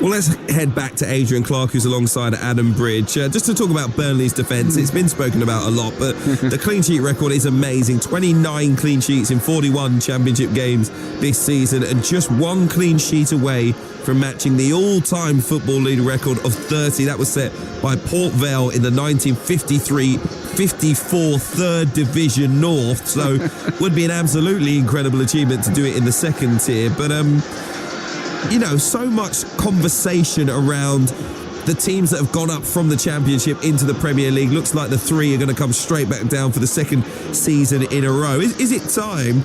Well, let's head back to Adrian Clark, who's alongside Adam Bridge, just to talk about Burnley's defence. It's been spoken about a lot, but the clean sheet record is amazing. 29 clean sheets in 41 Championship games this season, and just one clean sheet away from matching the all-time Football League record of 30. That was set by Port Vale in the 1953-54 Third Division North. So would be an absolutely incredible achievement to do it in the second tier. But so much conversation around the teams that have gone up from the Championship into the Premier League. Looks like the three are going to come straight back down for the second season in a row. Is it time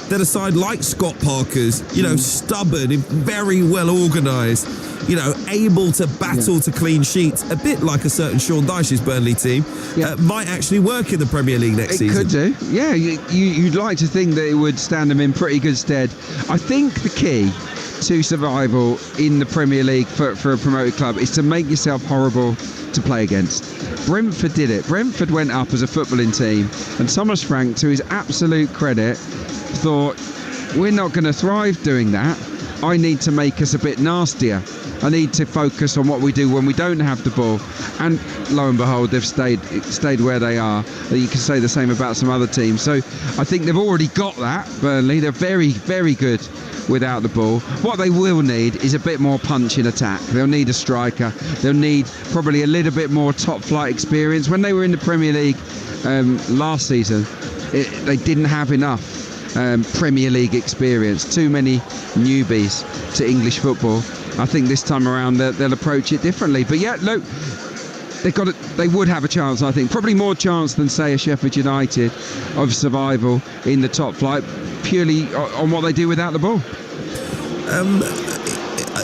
that a side like Scott Parker's, stubborn, very well organised, able to battle to clean sheets, a bit like a certain Sean Dyche's Burnley team, might actually work in the Premier League next season? It could do, yeah. You'd like to think that it would stand them in pretty good stead. I think the key to survival in the Premier League for a promoted club is to make yourself horrible to play against. Brentford did it. Brentford went up as a footballing team, and Thomas Frank, to his absolute credit, thought, we're not going to thrive doing that. I need to make us a bit nastier. I need to focus on what we do when we don't have the ball. And lo and behold, they've stayed where they are. You can say the same about some other teams. So I think they've already got that, Burnley. They're very, very good without the ball. What they will need is a bit more punch in attack. They'll need a striker. They'll need probably a little bit more top flight experience. When they were in the Premier League last season, they didn't have enough Premier League experience. Too many newbies to English football. I think this time around they'll approach it differently. But yeah, look, they would have a chance, I think. Probably more chance than, say, a Sheffield United of survival in the top flight, purely on what they do without the ball.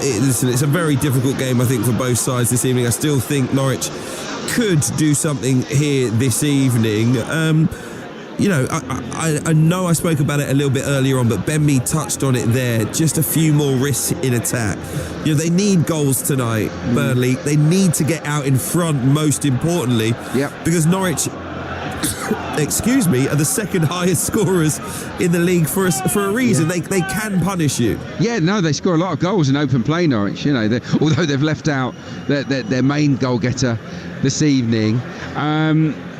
Listen, it's a very difficult game, I think, for both sides this evening. I still think Norwich could do something here this evening. I know I spoke about it a little bit earlier on, but Ben Mee touched on it there. Just a few more risks in attack. They need goals tonight, Burnley. They need to get out in front, most importantly. Yep. Because Norwich, are the second highest scorers in the league for a reason. Yeah. They can punish you. Yeah, no, they score a lot of goals in open play, Norwich. Although they've left out their main goal getter this evening.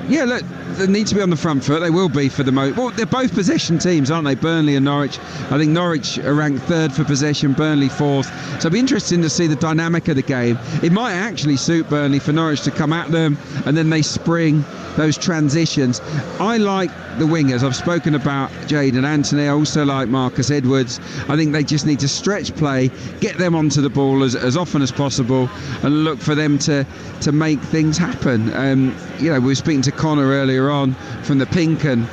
Look, they need to be on the front foot. They will be for the most. Well, they're both possession teams, aren't they? Burnley and Norwich. I think Norwich are ranked third for possession, Burnley fourth. So it'll be interesting to see the dynamic of the game. It might actually suit Burnley for Norwich to come at them, and then they spring those transitions. I like the wingers. I've spoken about Jadon Anthony. I also like Marcus Edwards. I think they just need to stretch play, get them onto the ball as often as possible, and look for them to make things happen. We were speaking to Connor earlier on from the Pink and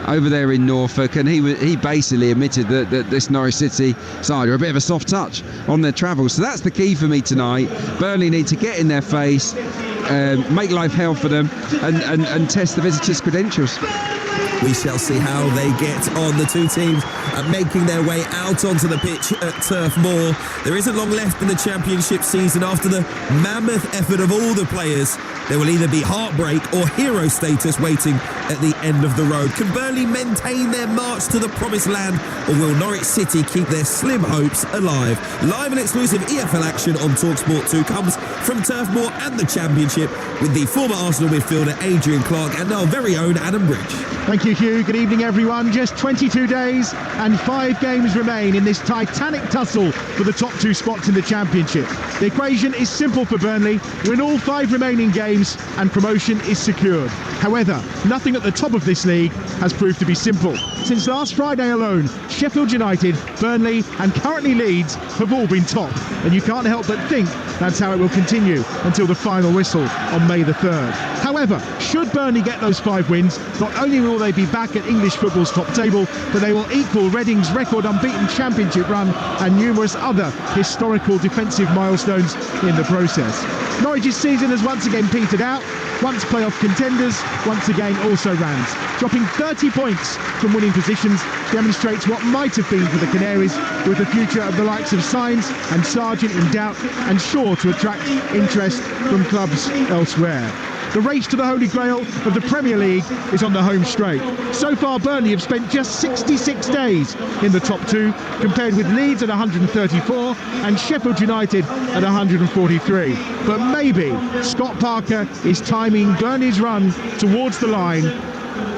over there in Norfolk, and he basically admitted that this Norwich City side are a bit of a soft touch on their travels. So that's the key for me tonight. Burnley need to get in their face, make life hell for them, and test the visitors' credentials. We shall see how they get on. The two teams are making their way out onto the pitch at Turf Moor. There isn't long left in the Championship season. After the mammoth effort of all the players, there will either be heartbreak or hero status waiting at the end of the road. Can Burnley maintain their march to the promised land, or will Norwich City keep their slim hopes alive? Live and exclusive EFL action on Talksport 2 comes from Turf Moor and the Championship with the former Arsenal midfielder Adrian Clark and our very own Adam Bridge. Thank you, Hugh. Good evening, everyone. Just 22 days and 5 games remain in this titanic tussle for the top 2 spots in the Championship. The equation is simple for Burnley. Win all 5 remaining games and promotion is secured. However, nothing at the top of this league has proved to be simple. Since last Friday alone, Sheffield United, Burnley and currently Leeds have all been top. And you can't help but think that's how it will continue until the final whistle on May the 3rd. However, should Burnley get those 5 wins, not only will they be back at English football's top table, but they will equal Reading's record unbeaten Championship run and numerous other historical defensive milestones in the process. Norwich's season has once again petered out. Once playoff contenders, once again also rans. Dropping 30 points from winning positions demonstrates what might have been for the Canaries, with the future of the likes of Sainz and Sargent in doubt and sure to attract interest from clubs elsewhere. The race to the Holy Grail of the Premier League is on the home straight. So far, Burnley have spent just 66 days in the top two, compared with Leeds at 134 and Sheffield United at 143. But maybe Scott Parker is timing Burnley's run towards the line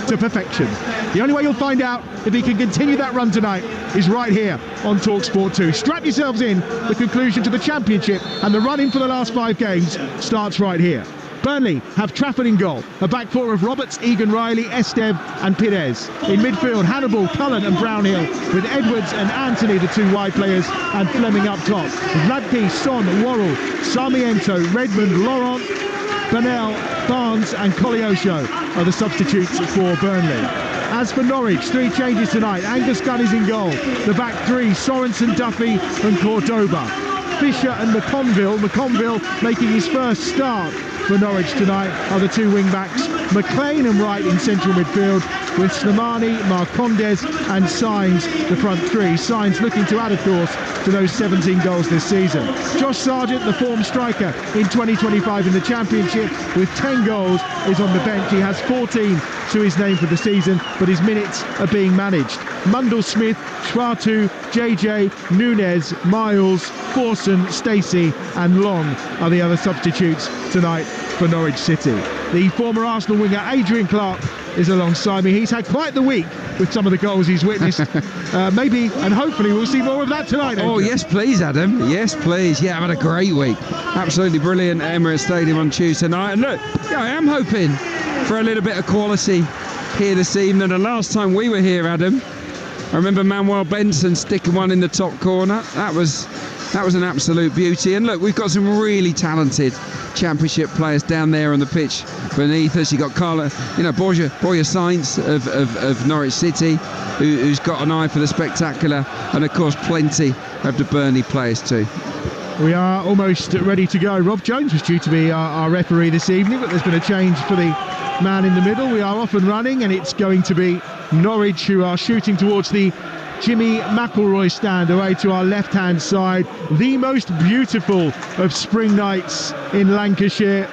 to perfection. The only way you'll find out if he can continue that run tonight is right here on Talksport 2. Strap yourselves in. The conclusion to the Championship and the run-in for the last 5 games starts right here. Burnley have Trafford in goal, a back four of Roberts, Egan Riley, Esteve and Pires. In midfield, Hannibal, Cullen and Brownhill, with Edwards and Anthony, the 2 wide players, and Fleming up top. Radke, Son, Worrell, Sarmiento, Redmond, Laurent, Bernal, Barnes and Koleosho are the substitutes for Burnley. As for Norwich, 3 changes tonight. Angus Gunn is in goal. The back 3, Sorensen, Duffy and Cordoba. Fisher and McConville making his first start for Norwich tonight are the 2 wing-backs. McLean and Wright in central midfield, with Slimani, Marcondes and Sainz the front 3. Sainz looking to add, of course, to those 17 goals this season. Josh Sargent, the form striker in 2025 in the Championship, with 10 goals, is on the bench. He has 14 to his name for the season, but his minutes are being managed. Mundell, Smith, Schwartu, JJ, Nunez, Miles, Forson, Stacey and Long are the other substitutes tonight for Norwich City. The former Arsenal winger Adrian Clark is alongside me. He's had quite the week with some of the goals he's witnessed. Maybe and hopefully we'll see more of that tonight. Oh, yes please, Adam. Yes please. Yeah, I've had a great week. Absolutely brilliant at Emirates Stadium on Tuesday night. And look, yeah, I am hoping for a little bit of quality here this evening. And last time we were here, Adam, I remember Manuel Benson sticking one in the top corner. That was an absolute beauty. And look, we've got some really talented Championship players down there on the pitch beneath us. You've got Borja Sainz of Norwich City, who's got an eye for the spectacular, and of course plenty of the Burnley players too. We are almost ready to go. Rob Jones was due to be our referee this evening, but there's been a change for the man in the middle. We are off and running, and it's going to be Norwich who are shooting towards the Jimmy McElroy stand away to our left-hand side. The most beautiful of spring nights in Lancashire.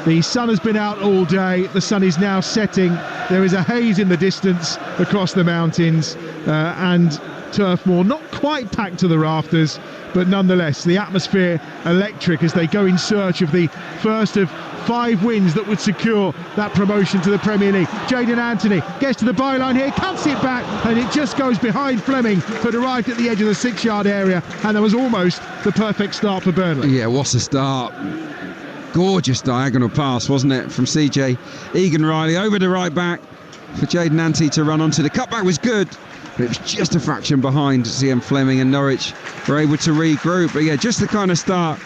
The sun has been out all day. The sun is now setting. There is a haze in the distance across the mountains, and Turf Moor not quite packed to the rafters, but nonetheless the atmosphere electric as they go in search of the first of 5 wins that would secure that promotion to the Premier League. Jayden Anthony gets to the byline here, cuts it back, and it just goes behind Fleming, who'd arrived at the edge of the 6-yard area, and that was almost the perfect start for Burnley. Yeah, what a start. Gorgeous diagonal pass, wasn't it, from CJ Egan Riley over the right back for Jayden Anthony to run onto. The cutback was good, but it was just a fraction behind. CM Fleming and Norwich were able to regroup. But yeah, just the kind of start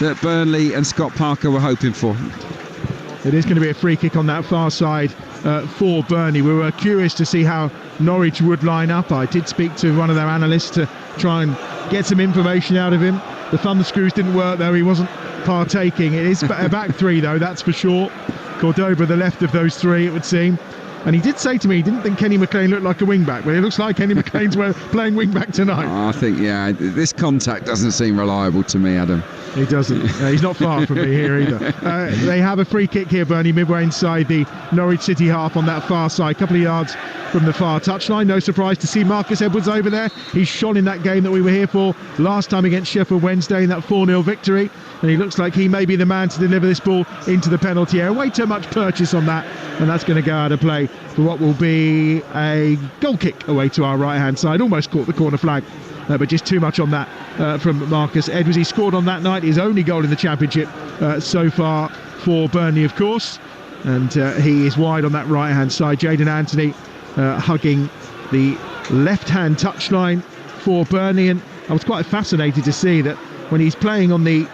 that Burnley and Scott Parker were hoping for. It is going to be a free kick on that far side for Burnley. We were curious to see how Norwich would line up. I did speak to one of their analysts to try and get some information out of him. The thumb screws didn't work though. He wasn't partaking. It is a back 3 though, that's for sure. Cordoba the left of those 3, it would seem. And he did say to me he didn't think Kenny McLean looked like a wing-back, but it looks like Kenny McLean's playing wing-back tonight. I think, yeah, this contact doesn't seem reliable to me, Adam. He doesn't. He's not far from me here either. They have a free kick here, Burnley, midway inside the Norwich City half on that far side, a couple of yards from the far touchline. No surprise to see Marcus Edwards over there. He's shone in that game that we were here for last time against Sheffield Wednesday in that 4-0 victory. And he looks like he may be the man to deliver this ball into the penalty area. Way too much purchase on that, and that's going to go out of play for what will be a goal kick away to our right-hand side. Almost caught the corner flag, but just too much on that from Marcus Edwards. He scored on that night, his only goal in the Championship so far for Burnley, of course. And he is wide on that right-hand side. Jayden Anthony hugging the left-hand touchline for Burnley. And I was quite fascinated to see that when he's playing on the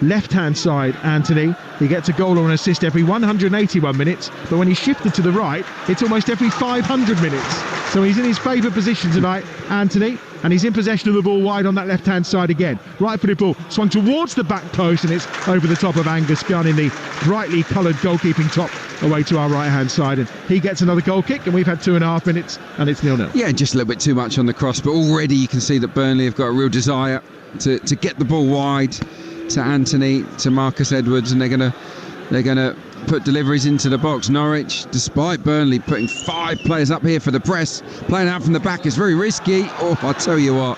left-hand side, Anthony, he gets a goal or an assist every 181 minutes, but when he's shifted to the right, it's almost every 500 minutes. So he's in his favourite position tonight, Anthony, and he's in possession of the ball wide on that left-hand side again. Right-footed ball swung towards the back post, and it's over the top of Angus Gunn in the brightly coloured goalkeeping top away to our right-hand side, and he gets another goal kick, and we've had 2.5 minutes, and it's 0-0. Yeah, just a little bit too much on the cross, but already you can see that Burnley have got a real desire to get the ball wide to Anthony, to Marcus Edwards, and they're gonna put deliveries into the box. Norwich, despite Burnley putting 5 players up here for the press, playing out from the back is very risky. Oh, I'll tell you what,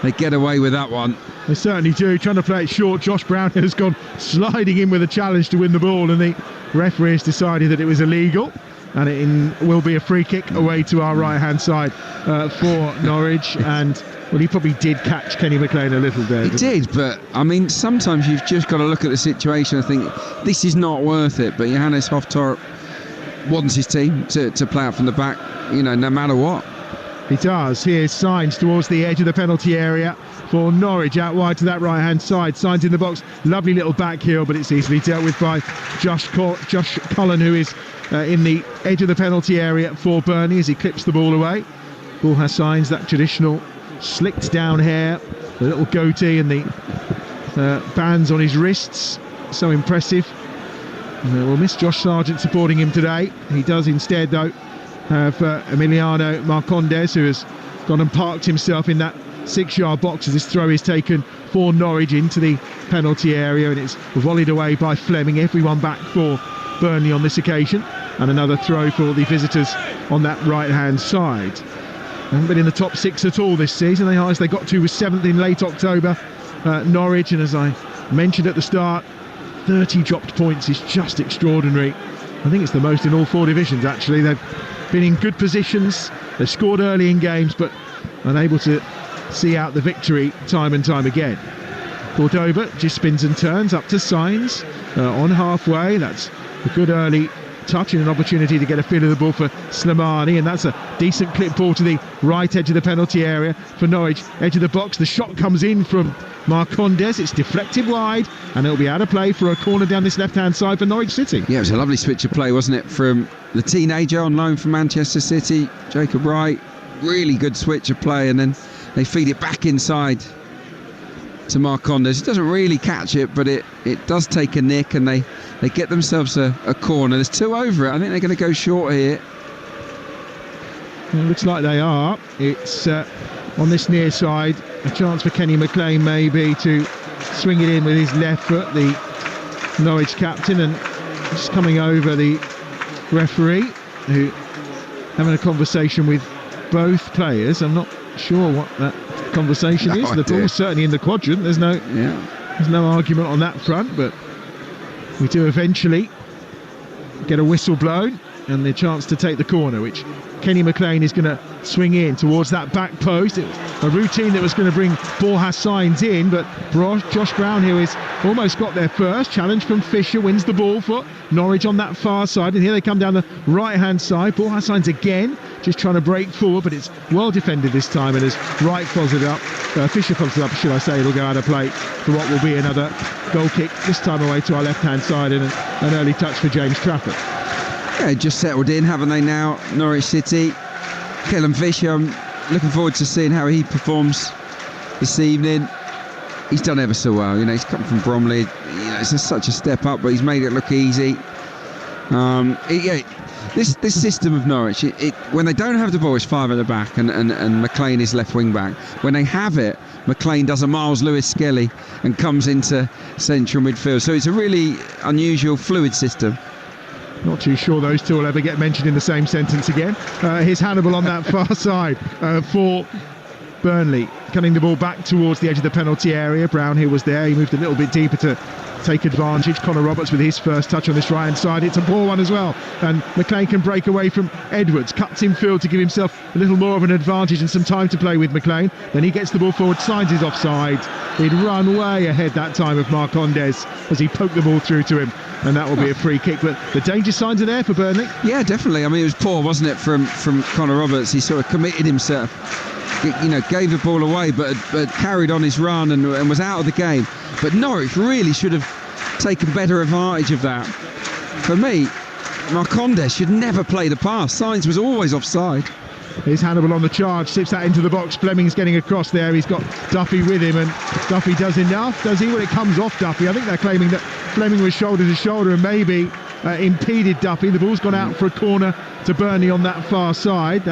they get away with that one. They certainly do, trying to play it short. Josh Brown has gone sliding in with a challenge to win the ball, and the referee has decided that it was illegal, and it will be a free kick away to our right hand side for Norwich. And well, he probably did catch Kenny McLean a little there. He did, but I mean, sometimes you've just got to look at the situation and think this is not worth it. But Johannes Hoftorp wants his team to play out from the back, you know, no matter what. He does. Here's Signs towards the edge of the penalty area for Norwich, out wide to that right hand side. Signs in the box, lovely little back heel, but it's easily dealt with by Josh Cullen, who is in the edge of the penalty area for Burnley as he clips the ball away. Ball has Signs, that traditional slicked down hair, the little goatee and the bands on his wrists, so impressive. We'll miss Josh Sargent supporting him today. He does instead though have Emiliano Marcondes, who has gone and parked himself in that 6-yard box as this throw is taken for Norwich into the penalty area, and it's volleyed away by Fleming. Everyone back for Burnley on this occasion, and another throw for the visitors on that right hand side. They haven't been in the top 6 at all this season. The highest they got to was 7th in late October, Norwich, and as I mentioned at the start, 30 dropped points is just extraordinary. I think it's the most in all 4 divisions actually. They've been in good positions, they've scored early in games, but unable to see out the victory time and time again. Cordova just spins and turns up to Signs on halfway. That's a good early touch and an opportunity to get a feel of the ball for Slimani, and that's a decent clip ball to the right edge of the penalty area for Norwich, edge of the box. The shot comes in from Marcondes, it's deflected wide, and it'll be out of play for a corner down this left hand side for Norwich City. Yeah, it was a lovely switch of play, wasn't it, from the teenager on loan from Manchester City, Jacob Wright. Really good switch of play, and then they feed it back inside to Marcondes. He doesn't really catch it, but it does take a nick, and they get themselves a corner. There's 2 over it. I think they're going to go short here. Well, looks like they are. It's on this near side, a chance for Kenny McLean maybe to swing it in with his left foot, the Norwich captain, and just coming over the referee, who having a conversation with both players. I'm not sure what that conversation is. The ball's certainly in the quadrant. There's no argument on that front, but we do eventually get a whistle blown and the chance to take the corner, which Kenny McLean is going to swing in towards that back post. It was a routine that was going to bring Borja Signs in, but Josh Brown, who has almost got there first, challenge from Fisher, wins the ball for Norwich on that far side, and here they come down the right hand side. Borja Signs again just trying to break forward, but it's well defended this time, and as Wright follows it up, Fisher follows it up, should I say, it'll go out of play for what will be another goal kick, this time away to our left hand side, and an early touch for James Trafford. Yeah, just settled in, haven't they now, Norwich City? Kellen Fisher, I'm looking forward to seeing how he performs this evening. He's done ever so well, you know, he's come from Bromley, you know, it's such a step up, but he's made it look easy. This system of Norwich, when they don't have the ball, it's 5 at the back, and McLean is left wing back. When they have it, McLean does a Miles Lewis Skelly and comes into central midfield. So it's a really unusual, fluid system. Not too sure those two will ever get mentioned in the same sentence again. Here's Hannibal on that far side for Burnley, cutting the ball back towards the edge of the penalty area. Brown here was there, he moved a little bit deeper to take advantage. Connor Roberts with his first touch on this right hand side. It's a poor one as well, and McLean can break away from Edwards, cuts in field to give himself a little more of an advantage and some time to play with McLean. Then he gets the ball forward, Signs his offside. He'd run way ahead that time of Marcondes as he poked the ball through to him, and that will be a free kick. But the danger signs are there for Burnley. Yeah, definitely. I mean, it was poor, wasn't it, from Connor Roberts? He sort of committed himself, you know, gave the ball away, but carried on his run and was out of the game. But Norwich really should have taken better advantage of that. For me, Marcondes should never play the pass. Signs was always offside. Here's Hannibal on the charge, slips that into the box. Fleming's getting across there. He's got Duffy with him, and Duffy does enough, does he? When it comes off Duffy, I think they're claiming that Fleming was shoulder to shoulder and maybe impeded Duffy. The ball's gone out for a corner to Burnley on that far side.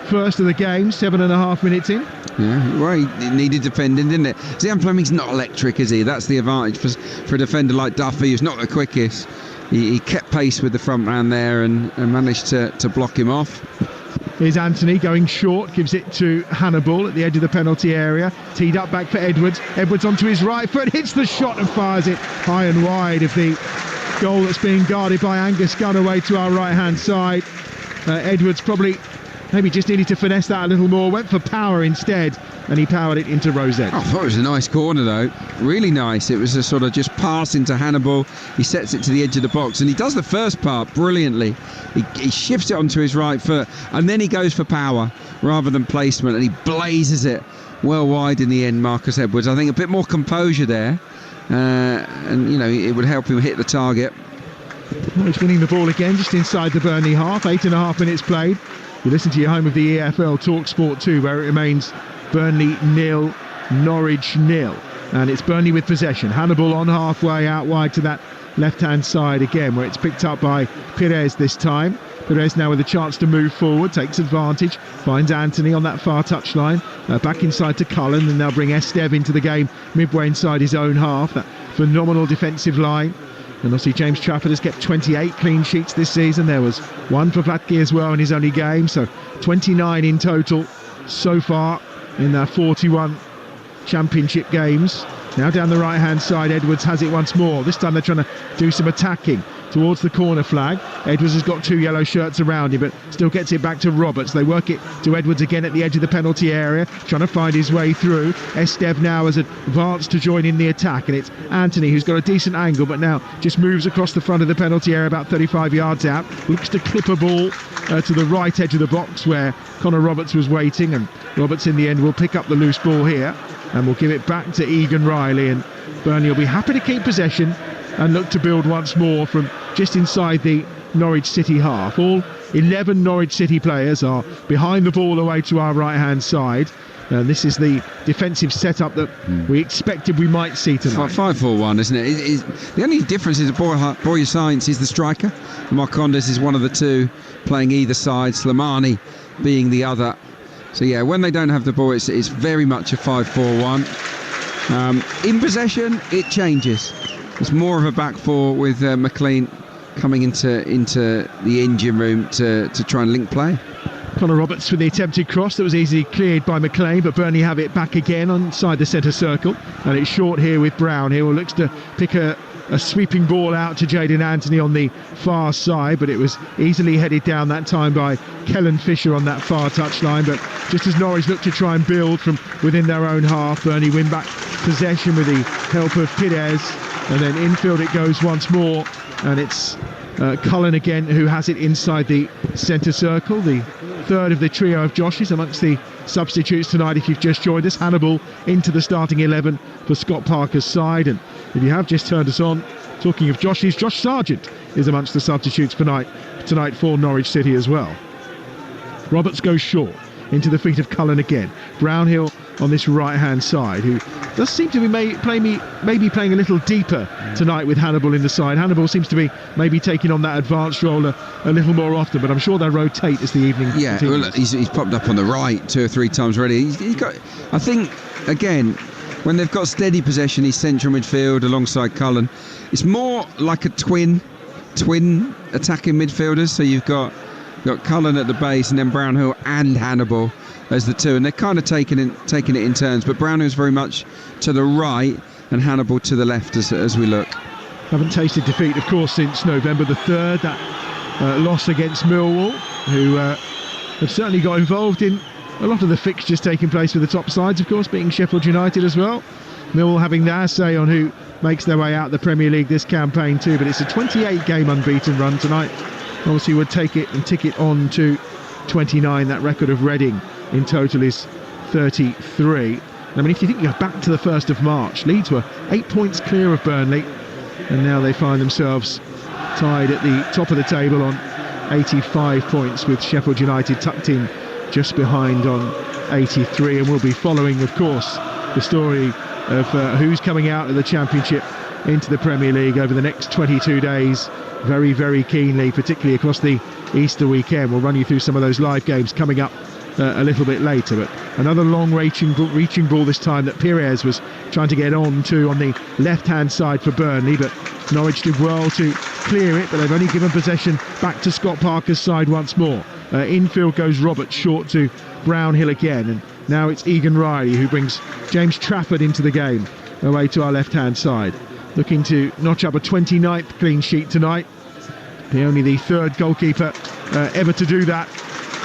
First of the game, 7.5 minutes in. Yeah, well, he needed defending, didn't it? Zian Fleming's not electric, is he? That's the advantage for a defender like Duffy, who's not the quickest. he kept pace with the front man there and managed to block him off. Here's Anthony going short, gives it to Hannibal at the edge of the penalty area. Teed up back for Edwards. Edwards onto his right foot, hits the shot and fires it high and wide of the goal that's being guarded by Angus Gunn away to our right-hand side. Edwards probably maybe just needed to finesse that a little more, went for power instead, and he powered it into Rosette. I thought it was a nice corner though, really nice. It was a sort of just pass into Hannibal. He sets it to the edge of the box and he does the first part brilliantly. He shifts it onto his right foot and then he goes for power rather than placement, and he blazes it well wide in the end, Marcus Edwards. I think a bit more composure there, and you know, it would help him hit the target. Norwich winning the ball again just inside the Burnley half, 8.5 minutes played. You listen to your home of the EFL, Talksport 2, where it remains Burnley 0, Norwich 0. And it's Burnley with possession. Hannibal on halfway out wide to that left-hand side again, where it's picked up by Pires this time. Pires now with a chance to move forward, takes advantage, finds Anthony on that far touchline, back inside to Cullen, and they'll bring Esteve into the game midway inside his own half. That phenomenal defensive line. And obviously James Trafford has kept 28 clean sheets this season. There was one for Platke as well in his only game, so 29 in total so far in their 41 championship games. Now down the right hand side, Edwards has it once more. This time they're trying to do some attacking towards the corner flag. Edwards has got 2 yellow shirts around him, but still gets it back to Roberts. They work it to Edwards again at the edge of the penalty area, trying to find his way through. Esteve now has advanced to join in the attack, and it's Anthony who's got a decent angle, but now just moves across the front of the penalty area about 35 yards out, looks to clip a ball to the right edge of the box where Connor Roberts was waiting, and Roberts in the end will pick up the loose ball here and will give it back to Egan Riley, and Burnley will be happy to keep possession and look to build once more from just inside the Norwich City half. All 11 Norwich City players are behind the ball away to our right hand side, and this is the defensive setup that we expected we might see tonight. 5-4-1, isn't it? The only difference is that Boya Science is the striker, Marcondes is one of the two playing either side, Slimani being the other. So yeah, when they don't have the ball, it's very much a 5-4-1. In possession, it changes. It's more of a back four with McLean coming into the engine room to try and link play. Connor Roberts with the attempted cross that was easily cleared by McLean, but Burnley have it back again inside the centre circle, and it's short here with Brown. Here looks to pick a sweeping ball out to Jayden Anthony on the far side, but it was easily headed down that time by Kellen Fisher on that far touchline. But just as Norwich look to try and build from within their own half, Burnley win back possession with the help of Pires, and then infield it goes once more, and it's Cullen again who has it inside the centre circle, the third of the trio of Joshes amongst the substitutes tonight. If you've just joined us, Hannibal into the starting 11 for Scott Parker's side, and if you have just turned us on, talking of Joshes, Josh Sargent is amongst the substitutes tonight for Norwich City as well. Roberts goes short into the feet of Cullen again. Brownhill on this right hand side, who does seem to be maybe playing a little deeper tonight with Hannibal in the side. Hannibal seems to be maybe taking on that advanced role a little more often, but I'm sure they'll rotate as the evening continues. Well, he's popped up on the right 2 or 3 times already. He's got, I think, again, when they've got steady possession, he's central midfield alongside Cullen. It's more like a twin attacking midfielders. So you've got Cullen at the base, and then Brownhill and Hannibal as the two, and they're kind of taking it in turns. But Brownhill's very much to the right, and Hannibal to the left as we look. Haven't tasted defeat, of course, since November the 3rd. That loss against Millwall, who have certainly got involved in a lot of the fixtures taking place with the top sides, of course, beating Sheffield United as well. Millwall having their say on who makes their way out the Premier League this campaign too, but it's a 28-game unbeaten run tonight. Obviously would take it and tick it on to 29. That record of Reading in total is 33. I mean, if you think you go back to the 1st of March, Leeds were 8 points clear of Burnley, and now they find themselves tied at the top of the table on 85 points, with Sheffield United tucked in just behind on 83. And we'll be following, of course, the story of who's coming out of the Championship into the Premier League over the next 22 days very, very keenly, particularly across the Easter weekend. We'll run you through some of those live games coming up a little bit later. But another long reaching ball this time that Pires was trying to get on to on the left hand side for Burnley, but Norwich did well to clear it, but they've only given possession back to Scott Parker's side once more. Infield goes Robert, short to Brownhill again, and now it's Egan Riley who brings James Trafford into the game, away to our left-hand side, looking to notch up a 29th clean sheet tonight. Be only the third goalkeeper ever to do that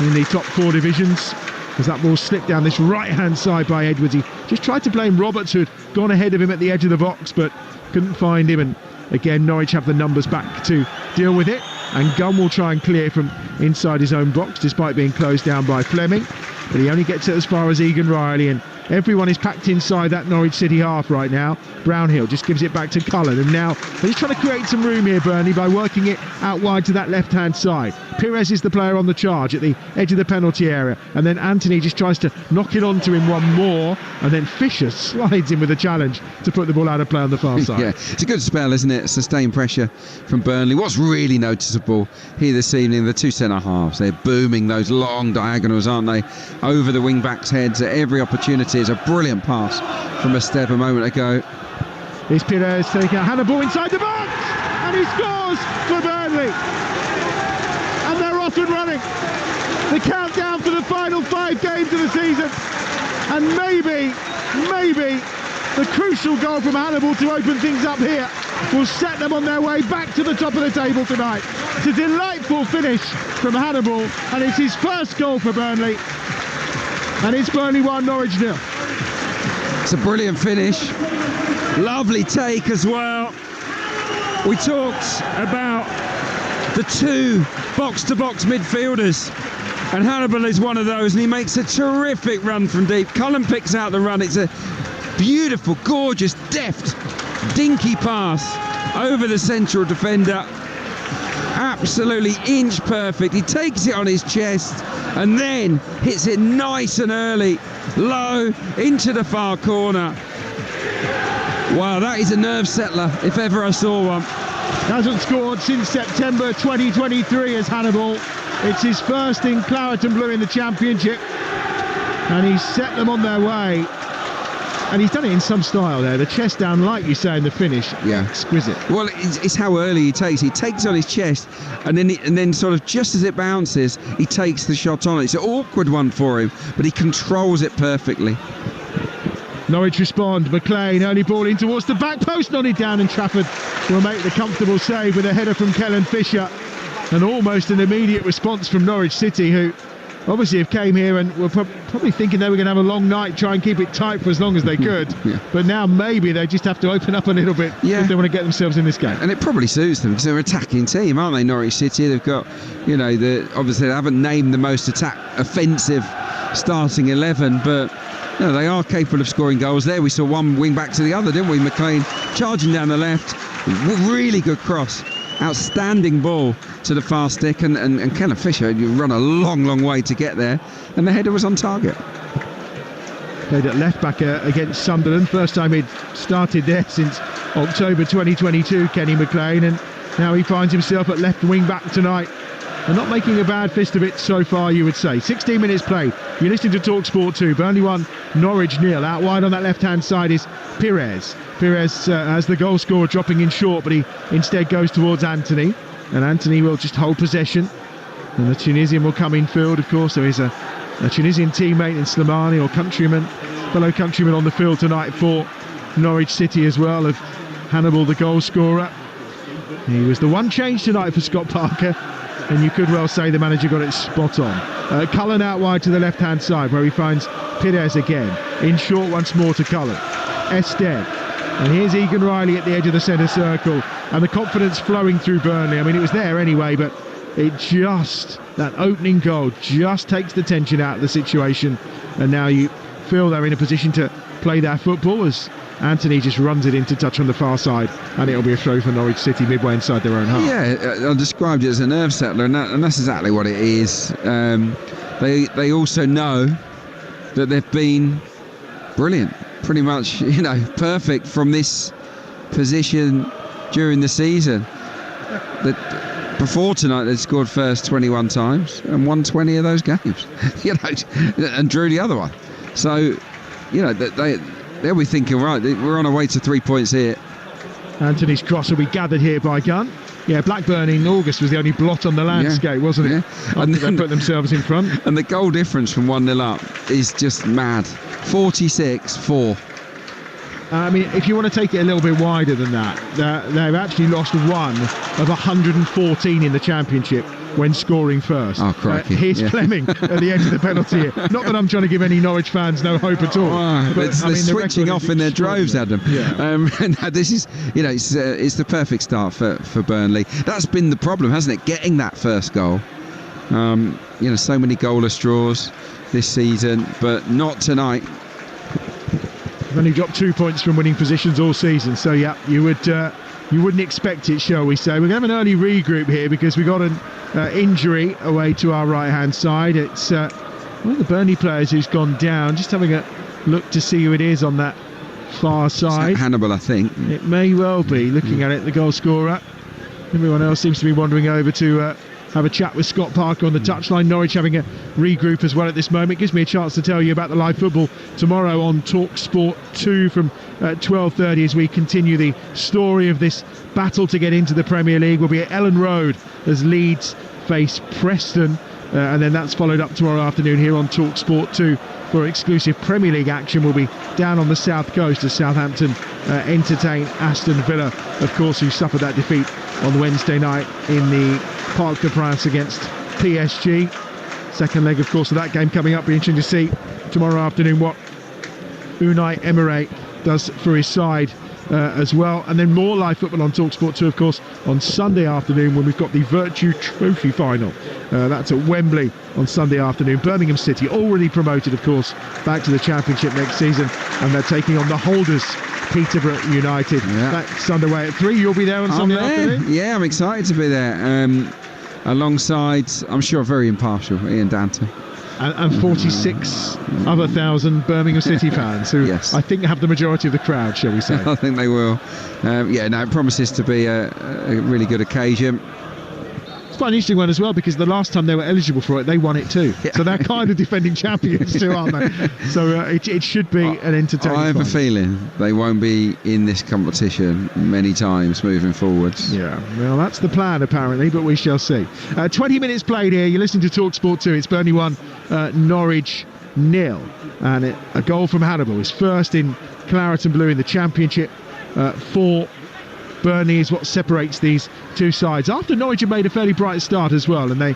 in the top 4 divisions, as that ball slipped down this right-hand side by Edwards. He just tried to blame Roberts, who had gone ahead of him at the edge of the box, but couldn't find him, and again Norwich have the numbers back to deal with it, and Gunn will try and clear from inside his own box despite being closed down by Fleming, but he only gets it as far as Egan Riley, and everyone is packed inside that Norwich City half right now. Brownhill just gives it back to Cullen, and now they're just trying to create some room here, Burnley, by working it out wide to that left-hand side. Pires is the player on the charge at the edge of the penalty area, and then Anthony just tries to knock it onto him one more, and then Fisher slides in with a challenge to put the ball out of play on the far side. Yeah, it's a good spell, isn't it? Sustained pressure from Burnley. What's really noticeable here this evening, the two centre-halves, they're booming those long diagonals, aren't they, over the wing-backs' heads at every opportunity. It's a brilliant pass from Esteve a moment ago. It's Pires taking out Hannibal inside the box, and he scores for Burnley, and they're off and running. The countdown for the final 5 games of the season, and maybe the crucial goal from Hannibal to open things up here will set them on their way back to the top of the table tonight. It's a delightful finish from Hannibal, and it's his first goal for Burnley, and it's Burnley 1, Norwich 0. It's a brilliant finish. Lovely take as well. We talked about the 2 box-to-box midfielders, and Hannibal is one of those, and he makes a terrific run from deep. Cullen picks out the run. It's a beautiful, gorgeous, deft, dinky pass over the central defender. Absolutely inch perfect. He takes it on his chest and then hits it nice and early, low, into the far corner. Wow, that is a nerve settler, if ever I saw one. Hasn't scored since September 2023 as Hannibal. It's his first in claret and blue in the Championship, and he's set them on their way. And he's done it in some style there. The chest down, like you say, in the finish. Yeah, exquisite. Well, it's how early he takes. He takes it on his chest, and then sort of just as it bounces, he takes the shot on it. It's an awkward one for him, but he controls it perfectly. Norwich respond. McLean, early ball in towards the back post, nodded down, and Trafford will make the comfortable save with a header from Kellen Fisher. And almost an immediate response from Norwich City, who obviously have came here and were probably thinking they were going to have a long night, try and keep it tight for as long as they could. Yeah. But now maybe they just have to open up a little bit if they want to get themselves in this game. And it probably suits them, because they're an attacking team, aren't they, Norwich City? They've got, obviously they haven't named the most offensive starting 11, but they are capable of scoring goals. There we saw one wing back to the other, didn't we? McLean charging down the left, really good cross, outstanding ball to the far stick, and Kellen Fisher, you run a long way to get there, and the header was on target. Played at left back against Sunderland, first time he'd started there since October 2022, Kenny McLean, and now he finds himself at left wing back tonight, and not making a bad fist of it so far, you would say. 16 minutes played. You're listening to Talksport 2. Burnley 1, Norwich 0. Out wide on that left-hand side is Pires. Pires has the goal scorer dropping in short, but he instead goes towards Anthony, and Anthony will just hold possession, and the Tunisian will come in field. Of course, there is a Tunisian teammate in Slimani, or fellow countryman on the field tonight for Norwich City as well, of Hannibal, the goal scorer. He was the one change tonight for Scott Parker, and you could well say the manager got it spot on. Cullen out wide to the left-hand side, where he finds Pires again. In short once more to Cullen. Esteve. And here's Egan Riley at the edge of the centre circle, and the confidence flowing through Burnley. I mean, it was there anyway, but that opening goal just takes the tension out of the situation, and now you feel they're in a position to play their football as Anthony just runs it into touch on the far side, and it'll be a throw for Norwich City midway inside their own half. Yeah, I described it as a nerve settler, and that's exactly what it is. They also know that they've been brilliant, pretty much, perfect from this position during the season. Before tonight, they'd scored first 21 times and won 20 of those games, and drew the other one. So, they'll be thinking, right, we're on our way to 3 points here. Anthony's cross will be gathered here by Gunn. Yeah, Blackburn in August was the only blot on the landscape, wasn't it? And they put themselves in front. And the goal difference from 1-0 up is just mad. 46-4. I mean, if you want to take it a little bit wider than that, they've actually lost 1 of 114 in the Championship when scoring first. Oh, crikey. Here's Fleming at the edge of the penalty here. Not that I'm trying to give any Norwich fans no hope at all. But they're switching off in their droves, Adam. Yeah. This is, it's the perfect start for Burnley. That's been the problem, hasn't it? Getting that first goal. So many goalless draws this season, but not tonight. They've only dropped 2 points from winning positions all season, so yeah, you wouldn't expect it, shall we say. We're going to have an early regroup here because we got an injury away to our right hand side. It's one of the Burnley players who's gone down. Just having a look to see who it is on that far side. Hannibal, I think. It may well be. Looking at it, the goal scorer. Everyone else seems to be wandering over to have a chat with Scott Parker on the touchline. Norwich having a regroup as well at this moment. Gives me a chance to tell you about the live football tomorrow on Talksport 2 from 12:30 as we continue the story of this battle to get into the Premier League. We'll be at Ellen Road as Leeds face Preston, and then that's followed up tomorrow afternoon here on Talksport 2 for exclusive Premier League action. We'll be down on the south coast as Southampton entertain Aston Villa, of course, who suffered that defeat on Wednesday night in the Parc des Princes against PSG. Second leg, of course, of that game coming up. Be interesting to see tomorrow afternoon what Unai Emery does for his side as well. And then more live football on Talksport 2, of course, on Sunday afternoon when we've got the Virtue Trophy final. That's at Wembley on Sunday afternoon. Birmingham City, already promoted, of course, back to the Championship next season, and they're taking on the holders, Peterborough United. That's underway at 3. You'll be there on Sunday afternoon? Yeah, I'm excited to be there. Alongside, I'm sure, very impartial Ian Danter. And 46 other thousand Birmingham City fans who I think have the majority of the crowd, shall we say. I think they will. It promises to be a really good occasion. It's quite an interesting one as well, because the last time they were eligible for it, they won it too. So they're kind of defending champions too, aren't they? So it should be an entertaining I have final. a feeling they won't be in this competition many times moving forwards. Yeah, well, that's the plan apparently, but we shall see. 20 minutes played here. You're listening to Talksport 2. It's Burnley 1, Norwich 0. And a goal from Hannibal. His first in claret and blue in the Championship for Burnley is what separates these two sides. After Norwich have made a fairly bright start as well, and they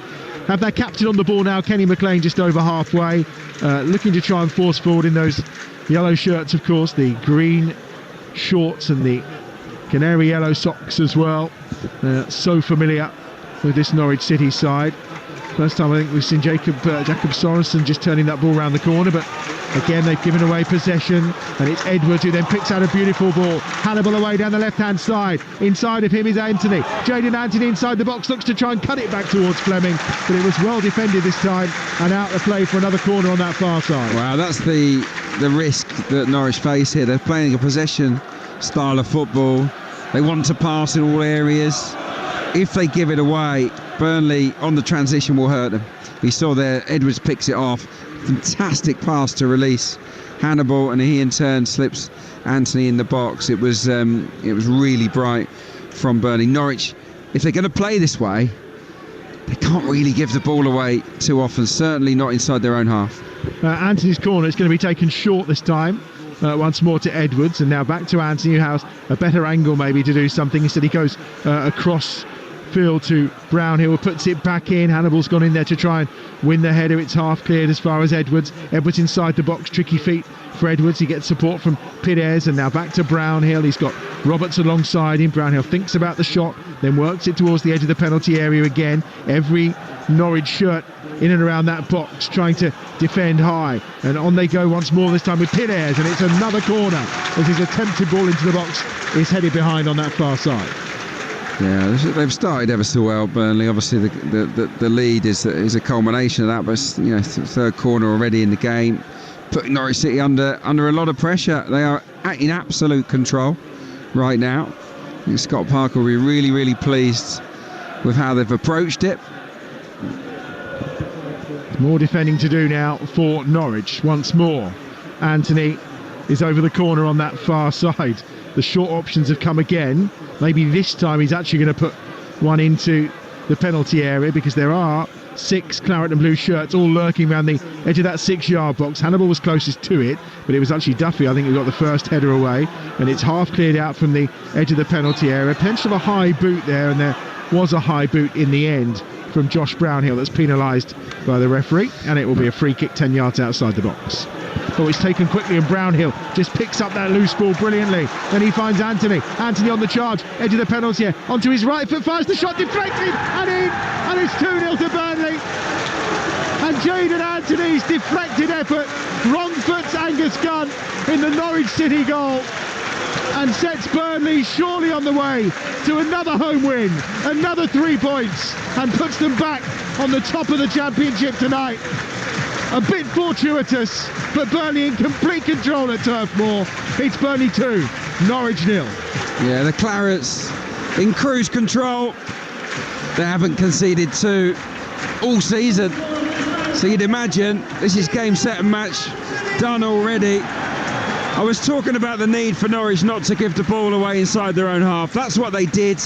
have their captain on the ball now, Kenny McLean, just over halfway, looking to try and force forward in those yellow shirts, of course, the green shorts and the canary yellow socks as well. So familiar with this Norwich City side. First time I think we've seen Jacob Sorensen just turning that ball round the corner, but again they've given away possession, and it's Edwards who then picks out a beautiful ball. Hannibal away down the left-hand side. Inside of him is Anthony. Jadon Anthony inside the box, looks to try and cut it back towards Fleming, but it was well defended this time, and out of play for another corner on that far side. Wow, that's the risk that Norwich face here. They're playing a possession style of football. They want to pass in all areas. If they give it away, Burnley on the transition will hurt them. We saw there, Edwards picks it off. Fantastic pass to release Hannibal, and he in turn slips Anthony in the box. It was really bright from Burnley. Norwich, if they're going to play this way, they can't really give the ball away too often, certainly not inside their own half. Anthony's corner is going to be taken short this time. Once more to Edwards, and now back to Anthony, who has a better angle maybe to do something. Instead he goes across field to Brownhill, puts it back in. Hannibal's gone in there to try and win the header. It's half cleared as far as Edwards. Edwards inside the box, tricky feet for Edwards. He gets support from Pires, and now back to Brownhill. He's got Roberts alongside him. Brownhill thinks about the shot, then works it towards the edge of the penalty area again. Every Norwich shirt in and around that box trying to defend high, and on they go once more, this time with Pires, and it's another corner as his attempted ball into the box is headed behind on that far side. Yeah, they've started ever so well, Burnley. Obviously the lead is a culmination of that, but third corner already in the game, putting Norwich City under a lot of pressure. They are in absolute control right now. I think Scott Parker will be really, really pleased with how they've approached it. More defending to do now for Norwich once more. Anthony is over the corner on that far side. the short options have come again. Maybe this time he's actually going to put one into the penalty area, because there are 6 claret and blue shirts all lurking around the edge of that 6-yard box. Hannibal was closest to it, but it was actually Duffy, I think, who got the first header away, and it's half cleared out from the edge of the penalty area. Potential of a high boot there, and there was a high boot in the end from Josh Brownhill that's penalised by the referee, and it will be a free kick 10 yards outside the box. Oh, it's taken quickly, and Brownhill just picks up that loose ball brilliantly. Then he finds Anthony on the charge, edge of the penalty area, onto his right foot, fires the shot, deflected and in, and it's 2-0 to Burnley. And Jayden Anthony's deflected effort wrong foots Angus Gunn in the Norwich City goal, and sets Burnley surely on the way to another home win, another 3 points, and puts them back on the top of the Championship tonight. A bit fortuitous, but Burnley in complete control at Turf Moor. It's Burnley 2, Norwich 0. Yeah, the Clarets in cruise control. They haven't conceded 2 all season. So you'd imagine this is game, set and match done already. I was talking about the need for Norwich not to give the ball away inside their own half. That's what they did.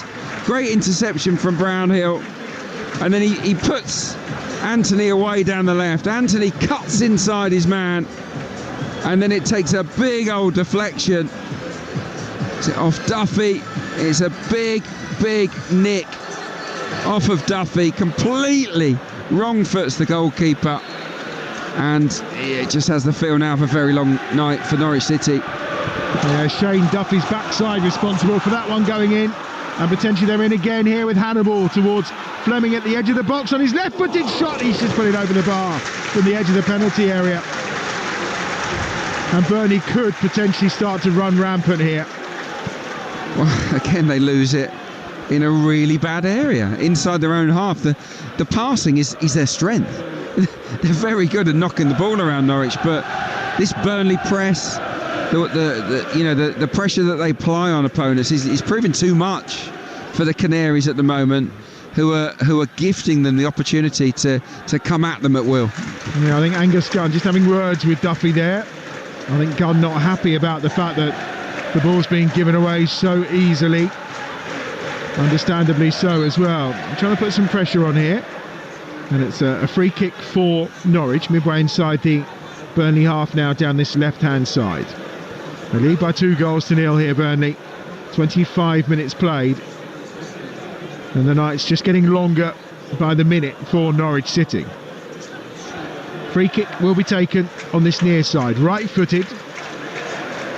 Great interception from Brownhill. And then he puts Anthony away down the left. Anthony cuts inside his man, and then it takes a big old deflection. It's off Duffy. It's a big nick off of Duffy. Completely wrong foots the goalkeeper, and it just has the feel now of a very long night for Norwich City. Yeah, Shane Duffy's backside responsible for that one going in. And potentially they're in again here with Hannibal towards Fleming at the edge of the box on his left-footed shot. He's just put it over the bar from the edge of the penalty area. And Burnley could potentially start to run rampant here. Well, again, they lose it in a really bad area, inside their own half. The passing is their strength. They're very good at knocking the ball around, Norwich, but this Burnley press, the pressure that they apply on opponents is proving too much for the Canaries at the moment, who are gifting them the opportunity to come at them at will. Yeah, I think Angus Gunn just having words with Duffy there. I think Gunn not happy about the fact that the ball's being given away so easily. Understandably so as well. I'm trying to put some pressure on here, and it's a free kick for Norwich, midway inside the Burnley half now, down this left-hand side. They lead by 2-0 here, Burnley. 25 minutes played, and the night's just getting longer by the minute for Norwich City. Free kick will be taken on this near side, right-footed,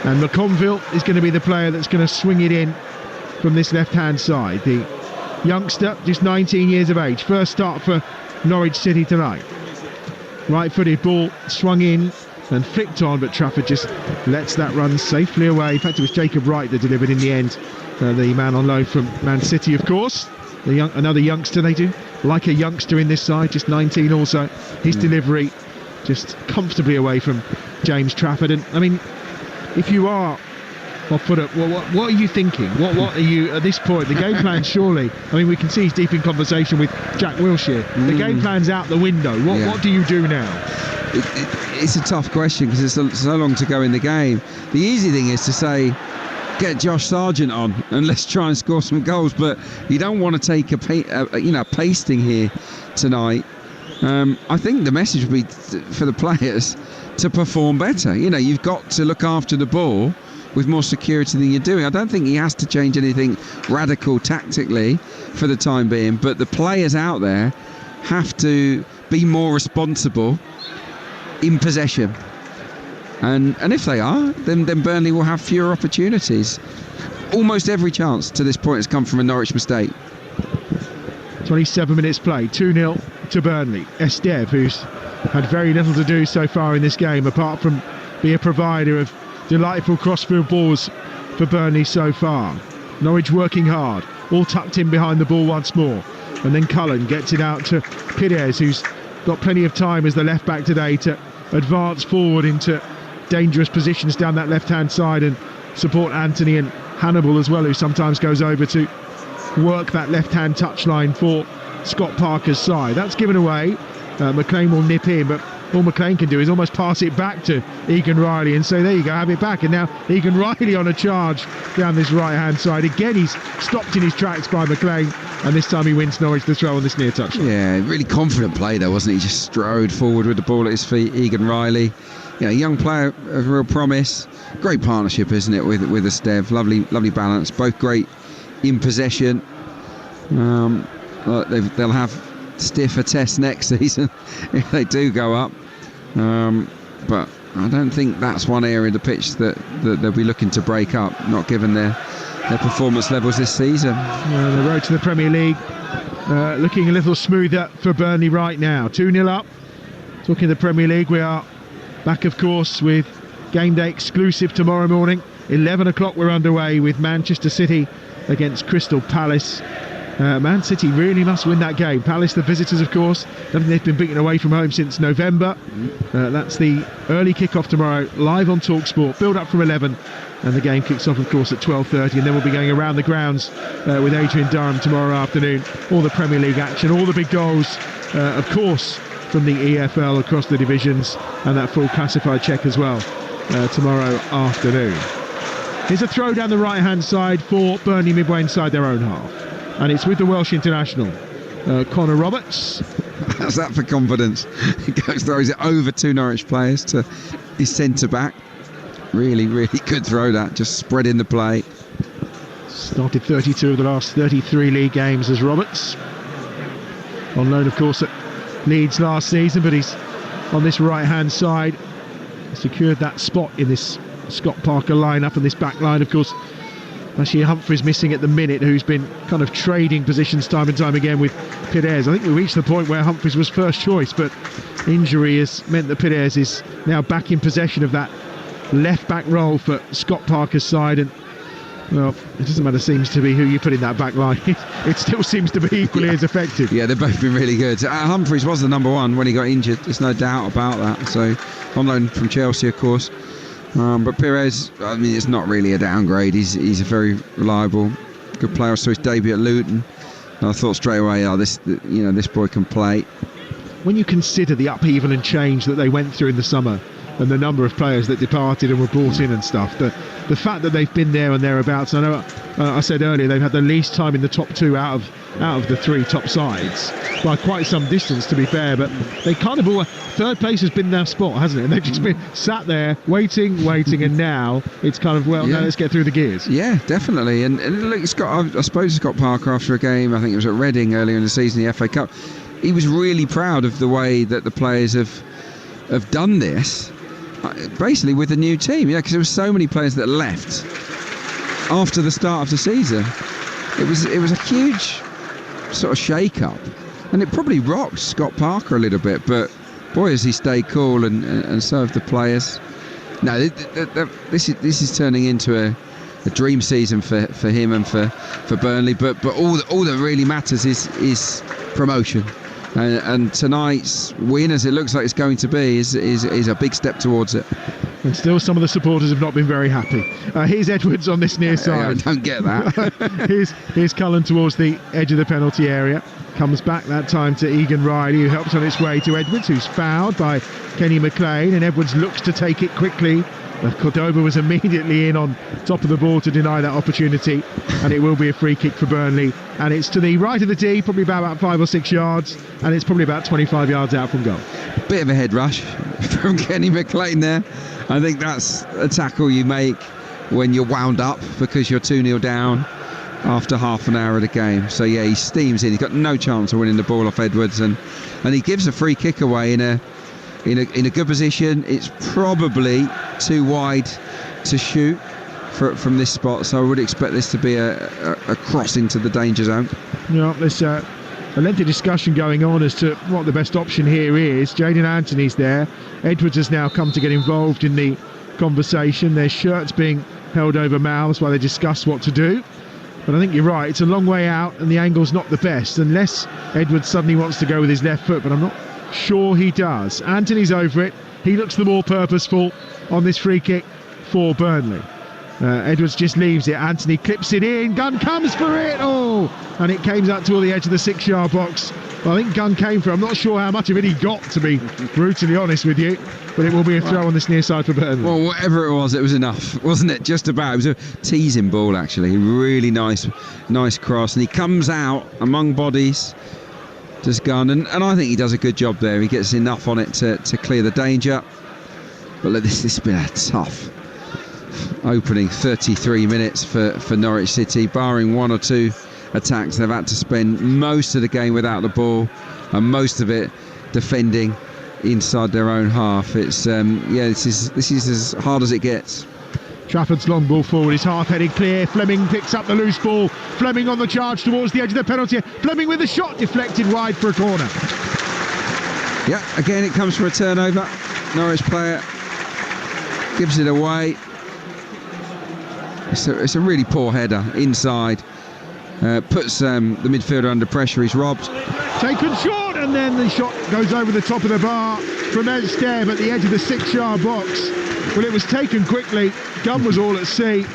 and McConville is going to be the player that's going to swing it in from this left-hand side. The youngster, just 19 years of age, first start for Norwich City tonight. Right-footed ball swung in and flicked on, but Trafford just lets that run safely away. In fact, it was Jacob Wright that delivered in the end, the man on loan from Man City, of course. Another youngster, they do like a youngster in this side, just 19 also. His delivery just comfortably away from James Trafford. And I mean, if you are off foot, what are you thinking? What are you at this point? The game plan, surely, I mean, we can see he's deep in conversation with Jack Wilshere. The game plan's out the window. What do you do now? It's a tough question because there's so long to go in the game. The easy thing is to say, get Josh Sargent on and let's try and score some goals, but you don't want to take a pasting here tonight. I think the message would be for the players to perform better. You've got to look after the ball with more security than you're doing. I don't think he has to change anything radical tactically for the time being, but the players out there have to be more responsible in possession. And if they are, then Burnley will have fewer opportunities. Almost every chance to this point has come from a Norwich mistake. 27 minutes played, 2-0 to Burnley. Estev, who's had very little to do so far in this game, apart from be a provider of delightful crossfield balls for Burnley so far. Norwich working hard, all tucked in behind the ball once more. And then Cullen gets it out to Pires, who's got plenty of time as the left back today to advance forward into dangerous positions down that left-hand side and support Anthony and Hannibal as well, who sometimes goes over to work that left-hand touchline for Scott Parker's side. That's given away. McLean will nip in, but all McLean can do is almost pass it back to Egan Riley and say, there you go, have it back. And now Egan Riley on a charge down this right-hand side. Again, he's stopped in his tracks by McLean, and this time he wins Norwich the throw on this near touch. Yeah, really confident play though, wasn't he? Just strode forward with the ball at his feet, Egan Riley. You know, young player of real promise. Great partnership, isn't it, with Estev? Lovely balance. Both great in possession. They'll have stiffer tests next season if they do go up. But I don't think that's one area of the pitch that they'll be looking to break up, not given their performance levels this season. The road to the Premier League looking a little smoother for Burnley right now. 2-0 up. Talking the Premier League, we are back, of course, with game day exclusive tomorrow morning. 11 o'clock we're underway with Manchester City against Crystal Palace. Man City really must win that game. Palace, the visitors, of course. Don't think they've been beaten away from home since November. That's the early kick-off tomorrow, live on Talksport. Build up from 11, and the game kicks off, of course, at 12:30. And then we'll be going around the grounds with Adrian Durham tomorrow afternoon. All the Premier League action, all the big goals, of course, from the EFL across the divisions, and that full classified check as well tomorrow afternoon. Here's a throw down the right-hand side for Burnley midway inside their own half. And it's with the Welsh international, Connor Roberts. How's that for confidence? He throws it over two Norwich players to his centre-back. Really good throw, that, just spreading the play. Started 32 of the last 33 league games as Roberts. On loan, of course, at Leeds last season, but he's on this right-hand side. Secured that spot in this Scott Parker lineup, and this back line, of course. Actually, Humphries missing at the minute, who's been kind of trading positions time and time again with Pires. I think we reached the point where Humphries was first choice, but injury has meant that Pires is now back in possession of that left-back role for Scott Parker's side. And, well, it doesn't matter, seems to be who you put in that back line. It still seems to be equally as effective. Yeah, they've both been really good. Humphries was the number one when he got injured. There's no doubt about that. So, on loan from Chelsea, of course. But Pires, I mean, it's not really a downgrade. He's a very reliable, good player. I saw his debut at Luton, and I thought straight away, this boy can play. When you consider the upheaval and change that they went through in the summer, and the number of players that departed and were brought in and stuff, the fact that they've been there and thereabouts. I know I said earlier they've had the least time in the top two out of the three top sides by quite some distance, to be fair, but they kind of all, third place has been their spot, hasn't it? And they've just been sat there waiting, and now it's kind of, now let's get through the gears. Yeah, definitely. And look, I suppose Scott Parker, after a game, I think it was at Reading earlier in the season, the FA Cup, he was really proud of the way that the players have done this, basically with the new team, because there were so many players that left after the start of the season. It was a huge sort of shake-up, and it probably rocked Scott Parker a little bit, but boy, has he stayed cool, and so have the players. No, this is turning into a dream season for him and for Burnley, but all that really matters is promotion. And tonight's win, as it looks like it's going to be, is a big step towards it. And still some of the supporters have not been very happy. Here's Edwards on this near side. I don't get that. here's Cullen towards the edge of the penalty area. Comes back that time to Egan Riley, who helps on its way to Edwards, who's fouled by Kenny McLean, and Edwards looks to take it quickly. Cordoba was immediately in on top of the ball to deny that opportunity, and it will be a free kick for Burnley, and it's to the right of the D, probably about 5 or 6 yards, and it's probably about 25 yards out from goal. Bit of a head rush from Kenny McLean there. I think that's a tackle you make when you're wound up because you're 2-0 down after half an hour of the game. So yeah, he steams in. He's got no chance of winning the ball off Edwards, and he gives a free kick away in a good position. It's probably too wide to shoot from this spot, so I would expect this to be a cross into the danger zone. Yeah, there's a lengthy discussion going on as to what the best option here is. Jayden Anthony's there. Edwards has now come to get involved in the conversation. Their shirts being held over mouths while they discuss what to do. But I think you're right, it's a long way out and the angle's not the best, unless Edwards suddenly wants to go with his left foot, but I'm not sure he does. Anthony's over it. He looks the more purposeful on this free kick for Burnley. Edwards just leaves it. Anthony clips it in. Gunn comes for it. Oh! And it came up toward the edge of the 6-yard box. Well, I think Gunn came for it. I'm not sure how much of it he got, to be brutally honest with you, but it will be a throw on this near side for Burnley. Well, whatever it was enough, wasn't it? Just about. It was a teasing ball, actually. Really nice cross, and he comes out among bodies. Just Gunn, and I think he does a good job there. He gets enough on it to clear the danger. But look, this has been a tough opening 33 minutes for Norwich City, barring one or two attacks. They've had to spend most of the game without the ball, and most of it defending inside their own half. It's this is as hard as it gets. Trafford's long ball forward is half-headed clear. Fleming picks up the loose ball. Fleming on the charge towards the edge of the penalty. Fleming with the shot deflected wide for a corner. Yeah, again it comes from a turnover. Norwich player gives it away. It's a really poor header inside. Puts the midfielder under pressure. He's robbed. Taken short, and then the shot goes over the top of the bar from Esteb at the edge of the 6-yard box. Well, it was taken quickly. Gunn was all at sea,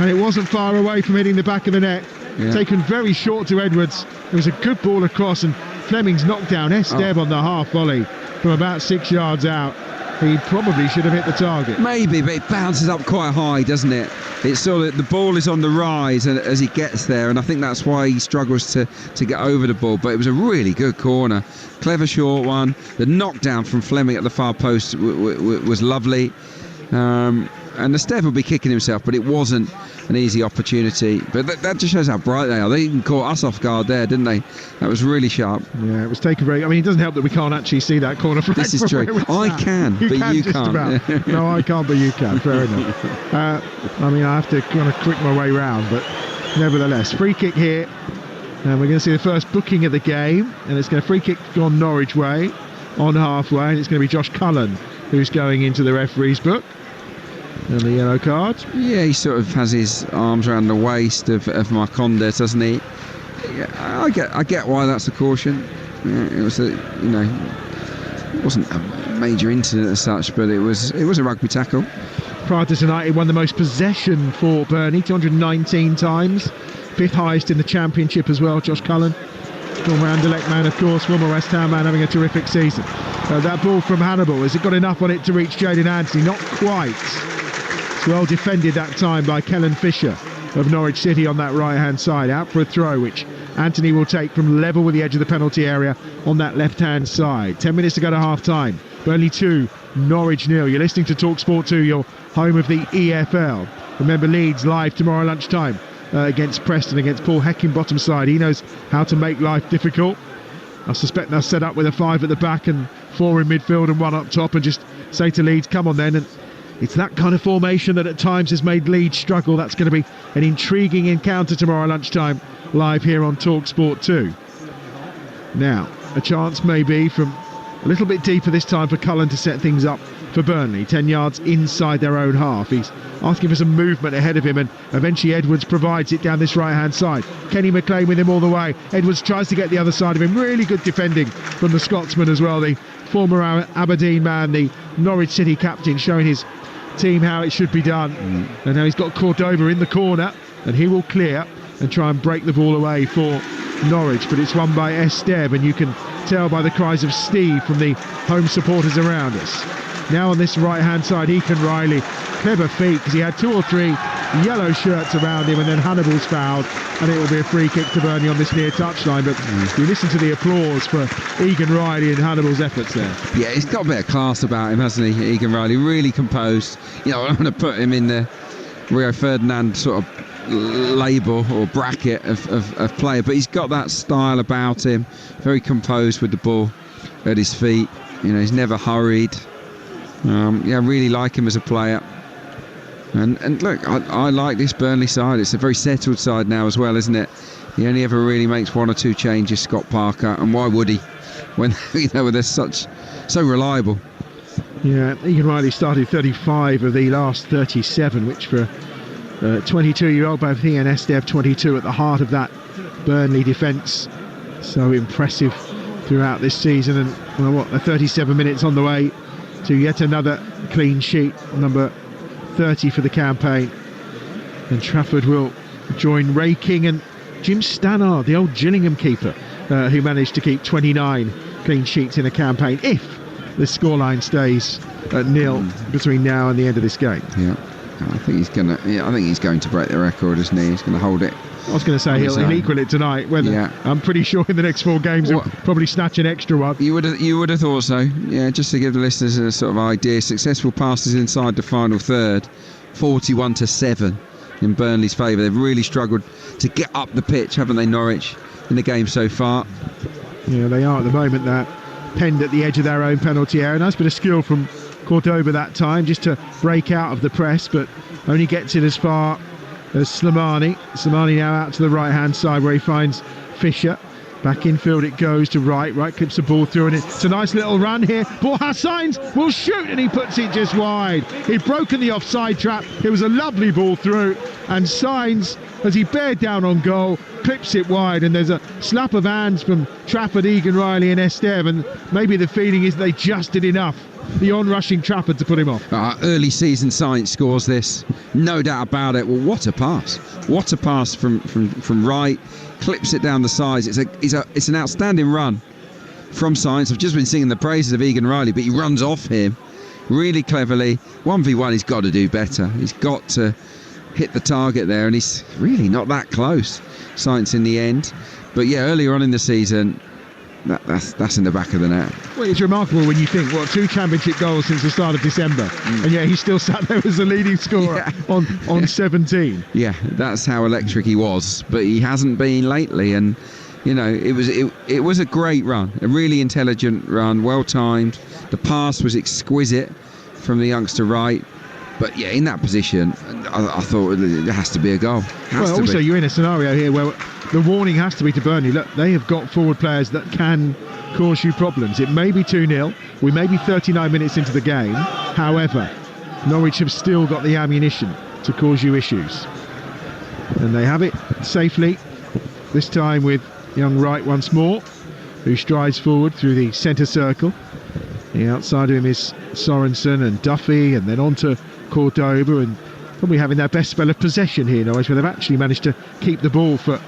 and it wasn't far away from hitting the back of the net. Yeah. Taken very short to Edwards. It was a good ball across, and Fleming's knocked down Esteb on the half volley from about 6 yards out. He probably should have hit the target. Maybe, but it bounces up quite high, doesn't it? It's sort of, the ball is on the rise as he gets there, and I think that's why he struggles to get over the ball. But it was a really good corner. Clever short one. The knockdown from Fleming at the far post was lovely. And the Steph will be kicking himself, but it wasn't an easy opportunity. But that just shows how bright they are. They even caught us off guard there, didn't they? That was really sharp. Yeah, it was taken very... I mean, it doesn't help that we can't actually see that corner flag. This is true. I can, but you can't. No, I can't, but you can. Fair enough. I mean, I have to kind of quick my way round, but nevertheless, free kick here. And we're going to see the first booking of the game. And it's going to free kick gone Norwich way on halfway. And it's going to be Josh Cullen who's going into the referee's book. And the yellow card. Yeah, he sort of has his arms around the waist of Marcondes, doesn't he? Yeah, I get why that's a caution. Yeah, it was it wasn't a major incident as such, but it was a rugby tackle. Prior to tonight, he won the most possession for Burnley, 219 times, fifth highest in the Championship as well. Josh Cullen, former Anderlecht man, of course, former West Ham man, having a terrific season. That ball from Hannibal, has it got enough on it to reach Jayden Anthony? Not quite. It's well defended that time by Kellen Fisher of Norwich City on that right-hand side. Out for a throw, which Anthony will take from level with the edge of the penalty area on that left-hand side. 10 minutes to go to half-time. Burnley 2, Norwich 0. You're listening to Talksport 2, your home of the EFL. Remember, Leeds live tomorrow lunchtime against Preston, against Paul Heckingbottom's side. He knows how to make life difficult. I suspect they'll set up with a 5 at the back and 4 in midfield and 1 up top, and just say to Leeds, come on then. And it's that kind of formation that at times has made Leeds struggle. That's going to be an intriguing encounter tomorrow lunchtime, live here on Talksport 2. Now, a chance maybe from a little bit deeper this time for Cullen to set things up for Burnley. 10 yards inside their own half. He's asking for some movement ahead of him, and eventually Edwards provides it down this right-hand side. Kenny McLean with him all the way. Edwards tries to get the other side of him. Really good defending from the Scotsman as well, the former Aberdeen man, the Norwich City captain, showing his team how it should be done. And now he's got Cordova in the corner, and he will clear and try and break the ball away for Norwich, but it's won by Esteb, and you can tell by the cries of Steve from the home supporters around us. Now on this right-hand side, Ethan Riley, clever feet, because he had 2 or 3 yellow shirts around him, and then Hannibal's fouled, and it will be a free kick to Burnley on this near touchline. But you listen to the applause for Egan Riley and Hannibal's efforts there. Yeah, he's got a bit of class about him, hasn't he, Egan Riley? Really composed. You know, I'm going to put him in the Rio Ferdinand sort of label or bracket of player, but he's got that style about him, very composed with the ball at his feet. You know, he's never hurried. I really like him as a player. And look, I like this Burnley side. It's a very settled side now as well, isn't it? He only ever really makes 1 or 2 changes, Scott Parker, and why would he when they're so reliable? Yeah, Egan Riley started 35 of the last 37, which for 22-year-old, both he and Esteb 22 at the heart of that Burnley defence. So impressive throughout this season, and the 37 minutes on the way to yet another clean sheet, number 30 for the campaign. And Trafford will join Ray King and Jim Stannard, the old Gillingham keeper, who managed to keep 29 clean sheets in a campaign, if the scoreline stays at 0 between now and the end of this game. Yeah, I think he's going to break the record, isn't he? He's going to hold it. I was going to say he'll equal it tonight. I'm pretty sure in the next 4 games he'll probably snatch an extra one. You would have thought so. Yeah, just to give the listeners a sort of idea, successful passes inside the final third, 41-7 in Burnley's favour. They've really struggled to get up the pitch, haven't they, Norwich, in the game so far? Yeah, they are at the moment. They're penned at the edge of their own penalty area. Nice bit of skill from Cordoba that time, just to break out of the press, but only gets it as far as Slimani. Slimani now out to the right-hand side where he finds Fisher. Back infield it goes to Wright. Wright clips the ball through, and it's a nice little run here. Borja Sainz will shoot, and he puts it just wide. He'd broken the offside trap. It was a lovely ball through, and Sainz, as he bared down on goal, clips it wide, and there's a slap of hands from Trafford, Egan Riley and Esteve, and maybe the feeling is they just did enough, the on-rushing Trafford, to put him off. Early season Sainz scores this, no doubt about it. Well, what a pass from Wright, clips it down the sides. It's an outstanding run from Sainz. I've just been singing the praises of Egan Riley, but he runs off him really cleverly. 1v1, he's got to do better. He's got to hit the target there, and he's really not that close, Sainz, in the end. But yeah, earlier on in the season, that's in the back of the net. Well, it's remarkable when you think, 2 championship goals since the start of December, and yet he's still sat there as the leading scorer on 17. Yeah, that's how electric he was, but he hasn't been lately. And you know, it was a great run, a really intelligent run, well timed. The pass was exquisite from the youngster Wright. But yeah, in that position, I thought there has to be a goal. Also, you're in a scenario here where the warning has to be to Burnley. Look, they have got forward players that can cause you problems. It may be 2-0. We may be 39 minutes into the game. However, Norwich have still got the ammunition to cause you issues. And they have it safely, this time with young Wright once more, who strides forward through the centre circle. The outside of him is Sorensen and Duffy, and then on to Cordoba, and probably having their best spell of possession here, Norwich, where they've actually managed to keep the ball for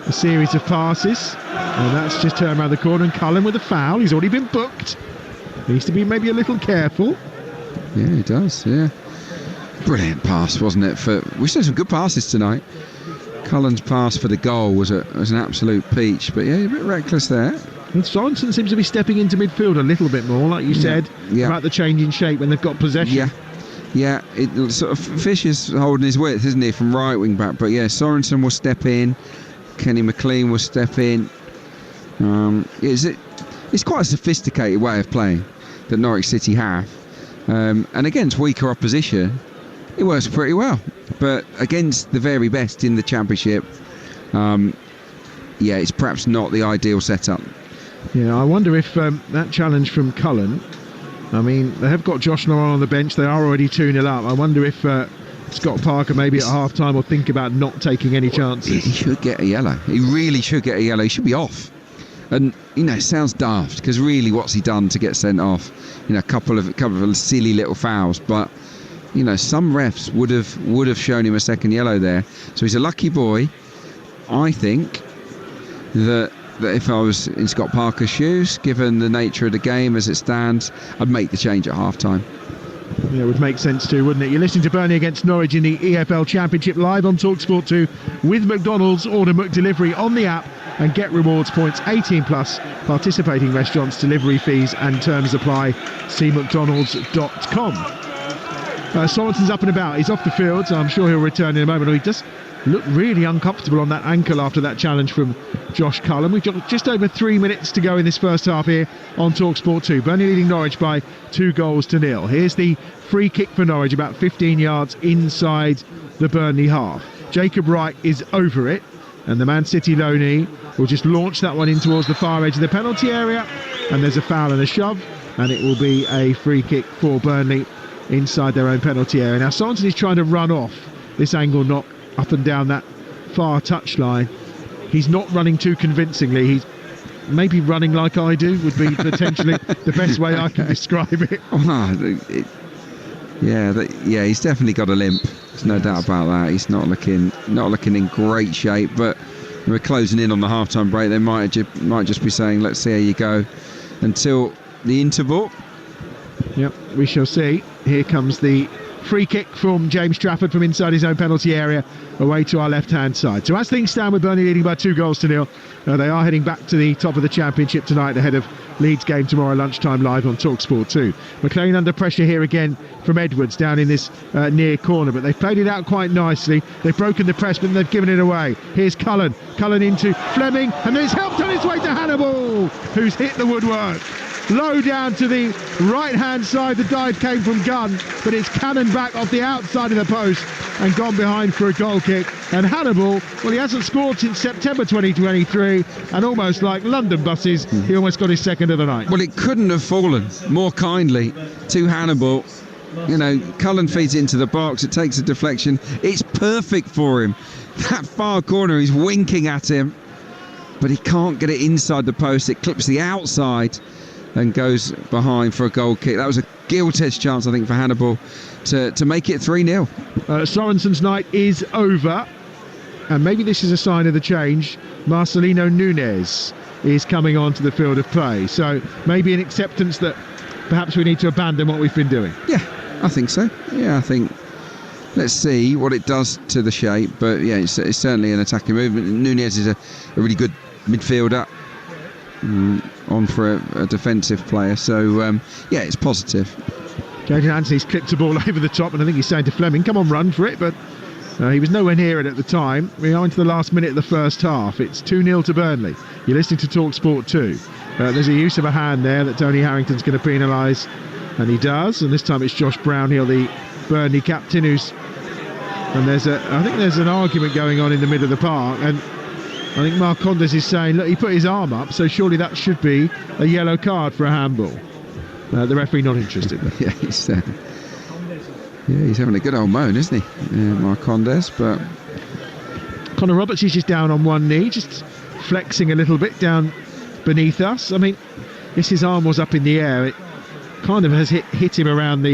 a series of passes. And that's just turned around the corner, and Cullen with a foul. He's already been booked. Needs to be maybe a little careful. Yeah, he does, yeah. Brilliant pass, wasn't it? We saw some good passes tonight. Cullen's pass for the goal was an absolute peach, but yeah, a bit reckless there. And Sorensen seems to be stepping into midfield a little bit more, like you said, about the change in shape when they've got possession. Yeah, it sort of Fisher's holding his width, isn't he, from right wing back? But yeah, Sorensen will step in, Kenny McLean will step in. It's quite a sophisticated way of playing that Norwich City have, and against weaker opposition, it works pretty well. But against the very best in the Championship, it's perhaps not the ideal setup. Yeah, I wonder if that challenge from Cullen, I mean, they have got Josh Laurent on the bench. They are already 2-0 up. I wonder if Scott Parker maybe at half-time will think about not taking any chances. He should get a yellow. He really should get a yellow. He should be off. And, you know, it sounds daft, because really what's he done to get sent off? You know, a couple of silly little fouls. But, you know, some refs would have shown him a second yellow there. So he's a lucky boy. I think that if I was in Scott Parker's shoes, given the nature of the game as it stands, I'd make the change at half-time. Yeah, it would make sense too, wouldn't it? You're listening to Burnley against Norwich in the EFL Championship, live on Talksport 2 with McDonald's. Order McDelivery on the app and get rewards points. 18 plus, participating restaurants, delivery fees and terms apply. See mcdonalds.com. Sorensen's up and about. He's off the field, so I'm sure he'll return in a moment. He does look really uncomfortable on that ankle after that challenge from Josh Cullen. We've got just over 3 minutes to go in this first half here on Talksport 2. Burnley leading Norwich by 2-0. Here's the free kick for Norwich, about 15 yards inside the Burnley half. Jacob Wright is over it, and the Man City loanee will just launch that one in towards the far edge of the penalty area, and there's a foul and a shove, and it will be a free kick for Burnley inside their own penalty area. Now Sorensen is trying to run off this angle knock up and down that far touchline. He's not running too convincingly. He's maybe running like I do, would be potentially the best way I can describe it. He's definitely got a limp. There's no doubt about that. He's not looking in great shape, but we're closing in on the half-time break. They might just be saying, let's see how you go until the interval. Yep, we shall see. Here comes the free kick from James Trafford from inside his own penalty area, away to our left-hand side. So as things stand with Burnley leading by 2-0, they are heading back to the top of the Championship tonight ahead of Leeds game tomorrow lunchtime live on Talksport 2. McLean under pressure here again from Edwards down in this near corner, but they've played it out quite nicely. They've broken the press, but they've given it away. Here's Cullen into Fleming, and then it's helped on its way to Hannibal, who's hit the woodwork. Low down to the right-hand side, the dive came from Gunn, but it's cannoned back off the outside of the post and gone behind for a goal kick. And Hannibal, well, he hasn't scored since September 2023, and almost like London buses, he almost got his second of the night. Well, it couldn't have fallen more kindly to Hannibal. You know, Cullen feeds it into the box, it takes a deflection, it's perfect for him. That far corner, he's winking at him, but he can't get it inside the post. It clips the outside and goes behind for a goal kick. That was a gilt-edged chance, I think, for Hannibal to make it 3-0. Sorensen's night is over, and maybe this is a sign of the change. Marcelino Núñez is coming onto the field of play, so maybe an acceptance that perhaps we need to abandon what we've been doing. Yeah, I think so. Yeah, I think let's see what it does to the shape, but yeah, it's certainly an attacking movement. Núñez is a really good midfielder. On for a defensive player, so yeah, it's positive. Jaden Anthony's clipped a ball over the top, and I think he's saying to Fleming, come on, run for it, but he was nowhere near it at the time. We are into the last minute of the first half. It's 2-0 to Burnley. You're listening to Talksport 2. There's a use of a hand there that Tony Harrington's going to penalise, and he does, and this time it's Josh Brownhill, the Burnley captain, I think there's an argument going on in the middle of the park, and I think Marcondes is saying, look, he put his arm up, so surely that should be a yellow card for a handball. The referee not interested. Yeah, he's having a good old moan, isn't he, Marcondes? But Connor Roberts is just down on one knee, just flexing a little bit down beneath us. I mean, yes, his arm was up in the air. It kind of has hit him around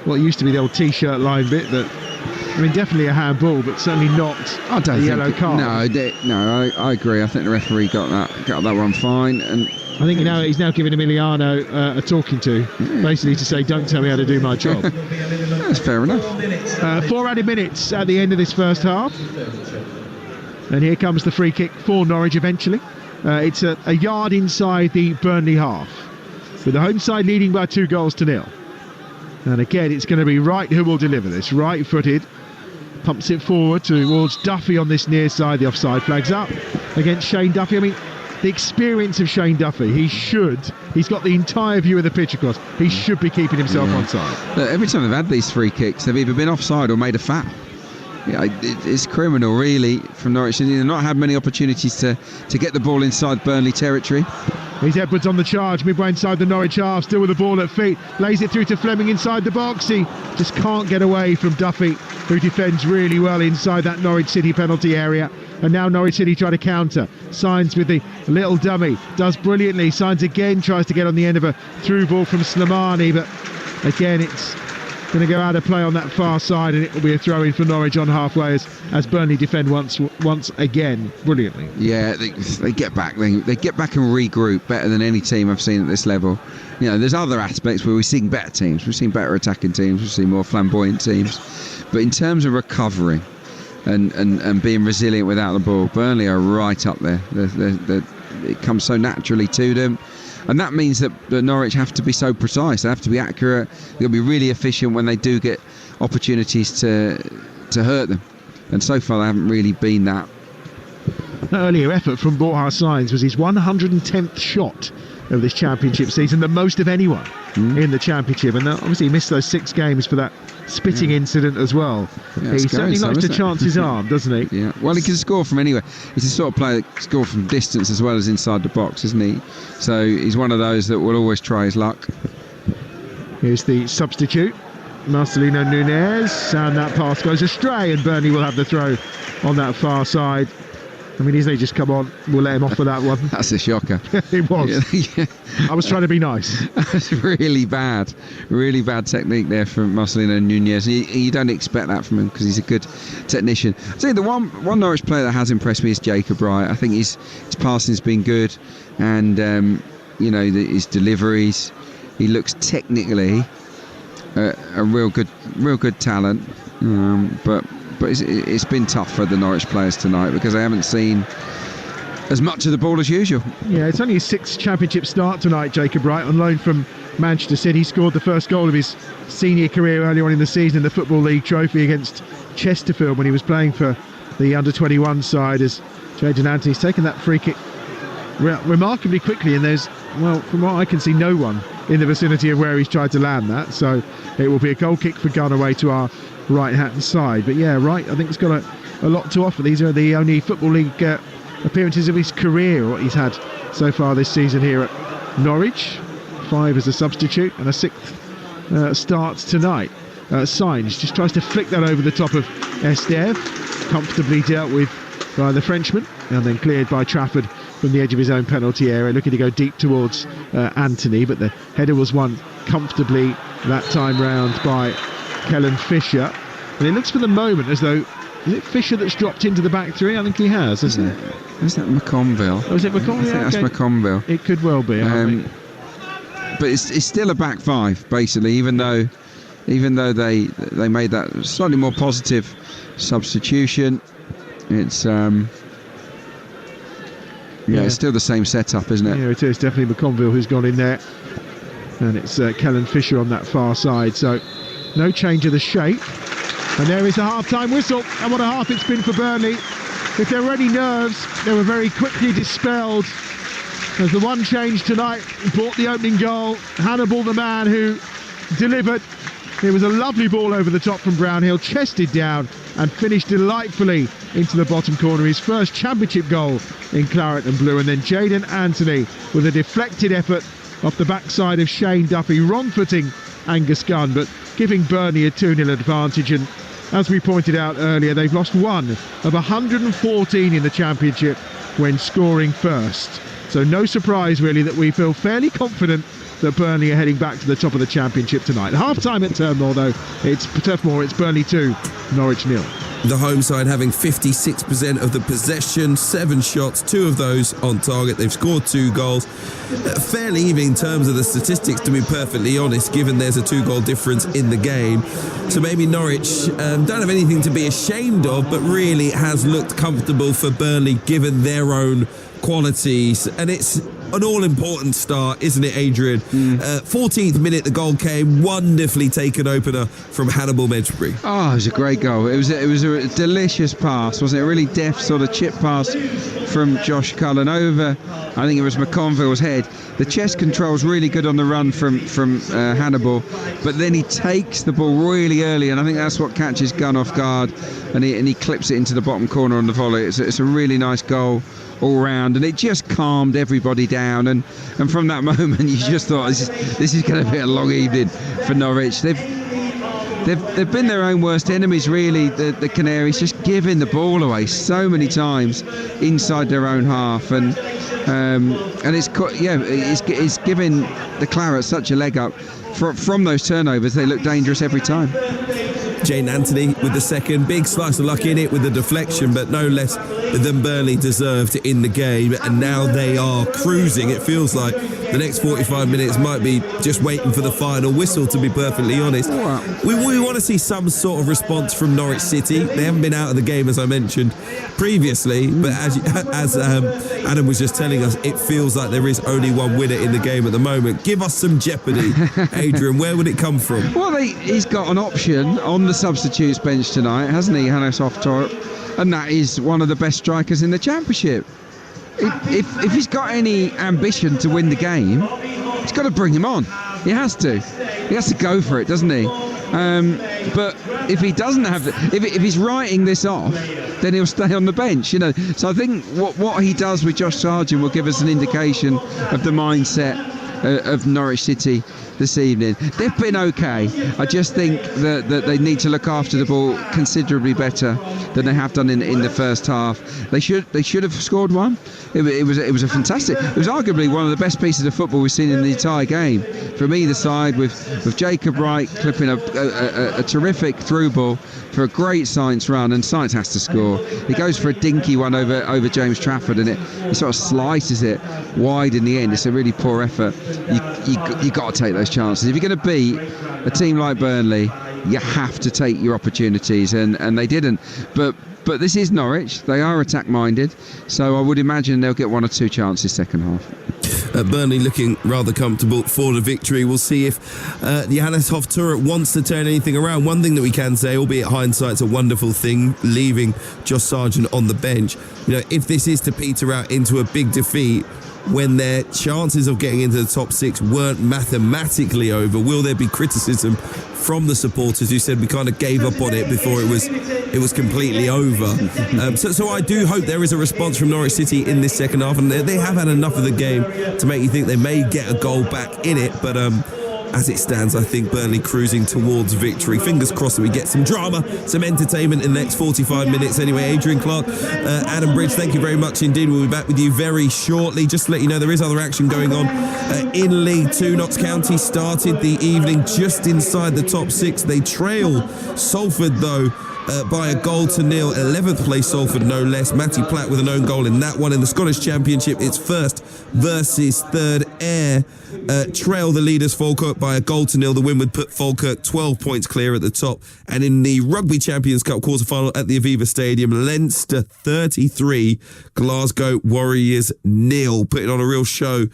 what used to be the old T-shirt line bit. Definitely a handball, but certainly not a yellow card. No, I agree. I think the referee got that one fine, and I think he's now giving Emiliano a talking to, basically to say, don't tell me how to do my job. That's fair enough. 4 added minutes at the end of this first half, and here comes the free kick for Norwich eventually. It's a yard inside the Burnley half, with the home side leading by 2-0. And again, it's going to be Wright who will deliver this, right-footed. Pumps it forward towards Duffy on this near side. The offside flag's up against Shane Duffy. The experience of Shane Duffy, he's got the entire view of the pitch across. He should be keeping himself onside. Look, every time they've had these free kicks, they've either been offside or made a foul. Yeah, it's criminal, really, from Norwich. They've not had many opportunities to get the ball inside Burnley territory. Here's Edwards on the charge, midway inside the Norwich half, still with the ball at feet, lays it through to Fleming inside the box. He just can't get away from Duffy, who defends really well inside that Norwich City penalty area. And now Norwich City try to counter. Signs with the little dummy, does brilliantly. Signs again, tries to get on the end of a through ball from Slimani, but again it's going to go out of play on that far side, and it will be a throw in for Norwich on halfway as Burnley defend once again brilliantly. Yeah, they get back. They get back and regroup better than any team I've seen at this level. You know, there's other aspects where we've seen better teams. We've seen better attacking teams. We've seen more flamboyant teams. But in terms of recovering and being resilient without the ball, Burnley are right up there. It comes so naturally to them. And that means that Norwich have to be so precise. They have to be accurate. They'll be really efficient when they do get opportunities to hurt them. And so far they haven't really been that. The earlier effort from Borja Sainz was his 110th shot of this championship season, the most of anyone in the championship. And obviously he missed those 6 games for that spitting incident as well. Yeah, he certainly likes to chance his arm, doesn't he? Yeah. Well, he can score from anywhere. He's the sort of player that can score from distance as well as inside the box, isn't he? So he's one of those that will always try his luck. Here's the substitute, Marcelino Núñez, and that pass goes astray, and Burnley will have the throw on that far side. I mean, he's only just come on. We'll let him off for that one. That's a shocker. It was. Yeah. I was trying to be nice. That's really bad technique there from Marcelino Nunez. You don't expect that from him because he's a good technician. I think the one Norwich player that has impressed me is Jacob Wright. I think his passing's been good, and his deliveries. He looks technically a real good talent, but it's been tough for the Norwich players tonight because they haven't seen as much of the ball as usual. Yeah, it's only his 6th championship start tonight, Jacob Wright, on loan from Manchester City. He scored the first goal of his senior career earlier on in the season in the Football League Trophy against Chesterfield when he was playing for the under-21 side, as Jayden Anthony's taken that free kick remarkably quickly, and there's, well, from what I can see, no one in the vicinity of where he's tried to land that, so it will be a goal kick for Gunn away to our right-hand side. But yeah, Wright, I think, has got a lot to offer. These are the only Football League appearances of his career, what he's had so far this season here at Norwich. 5 as a substitute and a 6th start tonight. Sainz just tries to flick that over the top of Estev, comfortably dealt with by the Frenchman, and then cleared by Trafford from the edge of his own penalty area, looking to go deep towards Anthony, but the header was won comfortably that time round by Kellen Fisher. And it looks for the moment as though, is it Fisher that's dropped into the back three? I think he has, isn't it? Is that McConville? Oh, is it McConville? I think that's McConville. It could well be. But it's still a back 5 basically, even though they made that slightly more positive substitution. It's it's still the same setup, isn't it? Yeah, it is definitely McConville who's gone in there, and it's Kellen Fisher on that far side. So no change of the shape. And there is the half-time whistle, and what a half it's been for Burnley. If there were any nerves, they were very quickly dispelled, as the one change tonight brought the opening goal. Hannibal, the man who delivered. It was a lovely ball over the top from Brownhill, chested down and finished delightfully into the bottom corner. His first championship goal in claret and blue. And then Jayden Anthony with a deflected effort off the backside of Shane Duffy, wrong-footing Angus Gunn, but giving Burnley a 2-0 advantage. And as we pointed out earlier, they've lost 1 of 114 in the championship when scoring first. So no surprise really that we feel fairly confident that Burnley are heading back to the top of the championship tonight. Half-time at Turf Moor, though, it's Turf Moor, it's Burnley 2, Norwich 0. The home side having 56% of the possession, 7 shots, 2 of those on target. They've scored 2 goals. Fairly even in terms of the statistics, to be perfectly honest, given there's a 2-goal difference in the game. So maybe Norwich don't have anything to be ashamed of, but really it has looked comfortable for Burnley given their own qualities. And it's an all-important start, isn't it, Adrian? 14th minute, the goal came, wonderfully taken opener from Hannibal Medjugorje. Oh, it was a great goal. It was a delicious pass, wasn't it? A really deft sort of chip pass from Josh Cullen over, I think it was McConville's head. The chest control's really good on the run from Hannibal, but then he takes the ball really early, and I think that's what catches Gunn off guard, and he clips it into the bottom corner on the volley. It's a really nice goal all round, and it just calmed everybody down, and from that moment you just thought this is going to be a long evening for Norwich. They've been their own worst enemies, really, the Canaries, just giving the ball away so many times inside their own half, and it's giving the Clarets such a leg up. From those turnovers, they look dangerous every time. Jayden Anthony with the second, big slice of luck in it with the deflection, but no less than Burnley deserved in the game, and now they are cruising. It feels like the next 45 minutes might be just waiting for the final whistle, to be perfectly honest. We want to see some sort of response from Norwich City. They haven't been out of the game, as I mentioned previously, but as Adam was just telling us, it feels like there is only one winner in the game at the moment. Give us some jeopardy, Adrian. Where would it come from? Well, he's got an option on the substitutes bench tonight, hasn't he, Hannes Oftorp? And that is one of the best strikers in the championship. If he's got any ambition to win the game, he's got to bring him on. He has to go for it, doesn't he? But if he doesn't have if he's writing this off, then he'll stay on the bench, you know. So I think what he does with Josh Sargent will give us an indication of the mindset of Norwich City this evening. They've been okay. I just think that they need to look after the ball considerably better than they have done in the first half. They should have scored one. It was a fantastic. It was arguably one of the best pieces of football we've seen in the entire game from either side, with Jacob Wright clipping a terrific through ball for a great Sainz run, and Sainz has to score. He goes for a dinky one over James Trafford, and he sort of slices it wide in the end. It's a really poor effort. You got to take those chances. If you're going to beat a team like Burnley, you have to take your opportunities, and they didn't. But this is Norwich. They are attack-minded, so I would imagine they'll get one or two chances second half. Burnley looking rather comfortable for the victory. We'll see if Johannes Hofturret wants to turn anything around. One thing that we can say, albeit hindsight's a wonderful thing, leaving Josh Sargent on the bench, if this is to peter out into a big defeat, when their chances of getting into the top six weren't mathematically over, will there be criticism from the supporters who said we kind of gave up on it before it was completely over? So I do hope there is a response from Norwich City in this second half, and they have had enough of the game to make you think they may get a goal back in it, but as it stands, I think Burnley cruising towards victory. Fingers crossed that we get some drama, some entertainment in the next 45 minutes. Anyway, Adrian Clark, Adam Bridge, thank you very much indeed. We'll be back with you very shortly. Just to let you know, there is other action going on in League Two. Notts County started the evening just inside the top six. They trail Salford, though, by a goal to nil. 11th place Salford, no less. Matty Platt with an own goal in that one. In the Scottish Championship, it's first versus third. Ayr trail the leaders Falkirk by a goal to nil. The win would put Falkirk 12 points clear at the top. And in the Rugby Champions Cup quarter-final at the Aviva Stadium, Leinster 33, Glasgow Warriors 0. Putting on a real show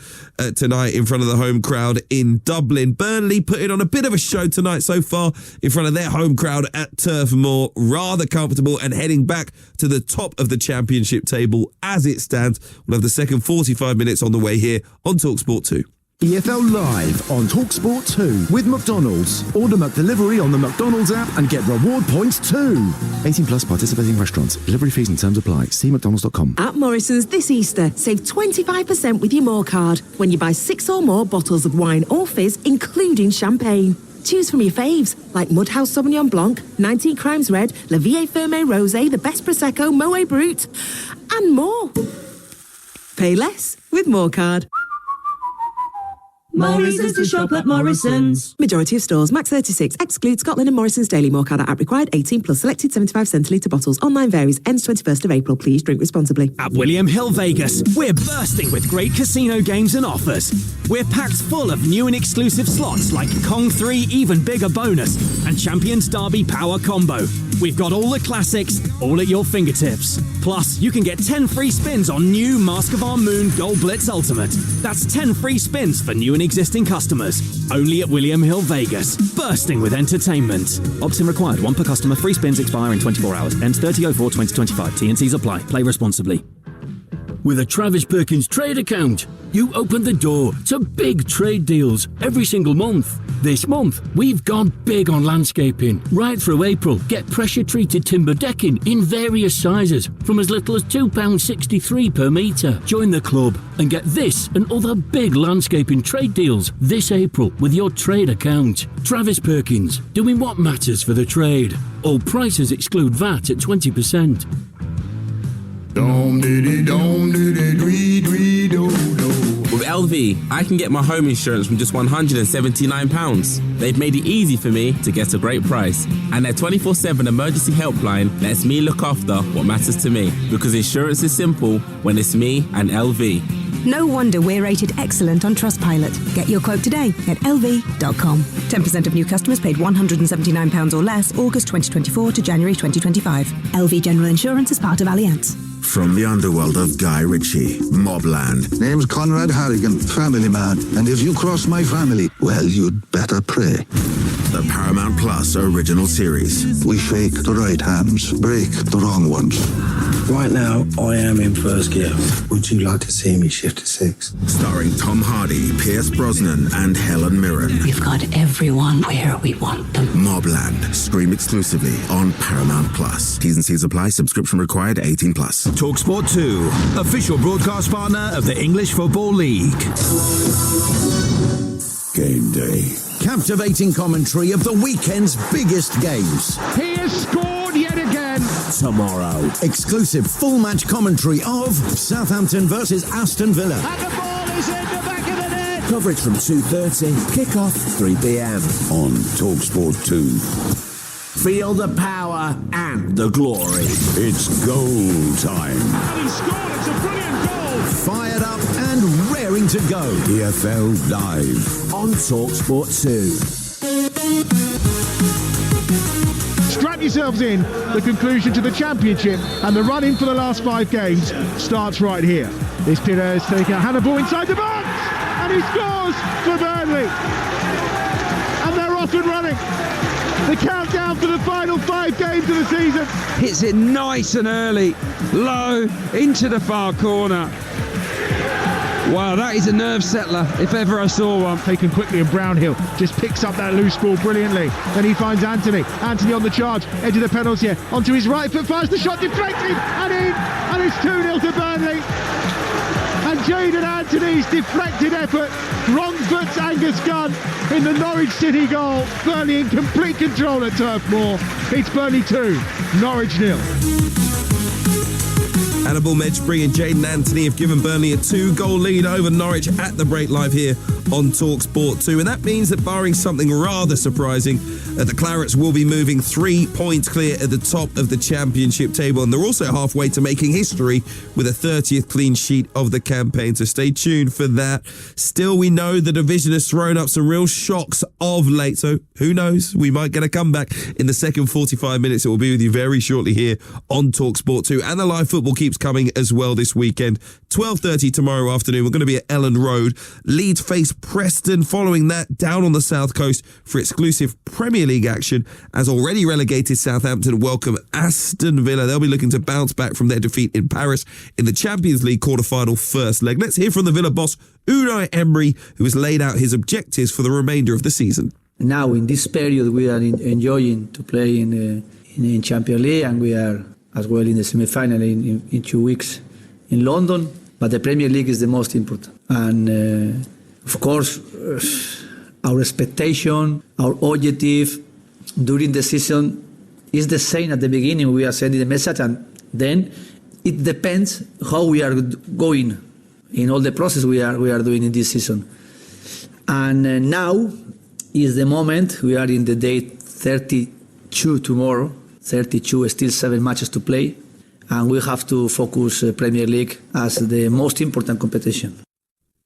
tonight in front of the home crowd in Dublin. Burnley putting on a bit of a show tonight so far in front of their home crowd at Turf Moor. Rather comfortable and heading back to the top of the championship table as it stands. We'll have the second 45 minutes on the way here on Talksport 2. EFL Live on Talksport 2 with McDonald's. Order McDelivery on the McDonald's app and get reward points too. 18 plus participating restaurants. Delivery fees and terms apply. See mcdonalds.com. At Morrison's this Easter, save 25% with your More card when you buy 6 or more bottles of wine or fizz, including champagne. Choose from your faves, like Mudhouse Sauvignon Blanc, 19 Crimes Red, La Vie Ferme Rosé, the best Prosecco, Moët Brut, and more. Pay less with More card. More reasons to shop at Morrison's. Majority of stores, max 36. Exclude Scotland and Morrison's Daily. More card at required 18 plus selected 75 centilitre bottles. Online varies. Ends 21st of April. Please drink responsibly. At William Hill Vegas, we're bursting with great casino games and offers. We're packed full of new and exclusive slots like Kong 3 Even Bigger Bonus and Champions Derby Power Combo. We've got all the classics, all at your fingertips. Plus, you can get 10 free spins on new Mask of Our Moon Gold Blitz Ultimate. That's 10 free spins for new and existing customers. Only at William Hill Vegas. Bursting with entertainment. Opt-in required. 1 per customer. Free spins expire in 24 hours. Ends 30/04/2025. T&Cs apply. Play responsibly. With a Travis Perkins trade account, you open the door to big trade deals every single month. This month, we've gone big on landscaping. Right through April, get pressure-treated timber decking in various sizes from as little as £2.63 per metre. Join the club and get this and other big landscaping trade deals this April with your trade account. Travis Perkins, doing what matters for the trade. All prices exclude VAT at 20%. With LV, I can get my home insurance from just £179. They've made it easy for me to get a great price. And their 24/7 emergency helpline lets me look after what matters to me. Because insurance is simple when it's me and LV. No wonder we're rated excellent on Trustpilot. Get your quote today at lv.com. 10% of new customers paid £179 or less August 2024 to January 2025. LV General Insurance is part of Allianz. From the underworld of Guy Ritchie, Mobland. Name's Conrad Harrigan, family man. And if you cross my family, well, you'd better pray. The Paramount Plus original series. We shake the right hands, break the wrong ones. Right now, I am in first gear. Would you like to see me shift to 6? Starring Tom Hardy, Pierce Brosnan and Helen Mirren. We've got everyone where we want them. Mobland. Stream exclusively on Paramount+. T's and C's apply. Subscription required. 18+. Talksport 2, official broadcast partner of the English Football League. Game day. Captivating commentary of the weekend's biggest games. He has scored yet again. Tomorrow, exclusive full match commentary of Southampton versus Aston Villa. And the ball is in the back of the net. Coverage from 2:30, kick-off 3 p.m. on Talksport 2. Feel the power and the glory. It's goal time. And he scored. It's a brilliant goal. Fired up and raring to go. EFL Live on Talksport 2. Strap yourselves in. The conclusion to the Championship and the run-in for the last 5 games starts right here. This Pires taking a Hannibal inside the box, and he scores for Burnley. And they're off and running. The countdown for the final 5 games of the season. Hits it nice and early, low, into the far corner. Wow, that is a nerve settler, if ever I saw one. Taken quickly, and Brownhill just picks up that loose ball brilliantly. Then he finds Anthony. Anthony on the charge, edge of the penalty here. Onto his right foot, fires the shot, deflected, and in. And it's 2-0 to Burnley. And Jadon Anthony's deflected effort wrong foots Angus Gunn in the Norwich City goal. Burnley in complete control at Turf Moor. It's Burnley 2, Norwich 0. Hannibal Medjbury and Jadon Anthony have given Burnley a 2-goal lead over Norwich at the break live here on Talksport 2. And that means that, barring something rather surprising, the Clarets will be moving 3 points clear at the top of the Championship table. And they're also halfway to making history with a 30th clean sheet of the campaign. So stay tuned for that. Still, we know the division has thrown up some real shocks of late. So who knows? We might get a comeback in the second 45 minutes. It will be with you very shortly here on Talksport 2. And the live football keeps coming as well this weekend. 12:30 tomorrow afternoon. We're going to be at Ellen Road. Leeds face Preston. Following that, down on the south coast for exclusive Premier League action, as already relegated Southampton welcome Aston Villa. They'll be looking to bounce back from their defeat in Paris in the Champions League quarter-final first leg. Let's hear from the Villa boss, Unai Emery, who has laid out his objectives for the remainder of the season. Now, in this period, we are enjoying to play in Champions League, and we are as well in the semi-final in 2 weeks in London. But the Premier League is the most important. And of course, our expectation, our objective during the season is the same at the beginning. We are sending the message, and then it depends how we are going in all the process we are doing in this season. And now is the moment. We are in the day 32 tomorrow. 32, still 7 matches to play, and we have to focus Premier League as the most important competition.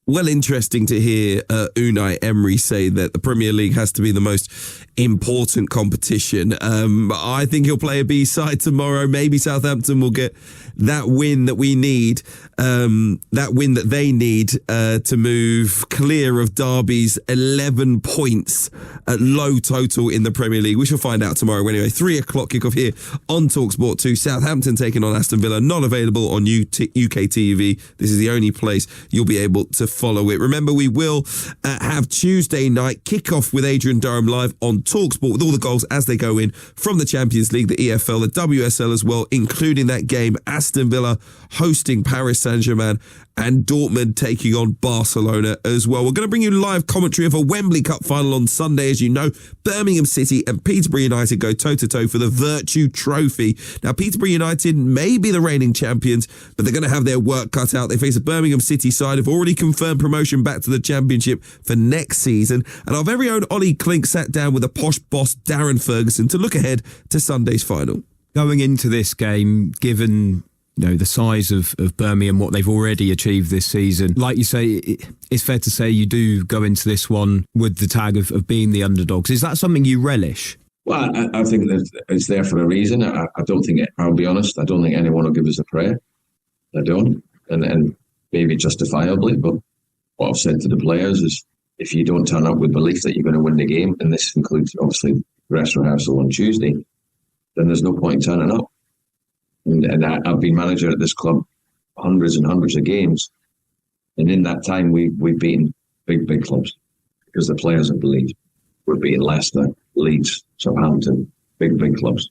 Well, interesting to hear Unai Emery say that the Premier League has to be the most important competition. I think he'll play a B-side tomorrow. Maybe Southampton will get that win that we need, that win that they need to move clear of Derby's 11 points at low total in the Premier League. We shall find out tomorrow. Anyway, 3 o'clock kickoff here on Talksport 2. Southampton taking on Aston Villa, not available on UK TV. This is the only place you'll be able to follow it. Remember, we will have Tuesday night kickoff with Adrian Durham live on Talksport with all the goals as they go in from the Champions League, the EFL, the WSL as well, including that game, Aston Villa hosting Paris Saint-Germain and Dortmund taking on Barcelona as well. We're going to bring you live commentary of a Wembley Cup final on Sunday. As you know, Birmingham City and Peterborough United go toe-to-toe for the Virtue Trophy. Now, Peterborough United may be the reigning champions, but they're going to have their work cut out. They face a Birmingham City side who've already confirmed promotion back to the Championship for next season. And our very own Ollie Klink sat down with the posh boss Darren Ferguson to look ahead to Sunday's final. Going into this game, given the size of Birmingham, what they've already achieved this season, like you say, it's fair to say you do go into this one with the tag of being the underdogs. Is that something you relish? Well, I think that it's there for a reason. I don't think, I'll be honest, I don't think anyone will give us a prayer. I don't. And maybe justifiably, but what I've said to the players is, if you don't turn up with belief that you're going to win the game, and this includes obviously dress rehearsal on Tuesday, then there's no point in turning up. And I've been manager at this club hundreds and hundreds of games. And in that time, we've beaten big clubs because the players have believed. We're beating Leicester, Leeds, Southampton, big clubs.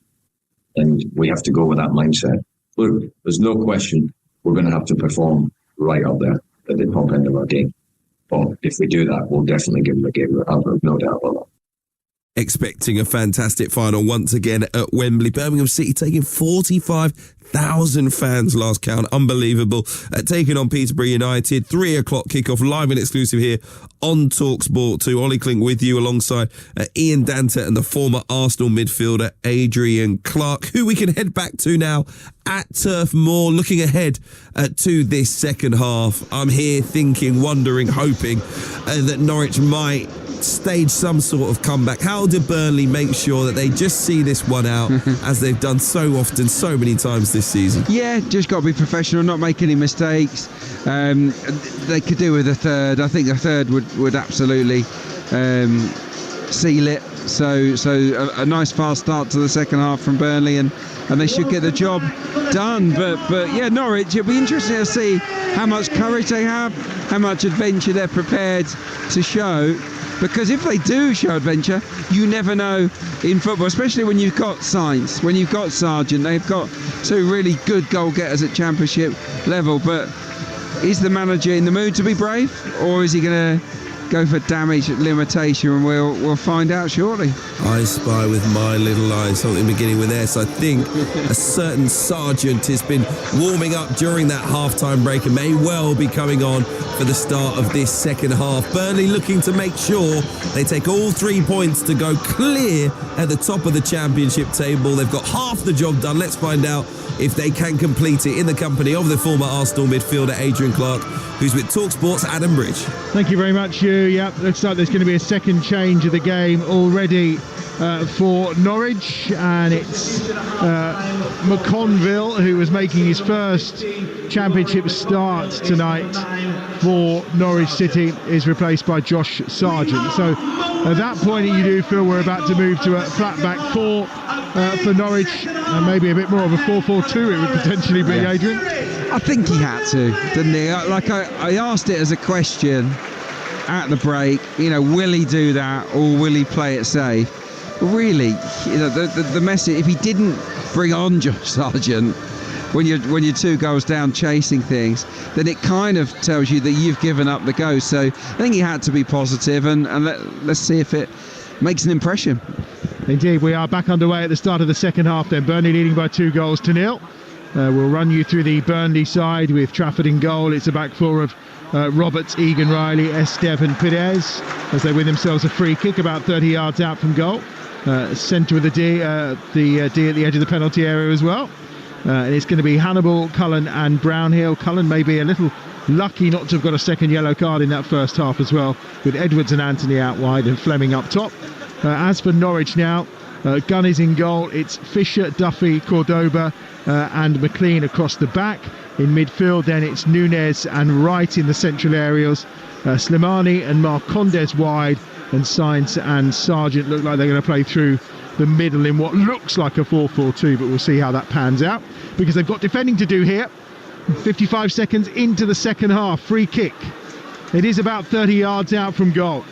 And we have to go with that mindset. Look, there's no question we're going to have to perform right up there at the top end of our game. But if we do that, we'll definitely give them a game. I've no doubt about that. Expecting a fantastic final once again at Wembley. Birmingham City taking 45,000 fans last count. Unbelievable. Taking on Peterborough United. 3 o'clock kickoff, live and exclusive here on Talksport 2. Ollie Klink with you alongside Ian Danta and the former Arsenal midfielder Adrian Clarke, who we can head back to now at Turf Moor, looking ahead to this second half. I'm here thinking, wondering, hoping that Norwich might stage some sort of comeback. How did Burnley make sure that they just see this one out as they've done so often, so many times this season? Yeah, just got to be professional, not make any mistakes. They could do with a third. I think a third would absolutely seal it. So a nice fast start to the second half from Burnley, and they should get the job done. But yeah, Norwich, it'll be interesting to see how much courage they have, how much adventure they're prepared to show. Because if they do show adventure, you never know in football, especially when you've got Sainz, when you've got Sargent. They've got 2 really good goal getters at championship level. But is the manager in the mood to be brave, or is he going to go for damage limitation? And we'll find out shortly. I spy with my little eyes something beginning with S. I think a certain Sargent has been warming up during that half-time break and may well be coming on for the start of this second half. Burnley looking to make sure they take all 3 points to go clear at the top of the championship table. They've got half the job done. Let's find out if they can complete it in the company of the former Arsenal midfielder Adrian Clarke, who's with Talksport's Adam Bridge. Thank you very much, Hugh. Yeah, looks like there's going to be a second change of the game already for Norwich, and it's McConville, who was making his first championship start tonight for Norwich City, is replaced by Josh Sargent. So at that point, you do feel we're about to move to a flat back 4 for Norwich, and maybe a bit more of a 4-4-2 it would potentially be, yeah. Adrian? I think he had to, didn't he? Like I asked it as a question at the break, will he do that, or will he play it safe? Really, the message, if he didn't bring on Josh Sargent when you're 2 goals down chasing things, then it kind of tells you that you've given up the ghost. So I think he had to be positive, and let's see if it makes an impression. Indeed, we are back underway at the start of the second half then. Burnley leading by 2-0. We'll run you through the Burnley side with Trafford in goal. It's a back 4 of Roberts, Egan Riley, Esteve and Pires as they win themselves a free kick about 30 yards out from goal. Centre with the D at the edge of the penalty area as well. And it's going to be Hannibal, Cullen and Brownhill. Cullen may be a little lucky not to have got a second yellow card in that first half as well, with Edwards and Anthony out wide and Fleming up top. As for Norwich now, Gunn is in goal. It's Fisher, Duffy, Cordoba and McLean across the back. In midfield then it's Nunez and Wright in the central areas. Slimani and Marcondes wide, and Sainz and Sargent look like they're going to play through the middle in what looks like a 4-4-2, but we'll see how that pans out, because they've got defending to do here. 55 seconds into the second half, free kick. It is about 30 yards out from goal,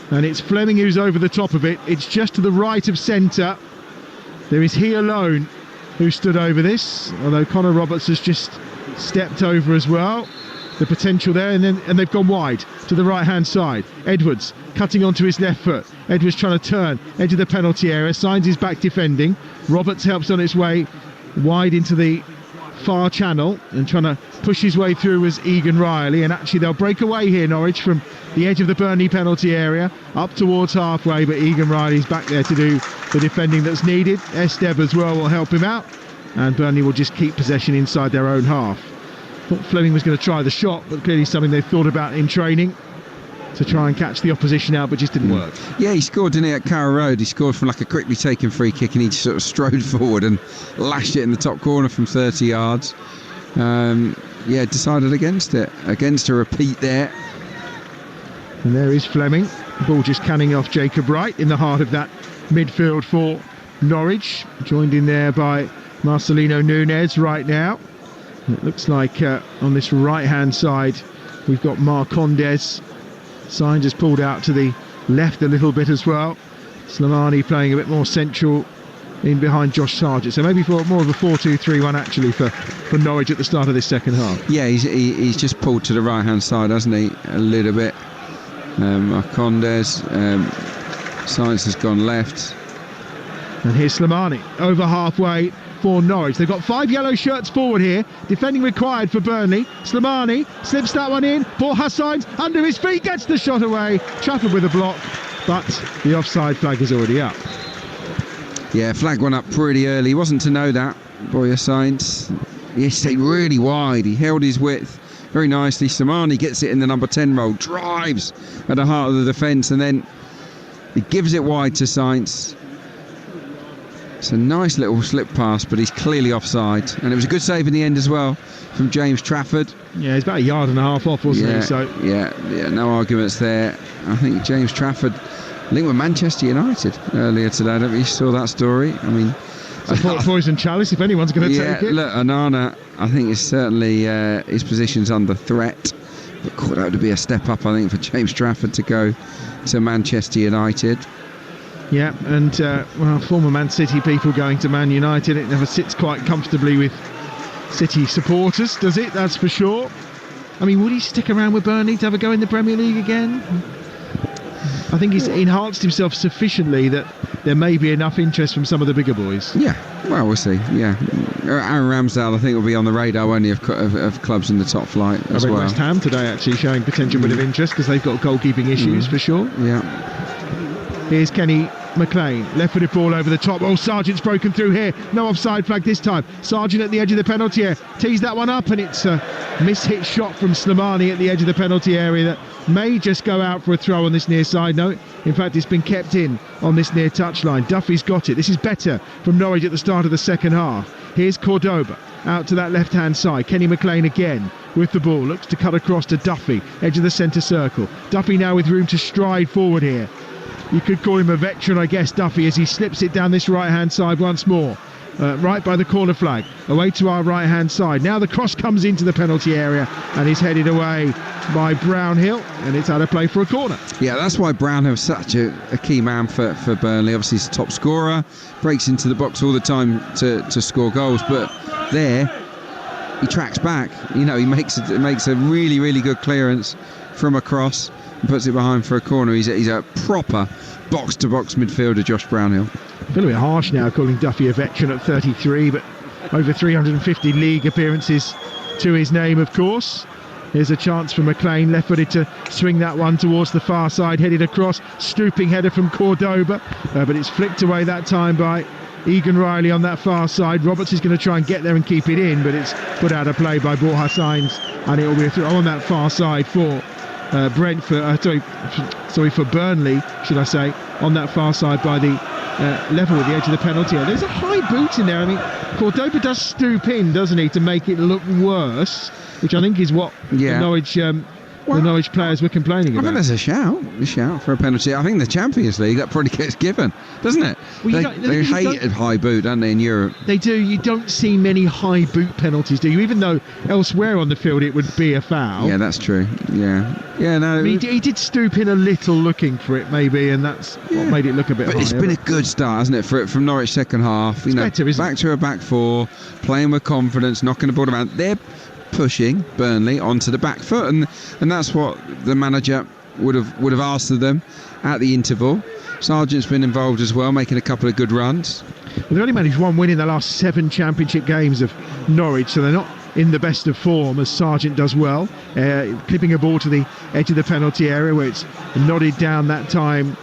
and it's Fleming who's over the top of it. It's just to the right of centre. There is he alone who stood over this, although Connor Roberts has just stepped over as well. The potential there, and they've gone wide to the right hand side. Edwards cutting onto his left foot. Edwards trying to turn edge of the penalty area. Signs his back defending. Roberts helps on its way wide into the far channel and trying to push his way through as Egan Riley, and actually they'll break away here, Norwich, from the edge of the Burnley penalty area up towards halfway, but Egan Riley's back there to do the defending that's needed. Esteve as well will help him out, and Burnley will just keep possession inside their own half. Thought Fleming was going to try the shot, but clearly something they've thought about in training to try and catch the opposition out, but just didn't work. Yeah, he scored, didn't he, at Carrow Road? He scored from like a quickly taken free kick, and he sort of strode forward and lashed it in the top corner from 30 yards. Decided against it, against a repeat there. And there is Fleming, ball just canning off Jacob Wright in the heart of that midfield for Norwich, joined in there by Marcelino Núñez right now. It looks like on this right-hand side we've got Marcondes. Sainz has pulled out to the left a little bit as well. Slimani playing a bit more central in behind Josh Sargent. So maybe for more of a 4-2-3-1 actually for Norwich at the start of this second half. Yeah, he's just pulled to the right-hand side, hasn't he? A little bit. Marcondes. Sainz has gone left. And here's Slimani over halfway for Norwich. They've got 5 yellow shirts forward here. Defending required for Burnley. Slimani slips that one in. Borja Sainz under his feet, gets the shot away. Trafford with a block, but the offside flag is already up. Yeah, flag went up pretty early. He wasn't to know that, Borja Sainz. He stayed really wide. He held his width very nicely. Slimani gets it in the number 10 role, drives at the heart of the defence, and then he gives it wide to Sainz. It's a nice little slip pass, but he's clearly offside. And it was a good save in the end as well from James Trafford. Yeah, he's about a yard and a half off, wasn't he? So yeah, no arguments there. I think James Trafford linked with Manchester United earlier today. I don't know if you saw that story. I mean, poison chalice if anyone's going to take it. Look, Onana, I think is certainly his position's under threat. But that would be a step up, I think, for James Trafford to go to Manchester United. Yeah, and former Man City people going to Man United, it never sits quite comfortably with City supporters, does it? That's for sure. I mean, would he stick around with Burnley to have a go in the Premier League again? I think he's enhanced himself sufficiently that there may be enough interest from some of the bigger boys. Yeah, well, we'll see. Yeah, Aaron Ramsdale, I think, will be on the radar, won't he, of clubs in the top flight as well. West Ham today actually showing potential bit of interest because they've got goalkeeping issues for sure. Yeah. Here's Kenny McLean, left-footed ball over the top. Oh, Sargent's broken through here. No offside flag this time. Sargent at the edge of the penalty area. Tees that one up, and it's a mishit shot from Slimani at the edge of the penalty area that may just go out for a throw on this near side. No, in fact, it's been kept in on this near touchline. Duffy's got it. This is better from Norwich at the start of the second half. Here's Cordoba out to that left-hand side. Kenny McLean again with the ball. Looks to cut across to Duffy, edge of the centre circle. Duffy now with room to stride forward here. You could call him a veteran, I guess, Duffy, as he slips it down this right-hand side once more. Right by the corner flag, away to our right-hand side. Now the cross comes into the penalty area and is headed away by Brownhill, and it's out of play for a corner. Yeah, that's why Brownhill is such a key man for Burnley. Obviously, he's a top scorer, breaks into the box all the time to score goals, but there he tracks back. You know, he makes a really, really good clearance from a cross and puts it behind for a corner. He's a proper box-to-box midfielder, Josh Brownhill. A little bit harsh now calling Duffy a veteran at 33, but over 350 league appearances to his name, of course. Here's a chance for McLean, left-footed to swing that one towards the far side, headed across, stooping header from Cordoba, but it's flicked away that time by Egan Riley on that far side. Roberts is going to try and get there and keep it in, but it's put out of play by Borja Sainz, and it will be a throw on that far side for for Burnley, should I say, on that far side by the level with the edge of the penalty area. There's a high boot in there. I mean, Cordoba does stoop in, doesn't he, to make it look worse, which I think is what the Norwich players were complaining about. I think there's a shout for a penalty. I think the Champions League, that probably gets given, doesn't it? Well, they hate a high boot, don't they, in Europe? They do. You don't see many high boot penalties, do you? Even though elsewhere on the field it would be a foul. Yeah, that's true. Yeah, no. I mean, he did stoop in a little looking for it, maybe, and that's what made it look a bit higher. But it's been a good start, hasn't it, from Norwich second half? It's better, isn't back to a back four, playing with confidence, knocking the ball around. They're pushing Burnley onto the back foot, and that's what the manager would have asked of them at the interval. Sargent's been involved as well, making a couple of good runs. Well, they've only managed one win in the last 7 championship games of Norwich, so they're not in the best of form, as Sargent does well, clipping a ball to the edge of the penalty area where it's nodded down that time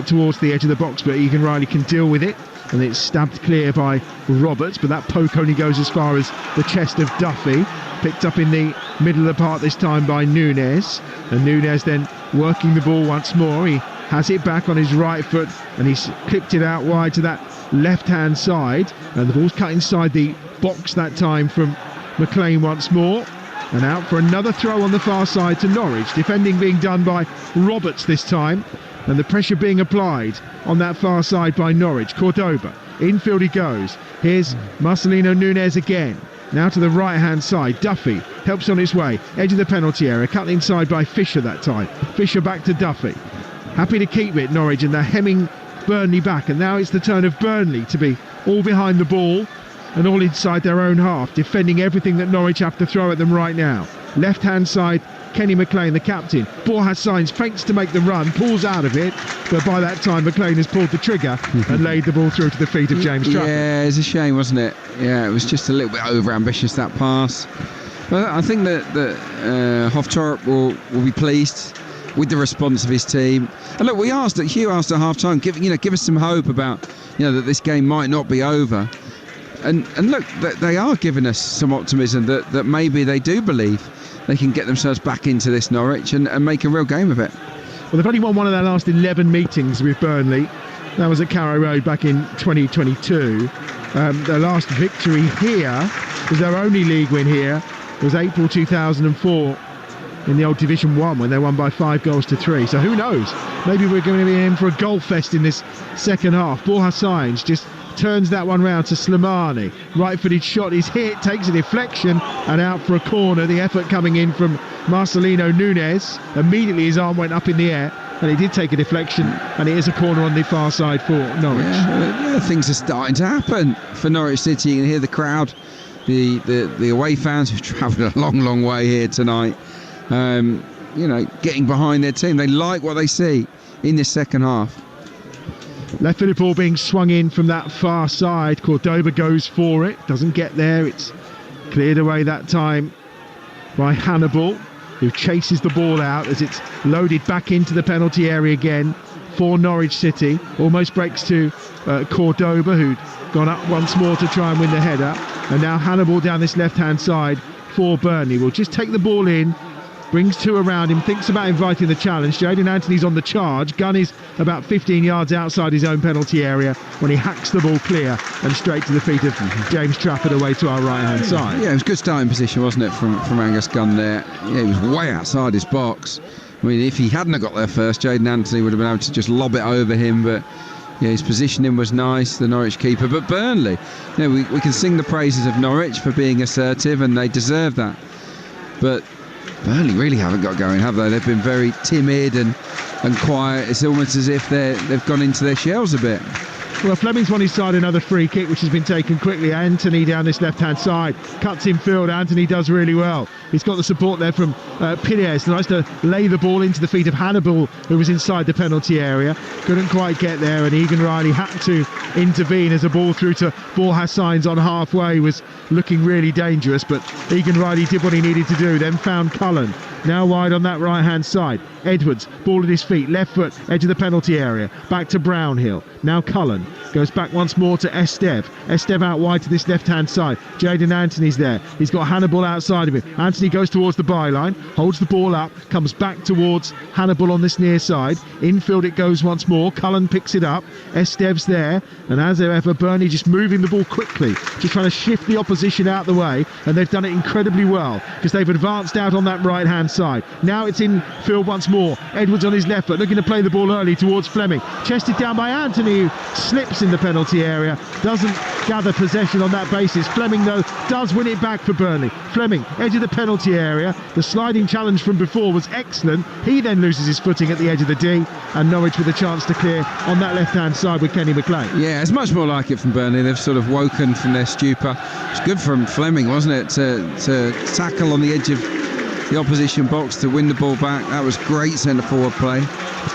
towards the edge of the box, but Egan Riley can deal with it, and it's stabbed clear by Roberts, but that poke only goes as far as the chest of Duffy. Picked up in the middle of the park this time by Núñez, and Núñez then working the ball once more. He has it back on his right foot and he's clipped it out wide to that left hand side, and the ball's cut inside the box that time from McLean once more. And out for another throw on the far side to Norwich. Defending being done by Roberts this time. And the pressure being applied on that far side by Norwich. Cordoba, infield he goes. Here's Marcelino Núñez again. Now to the right-hand side. Duffy helps on his way. Edge of the penalty area. Cut inside by Fisher that time. Fisher back to Duffy. Happy to keep it, Norwich, and they're hemming Burnley back. And now it's the turn of Burnley to be all behind the ball and all inside their own half, defending everything that Norwich have to throw at them right now. Left-hand side, Kenny McLean, the captain. Borja Sainz feints to make the run, pulls out of it, but by that time McLean has pulled the trigger and laid the ball through to the feet of James Trafford. Yeah, it's a shame, wasn't it? Yeah, it was just a little bit over-ambitious, that pass. But I think that Hoftorp will be pleased with the response of his team. And look, Hugh asked at half-time, give us some hope about, that this game might not be over. And look, they are giving us some optimism that maybe they do believe they can get themselves back into this Norwich and make a real game of it. Well, they've only won one of their last 11 meetings with Burnley. That was at Carrow Road back in 2022. Their last victory here was their only league win here. It was April 2004 in the old Division 1 when they won by 5-3. So who knows? Maybe we're going to be in for a goal fest in this second half. Borja Sainz just turns that one round to Slimani. Right-footed shot is hit, takes a deflection and out for a corner. The effort coming in from Marcelino Núñez. Immediately his arm went up in the air and he did take a deflection, and it is a corner on the far side for Norwich. Yeah, things are starting to happen for Norwich City. You can hear the crowd, the away fans who've travelled a long way here tonight, getting behind their team. They like what they see in this second half. Left-footed ball being swung in from that far side. Cordoba goes for it, doesn't get there. It's cleared away that time by Hannibal, who chases the ball out as it's loaded back into the penalty area again for Norwich City. Almost breaks to Cordoba, who'd gone up once more to try and win the header. And now Hannibal down this left-hand side for Burnley. Will just take the ball in, brings two around him, thinks about inviting the challenge. Jayden Anthony's on the charge. Gunn is about 15 yards outside his own penalty area when he hacks the ball clear and straight to the feet of James Trafford away to our right-hand side. Yeah, it was a good starting position, wasn't it, from Angus Gunn there. Yeah, he was way outside his box. I mean, if he hadn't got there first, Jayden Anthony would have been able to just lob it over him, but yeah, his positioning was nice, the Norwich keeper. But Burnley, we can sing the praises of Norwich for being assertive, and they deserve that. But Burnley really haven't got going, have they? They've been very timid and quiet. It's almost as if they've gone into their shells a bit. Well, Fleming's won his side another free kick, which has been taken quickly. Anthony down this left-hand side, cuts in field. Anthony does really well. He's got the support there from Pires. Nice to lay the ball into the feet of Hannibal, who was inside the penalty area. Couldn't quite get there, and Egan Riley had to intervene as a ball through to Borja Sainz on halfway was looking really dangerous, but Egan Riley did what he needed to do, then found Cullen. Now wide on that right-hand side. Edwards, ball at his feet, left foot, edge of the penalty area. Back to Brownhill. Now Cullen goes back once more to Estev. Estev out wide to this left-hand side. Jayden Anthony's there. He's got Hannibal outside of him. Anthony goes towards the byline, holds the ball up, comes back towards Hannibal on this near side. Infield it goes once more. Cullen picks it up. Estev's there. And as ever, Burnley just moving the ball quickly, just trying to shift the opposition out the way. And they've done it incredibly well because they've advanced out on that right-hand side. Now it's in field once more. Edwards on his left foot, looking to play the ball early towards Fleming. Chested down by Anthony, who slips in the penalty area. Doesn't gather possession on that basis. Fleming, though, does win it back for Burnley. Fleming, edge of the penalty area. The sliding challenge from before was excellent. He then loses his footing at the edge of the D, and Norwich with a chance to clear on that left-hand side with Kenny McLean. Yeah, it's much more like it from Burnley. They've sort of woken from their stupor. It's good from Fleming, wasn't it, to tackle on the edge of the opposition box to win the ball back. That was great centre-forward play.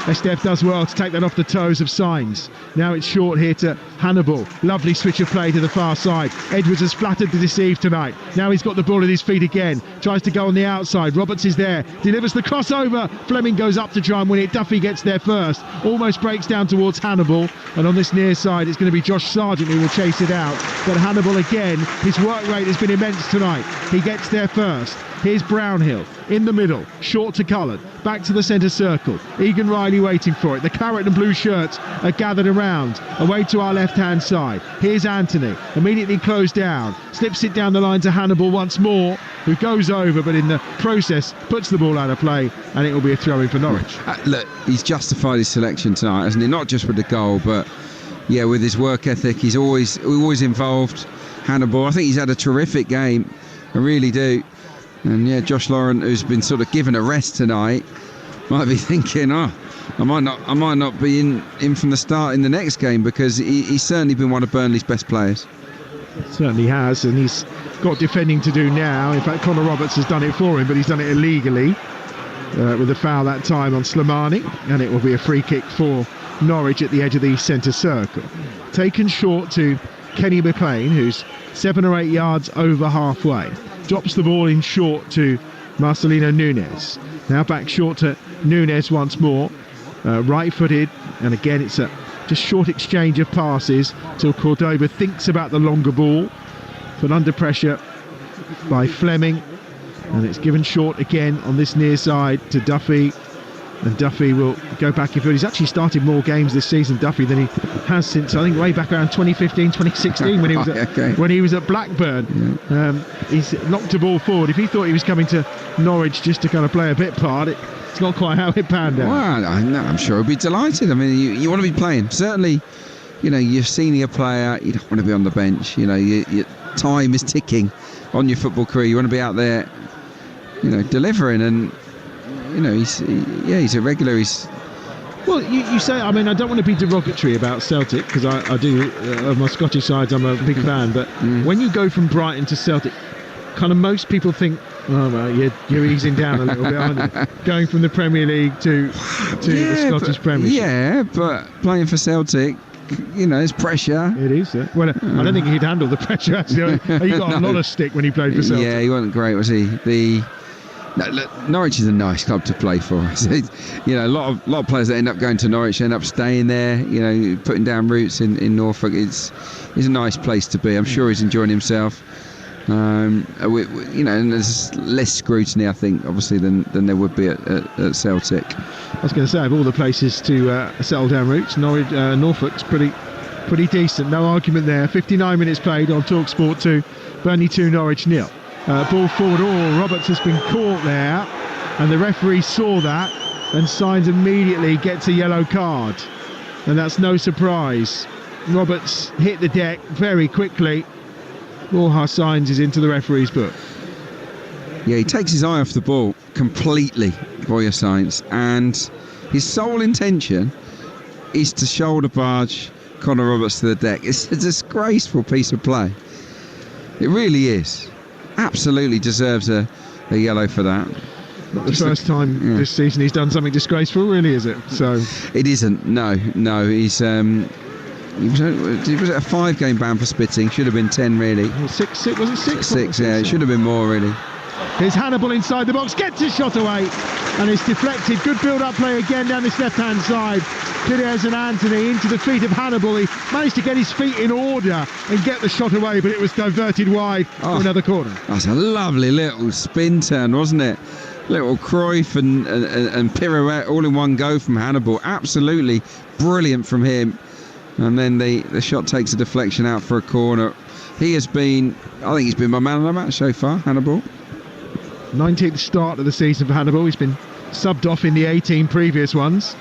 Estef does well to take that off the toes of Sainz. Now it's short here to Hannibal. Lovely switch of play to the far side. Edwards has flattered to deceive tonight. Now he's got the ball at his feet again. Tries to go on the outside. Roberts is there. Delivers the crossover. Fleming goes up to try and win it. Duffy gets there first. Almost breaks down towards Hannibal. And on this near side, it's going to be Josh Sargent who will chase it out. But Hannibal again, his work rate has been immense tonight. He gets there first. Here's Brownhill in the middle. Short to Cullen. Back to the centre circle. Egan Riley shyly waiting for it. The claret and blue shirts are gathered around, away to our left-hand side. Here's Anthony, immediately closed down, slips it down the line to Hannibal once more, who goes over, but in the process puts the ball out of play, and it will be a throw-in for Norwich. Look, he's justified his selection tonight, hasn't he? Not just with the goal, but yeah, with his work ethic. He's always involved. Hannibal, I think he's had a terrific game. I really do. And yeah, Josh Laurent, who's been sort of given a rest tonight, might be thinking, I might not be in from the start in the next game, because he's certainly been one of Burnley's best players. Certainly has, and he's got defending to do now. In fact, Connor Roberts has done it for him, but he's done it illegally with a foul that time on Slimani, and it will be a free kick for Norwich at the edge of the centre circle. Taken short to Kenny McLean, who's 7 or 8 yards over halfway. Drops the ball in short to Marcelino Nunes. Now back short to Nunes once more. Right-footed, and again it's a just short exchange of passes till Cordoba thinks about the longer ball. But under pressure by Fleming. And it's given short again on this near side to Duffy. And Duffy will go back in field. He's actually started more games this season, Duffy, than he has since, I think, way back around 2015, 2016 when he was at Blackburn. Yeah. He's knocked a ball forward. If he thought he was coming to Norwich just to kind of play a bit part, it's not quite how it panned out. Well, I'm sure he'll be delighted. I mean, you want to be playing. Certainly, you're a senior player. You don't want to be on the bench. Your time is ticking on your football career. You want to be out there, delivering. And he's a regular. Well, you say, I mean, I don't want to be derogatory about Celtic, because I do, of my Scottish sides, I'm a big fan, but when you go from Brighton to Celtic, kind of most people think, oh, well, you're easing down a little bit, aren't you? Going from the Premier League to the Scottish Premiership. Yeah, but playing for Celtic, it's pressure. It is. Well, I don't think he'd handle the pressure, actually. He got a lot of stick when he played for Celtic. Yeah, he wasn't great, was he? No, look, Norwich is a nice club to play for. A lot of players that end up going to Norwich end up staying there. Putting down roots in Norfolk. It's a nice place to be. I'm sure he's enjoying himself. And there's less scrutiny, I think, obviously, than there would be at Celtic. I was going to say, of all the places to settle down roots, Norfolk's pretty decent. No argument there. 59 minutes played on Talksport 2. Burnley 2, Norwich 0. Ball forward. Roberts has been caught there, and the referee saw that and signs immediately, gets a yellow card, and that's no surprise. Roberts hit the deck very quickly. Borja signs is into the referee's book. Yeah, he takes his eye off the ball completely, Borja signs, and his sole intention is to shoulder barge Connor Roberts to the deck. It's a disgraceful piece of play. It really is. Absolutely deserves a yellow for that. Not the first time this season he's done something disgraceful, really, is it? So it isn't. No. He was a 5-game ban for spitting. Should have been 10, really. Six? Was it 6? 6, yeah. It should have been more, really. Here's Hannibal inside the box, gets his shot away, and it's deflected. Good build-up play again down this left-hand side. Pires and Anthony into the feet of Hannibal. He managed to get his feet in order and get the shot away, but it was diverted wide for another corner. That's a lovely little spin turn, wasn't it? Little Cruyff and pirouette all in one go from Hannibal. Absolutely brilliant from him. And then the shot takes a deflection out for a corner. I think he's been my man of the match so far, Hannibal. 19th start of the season for Hannibal. He's been subbed off in the 18 previous ones.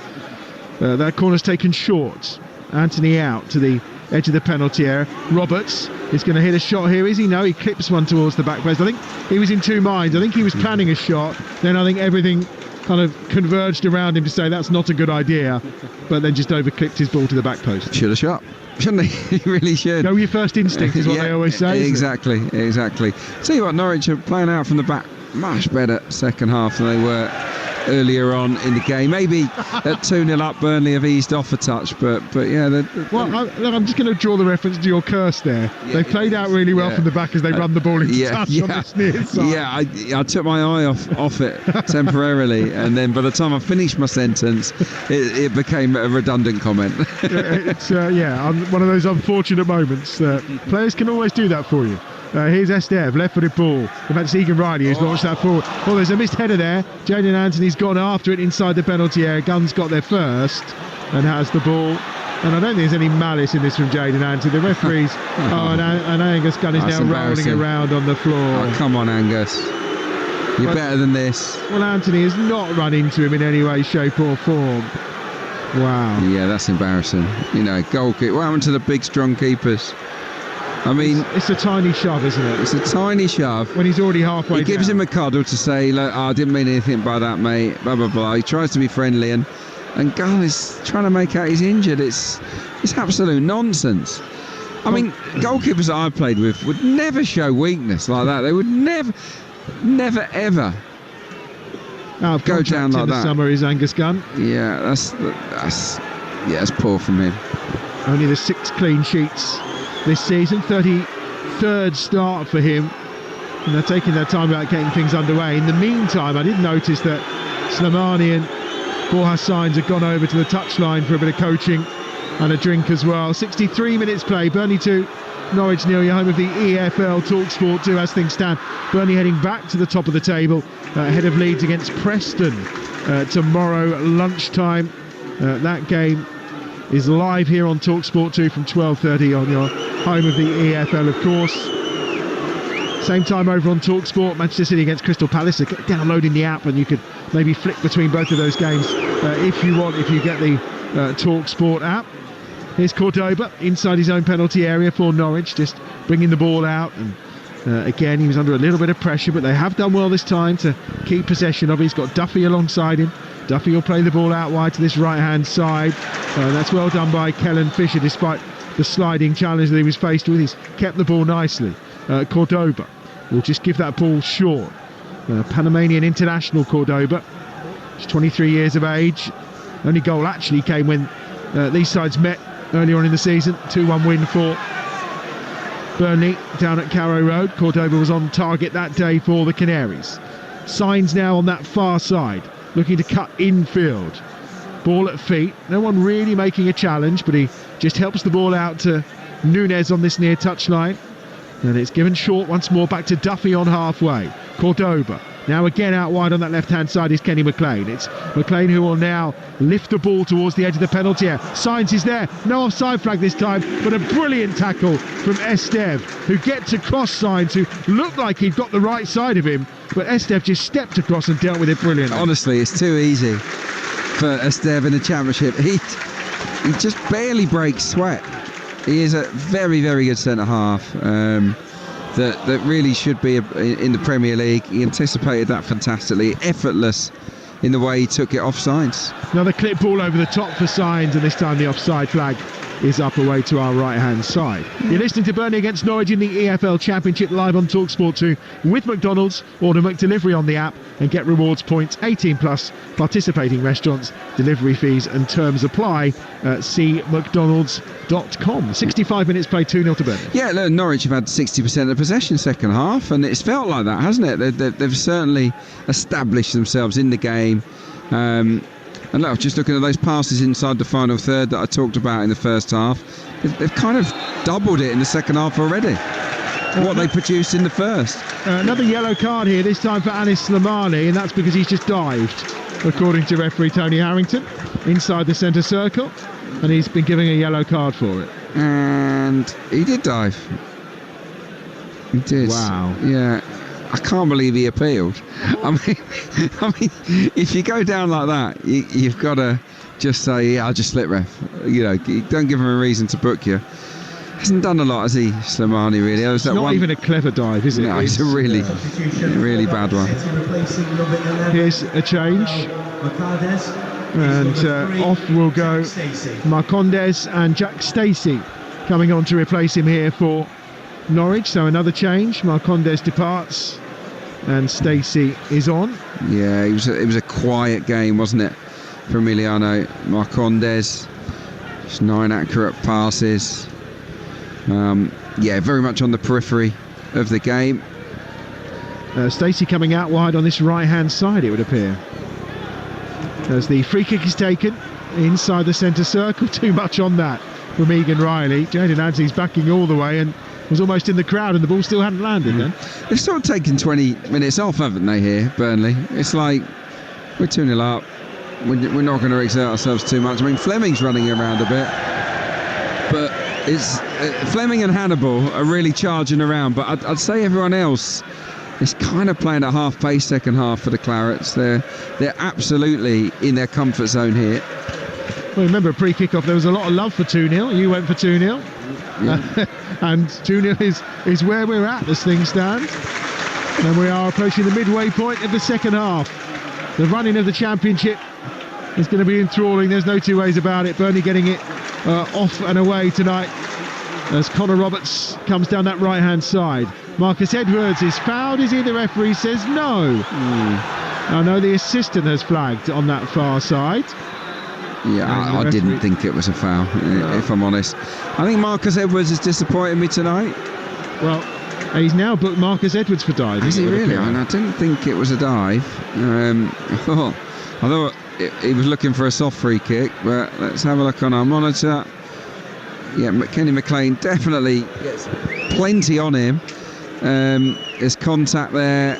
That corner's taken short. Anthony out to the edge of the penalty area. Roberts is going to hit a shot here, is he? No, he clips one towards the back post. I think he was in two minds. I think he was planning a shot, then I think everything kind of converged around him to say that's not a good idea, but then just overclipped his ball to the back post. Should have shot, shouldn't he? He really should. Go with your first instinct is what they always say. Exactly. Tell you what, Norwich are playing out from the back much better second half than they were earlier on in the game. Maybe at 2-0 up, Burnley have eased off a touch, but yeah. I'm just going to draw the reference to your curse there. They played out really well from the back as they run the ball into touch on this near side. Yeah, I took my eye off it temporarily, and then by the time I finished my sentence, it became a redundant comment. It's one of those unfortunate moments. Players can always do that for you. Here's Esteve, left-footed ball. In fact, it's Egan Riley who's launched that forward. Oh, there's a missed header there. Jaden Anthony's gone after it inside the penalty area. Gunn's got there first and has the ball. And I don't think there's any malice in this from Jaden Anthony. The referee's... and Angus Gunn is now rolling around on the floor. Oh, come on, Angus. You're better than this. Well, Anthony has not run into him in any way, shape or form. Wow. Yeah, that's embarrassing. You know, goal kick. What happened to the big, strong keepers? I mean... It's a tiny shove, isn't it? It's a tiny shove. When he's already halfway He gives down. him a cuddle to say, look, I didn't mean anything by that, mate. Blah, blah, blah. He tries to be friendly and Gunn is trying to make out he's injured. It's absolute nonsense. I mean, goalkeepers that I've played with would never show weakness like that. They would never, ever go down like that. Summer is Angus Gunn. Yeah, that's poor from him. Only the 6 clean sheets this season, 33rd start for him, and they're taking their time about getting things underway. In the meantime, I did notice that Slimani and Borja Sainz had gone over to the touchline for a bit of coaching and a drink as well. 63 minutes play, Burnley 2, Norwich 0. You're home of the EFL Talksport 2 as things stand. Burnley heading back to the top of the table, ahead of Leeds against Preston tomorrow lunchtime. That game is live here on Talksport 2 from 12:30 on your home of the EFL, of course. Same time over on Talksport, Manchester City against Crystal Palace. So get downloading the app and you could maybe flick between both of those games if you want, if you get the Talksport app. Here's Cordoba inside his own penalty area for Norwich, just bringing the ball out. And again, he was under a little bit of pressure, but they have done well this time to keep possession of it. He's got Duffy alongside him. Duffy will play the ball out wide to this right-hand side. That's well done by Kellen Fisher, despite the sliding challenge that he was faced with. He's kept the ball nicely. Cordoba will just give that ball short. Panamanian international Cordoba. He's 23 years of age. Only goal actually came when these sides met earlier on in the season. 2-1 win for Burnley down at Carrow Road. Cordoba was on target that day for the Canaries. Sainz now on that far side, looking to cut infield. Ball at feet. No one really making a challenge, but he just helps the ball out to Nunes on this near touchline. And it's given short once more back to Duffy on halfway. Cordoba. Now again out wide on that left-hand side is Kenny McLean. It's McLean who will now lift the ball towards the edge of the penalty area. Sainz is there. No offside flag this time, but a brilliant tackle from Esteve, who gets across Sainz, who looked like he'd got the right side of him, but Esteve just stepped across and dealt with it brilliantly. Honestly, it's too easy for Esteve in the Championship. He just barely breaks sweat. He is a very, very good centre-half. That really should be in the Premier League. He anticipated that fantastically, effortless in the way he took it off Sainz. Another clip ball over the top for Sainz, and this time the offside flag is up away to our right-hand side. You're listening to Burnley against Norwich in the EFL Championship live on Talksport 2 with McDonald's. Order McDelivery on the app and get rewards points. 18 plus, participating restaurants, delivery fees and terms apply. See mcdonalds.com. 65 minutes play, 2-0 to Burnley. Yeah, look, Norwich have had 60% of possession second half, and it's felt like that, hasn't it? They've certainly established themselves in the game. And look, just looking at those passes inside the final third that I talked about in the first half, they've kind of doubled it in the second half already. What they produced in the first. Another yellow card here, this time for Anis Slimani, and that's because he's just dived, according to referee Tony Harrington, inside the centre circle, and he's been given a yellow card for it. And he did dive. He did. Wow. Yeah. I can't believe he appealed. I mean, if you go down like that, you've got to just say, yeah, I'll just slip ref. You know, don't give him a reason to book you. Hasn't done a lot, has he, Slimani, really? It's not even a clever dive, is it? No, it's a really, really bad one. Here's a change. And off will go Marcondes and Jack Stacey coming on to replace him here for Norwich. So another change. Marcondes departs and Stacey is on. Yeah, it was a quiet game, wasn't it, for Emiliano Marcondes? Just 9 accurate passes. Yeah, very much on the periphery of the game. Stacey coming out wide on this right-hand side, it would appear. As the free kick is taken inside the centre circle. Too much on that from Egan Riley. Jaden Anthony's backing all the way, and was almost in the crowd and the ball still hadn't landed then. They've sort of taken 20 minutes off, haven't they, here, Burnley? It's like, we're 2-0 up. We're not going to exert ourselves too much. I mean, Fleming's running around a bit. But it's Fleming and Hannibal are really charging around. But I'd say everyone else is kind of playing at half pace second half for the Clarets. They're absolutely in their comfort zone here. Well, remember, pre-kick-off, there was a lot of love for 2-0. You went for 2-0. Yeah. And 2-0 is where we're at as things stand. And we are approaching the midway point of the second half. The running of the Championship is going to be enthralling. There's no two ways about it. Burnley getting it off and away tonight as Connor Roberts comes down that right-hand side. Marcus Edwards is fouled, is he? The referee says no. I know the assistant has flagged on that far side. Yeah, I didn't think it was a foul, if I'm honest. I think Marcus Edwards is disappointing me tonight. Well, he's now booked Marcus Edwards for diving. Is he really? I didn't think it was a dive. I thought he was looking for a soft free kick, but let's have a look on our monitor. Yeah, Kenny McLean definitely gets plenty on him. There's contact there.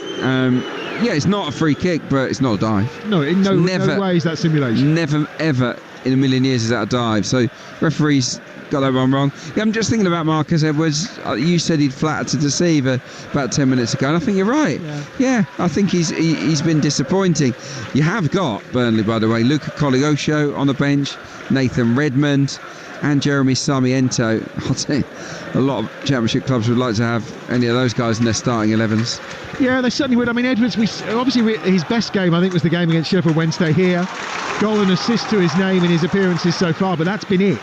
Yeah, it's not a free kick, but it's not a dive. No, in no way is that simulation. Never, ever in a million years is that a dive. So referees got that one wrong. Yeah, I'm just thinking about Marcus Edwards. You said he'd flattered to deceive about 10 minutes ago, and I think you're right. Yeah, I think he's been disappointing. You have got Burnley, by the way, Luca Coliosho on the bench, Nathan Redmond, and Jeremy Sarmiento. I'll tell you, a lot of Championship clubs would like to have any of those guys in their starting 11s. Yeah, they certainly would. I mean, Edwards, his best game, I think, was the game against Sheffield Wednesday here. Goal and assist to his name in his appearances so far, but that's been it.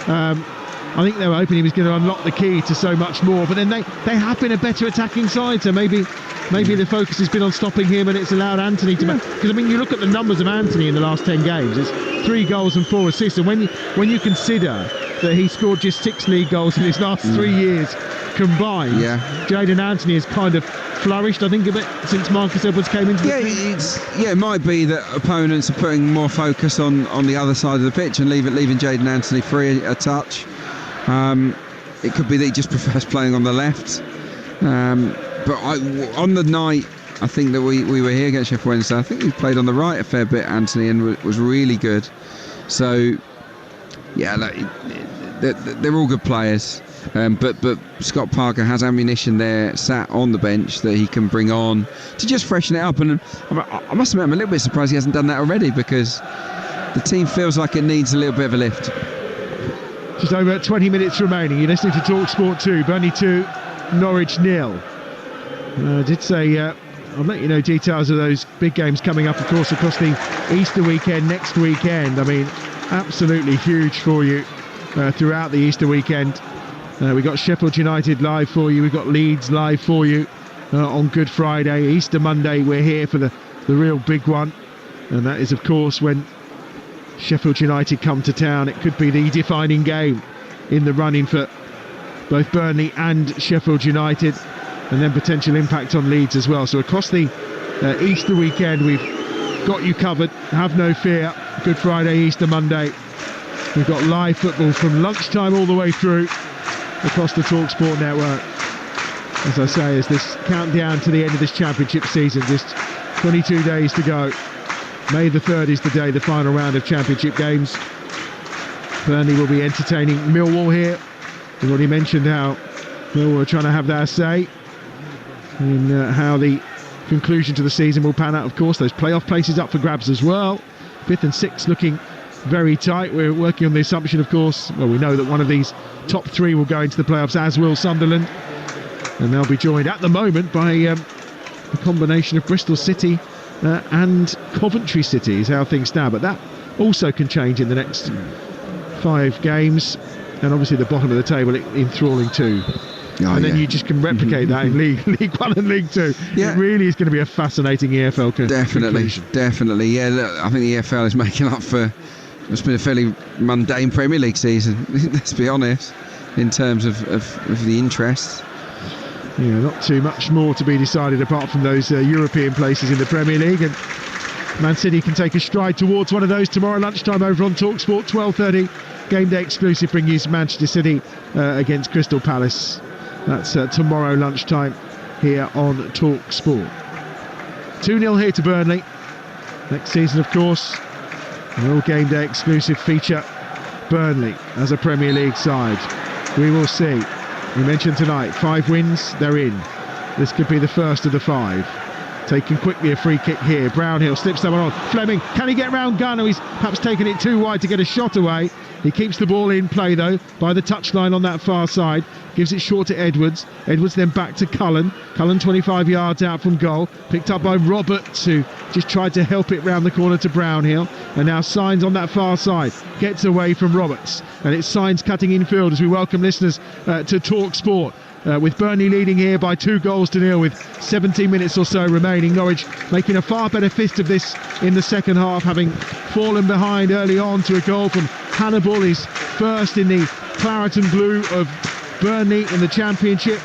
I think they were hoping he was going to unlock the key to so much more, but then they have been a better attacking side, so maybe the focus has been on stopping him, and it's allowed Anthony to... Because, I mean, you look at the numbers of Anthony in the last 10 games, it's 3 goals and 4 assists, and when you consider that he scored just 6 league goals in his last 3 years combined, Jayden Anthony has kind of flourished, I think, a bit since Marcus Edwards came into the team. It might be that opponents are putting more focus on the other side of the pitch and leaving Jayden Anthony free a touch. It could be that he just prefers playing on the left. But on the night, I think that we were here against Sheffield Wednesday, I think he played on the right a fair bit, Anthony, and was really good. So, yeah, they're all good players. But Scott Parker has ammunition there sat on the bench that he can bring on to just freshen it up. And I must admit, I'm a little bit surprised he hasn't done that already, because the team feels like it needs a little bit of a lift. Just over 20 minutes remaining. You're listening to Talksport 2, Burnley 2, Norwich 0. I did say I'll let you know details of those big games coming up, of course, across the Easter weekend next weekend. I mean, absolutely huge for you throughout the Easter weekend. We've got Sheffield United live for you. We've got Leeds live for you on Good Friday. Easter Monday, we're here for the real big one. And that is, of course, when Sheffield United come to town. It could be the defining game in the running for both Burnley and Sheffield United, and then potential impact on Leeds as well. So across the Easter weekend, we've got you covered. Have no fear. Good Friday, Easter Monday. We've got live football from lunchtime all the way through across the Talksport network. As I say, as this countdown to the end of this Championship season, just 22 days to go. May the 3rd is the day, the final round of Championship games. Burnley will be entertaining Millwall here. We've already mentioned how Millwall are trying to have their say in how the conclusion to the season will pan out. Of course, those playoff places up for grabs as well. 5th and 6th looking very tight. We're working on the assumption, of course, well, we know that one of these top 3 will go into the playoffs, as will Sunderland. And they'll be joined at the moment by a combination of Bristol City and Coventry City is how things stand, but that also can change in the next 5 games, and obviously the bottom of the table enthralling too. And then you just can replicate that in League 1 and League 2. It really is going to be a fascinating EFL conclusion. Definitely. Yeah, look, I think the EFL is making up for it's been a fairly mundane Premier League season, let's be honest, in terms of the interest. Yeah, not too much more to be decided apart from those European places in the Premier League, and Man City can take a stride towards one of those tomorrow lunchtime over on Talksport. 12:30 game day exclusive bring you Manchester City against Crystal Palace. That's tomorrow lunchtime here on Talksport. 2-0 here to Burnley. Next season, of course, an all game day exclusive feature. Burnley as a Premier League side. We will see. We mentioned tonight 5 wins, they're in. This could be the first of the 5. Taking quickly a free kick here. Brownhill slips that one on. Fleming, can he get round Gunner? He's perhaps taken it too wide to get a shot away. He keeps the ball in play though by the touchline on that far side. Gives it short to Edwards. Edwards then back to Cullen. Cullen 25 yards out from goal. Picked up by Roberts, who just tried to help it round the corner to Brownhill. And now Signs on that far side. Gets away from Roberts. And it's Signs cutting infield as we welcome listeners to Talk Sport. With Burnley leading here by 2-0 with 17 minutes or so remaining. Norwich making a far better fist of this in the second half, having fallen behind early on to a goal from Hannibal. His first in the claret and blue of Burnley in the Championship.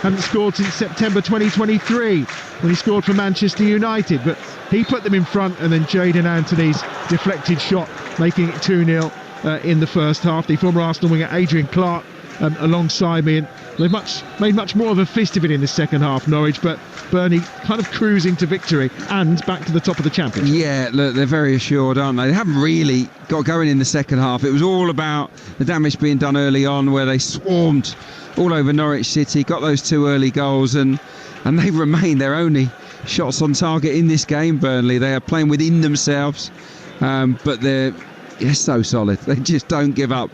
Hadn't scored since September 2023 when he scored for Manchester United, but he put them in front, and then Jadon Anthony's deflected shot making it 2-0 in the first half. The former Arsenal winger Adrian Clark alongside me, and they've made much more of a fist of it in the second half, Norwich, but Burnley kind of cruising to victory and back to the top of the Championship. Yeah, look, they're very assured, aren't they? They haven't really got going in the second half. It was all about the damage being done early on, where they swarmed all over Norwich City, got those 2 early goals, and they remain their only shots on target in this game, Burnley. They are playing within themselves, but they're so solid. They just don't give up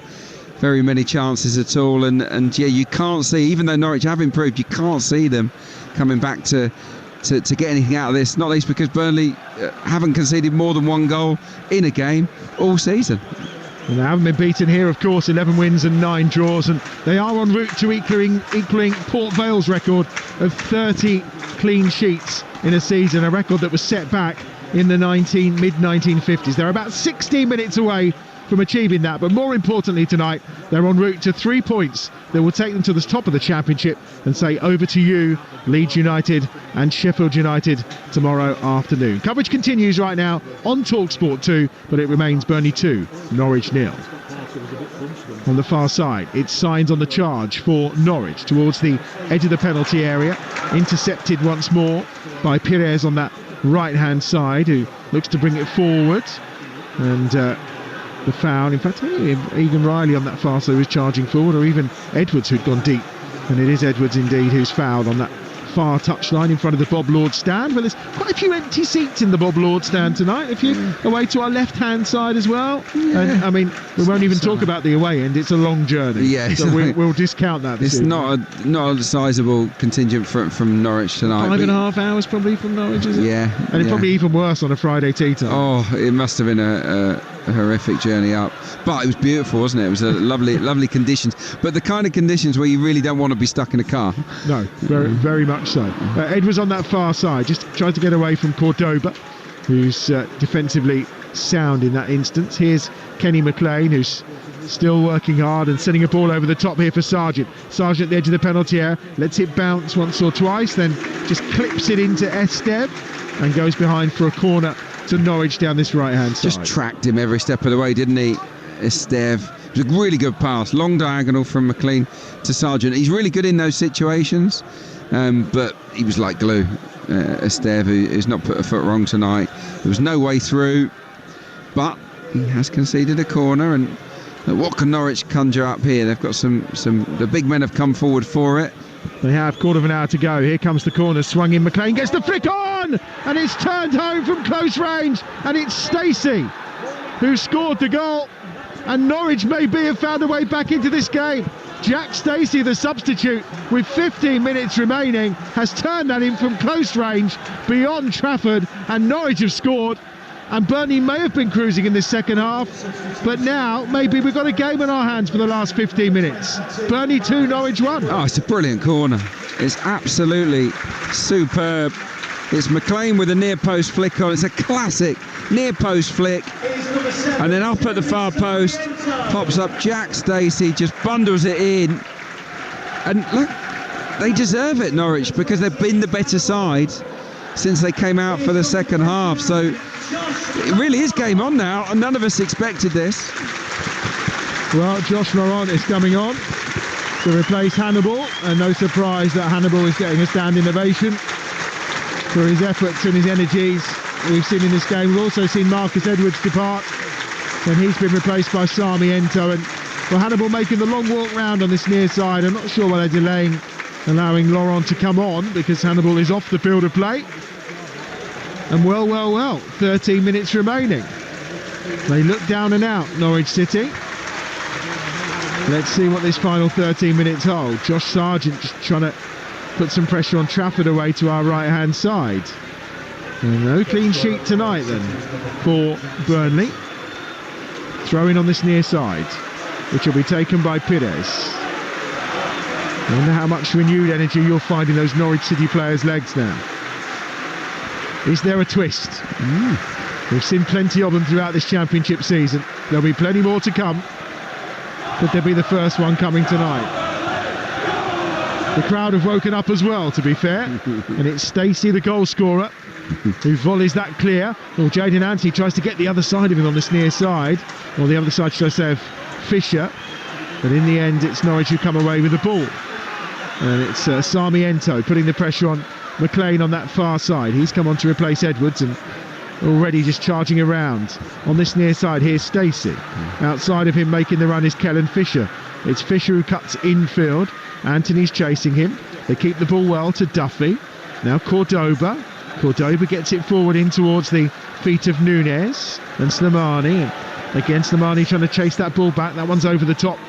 very many chances at all, and yeah, you can't see, even though Norwich have improved, you can't see them coming back to get anything out of this, not least because Burnley haven't conceded more than 1 goal in a game all season. And they haven't been beaten here, of course. 11 wins and 9 draws, and they are en route to equaling Port Vale's record of 30 clean sheets in a season, a record that was set back in the mid-1950s. They're about 16 minutes away from achieving that, but more importantly tonight, they're en route to 3 points that will take them to the top of the Championship and say over to you, Leeds United and Sheffield United tomorrow afternoon. Coverage continues right now on Talksport 2, but it remains Burnley 2, Norwich 0. On the far side, it's Signs on the charge for Norwich towards the edge of the penalty area, intercepted once more by Pires on that right hand side, who looks to bring it forward, and the foul, in fact even Riley on that far side was charging forward, or even Edwards who'd gone deep, and it is Edwards indeed who's fouled on that far touchline in front of the Bob Lord stand, where there's quite a few empty seats in the Bob Lord stand tonight. A few away to our left hand side as well, and I mean we won't even talk about the away end. It's a long journey, so we'll discount that. It's not a sizable contingent from Norwich tonight. 5.5 hours probably from Norwich, is it? Yeah, and it's probably even worse on a Friday tea time. Oh, it must have been a horrific journey up, but it was beautiful, wasn't it? It was a lovely conditions, but the kind of conditions where you really don't want to be stuck in a car. No, very much so. Edwards on that far side just tried to get away from Cordoba, who's defensively sound in that instance. Here's Kenny McLean, who's still working hard and sending a ball over the top here for Sargent. Sargent at the edge of the penalty area, lets it bounce once or twice, then just clips it into Esteve and goes behind for a corner to Norwich down this right hand side. Just tracked him every step of the way, didn't he, Esteve? It was a really good pass, long diagonal from McLean to Sargent. He's really good in those situations, but he was like glue. Esteve, who's not put a foot wrong tonight. There was no way through, but he has conceded a corner, and what can Norwich conjure up here? They've got the big men have come forward for it. They have quarter of an hour to go. Here comes the corner, swung in. McLean gets the flick on, and it's turned home from close range, and it's Stacey who scored the goal, and Norwich maybe have found a way back into this game. Jack Stacey, the substitute, with 15 minutes remaining, has turned that in from close range beyond Trafford, and Norwich have scored. And Burnley may have been cruising in this second half, but now maybe we've got a game in our hands for the last 15 minutes. Burnley 2, Norwich 1. Oh, it's a brilliant corner. It's absolutely superb. It's McLean with a near post flick on. It's a classic near post flick. And then up at the far post, pops up Jack Stacey, just bundles it in. And look, they deserve it, Norwich, because they've been the better side since they came out for the second half. So it really is game on now, and none of us expected this. Well, Josh Laurent is coming on. to replace Hannibal, and no surprise that Hannibal is getting a standing ovation for his efforts and his energies we've seen in this game. We've also seen Marcus Edwards depart, and he's been replaced by Sarmiento. And well, Hannibal making the long walk round on this near side. I'm not sure why they're delaying, allowing Laurent to come on, because Hannibal is off the field of play. And well, 13 minutes remaining. They look down and out, Norwich City. Let's see what this final 13 minutes hold. Josh Sargent just trying to put some pressure on Trafford away to our right-hand side. And no clean sheet tonight then for Burnley. Throw in on this near side, which will be taken by Pires. I wonder how much renewed energy you'll find in those Norwich City players' legs now. Is there a twist? We've seen plenty of them throughout this championship season. There'll be plenty more to come. Could there be the first one coming tonight? The crowd have woken up as well, to be fair. And it's Stacey, the goal scorer, who volleys that clear. Well, Jayden Anthony tries to get the other side of him on this near side. Or the other side, should I say, of Fisher. But in the end, it's Norwich who come away with the ball. And it's Sarmiento putting the pressure on McLean on that far side. He's come on to replace Edwards, and already just charging around. On this near side, here's Stacey. Outside of him making the run is Kellen Fisher. It's Fisher who cuts infield. Anthony's chasing him. They keep the ball well to Duffy. Now Cordoba. Cordoba gets it forward in towards the feet of Nunes and Slimani. And again, Slimani trying to chase that ball back. That one's over the top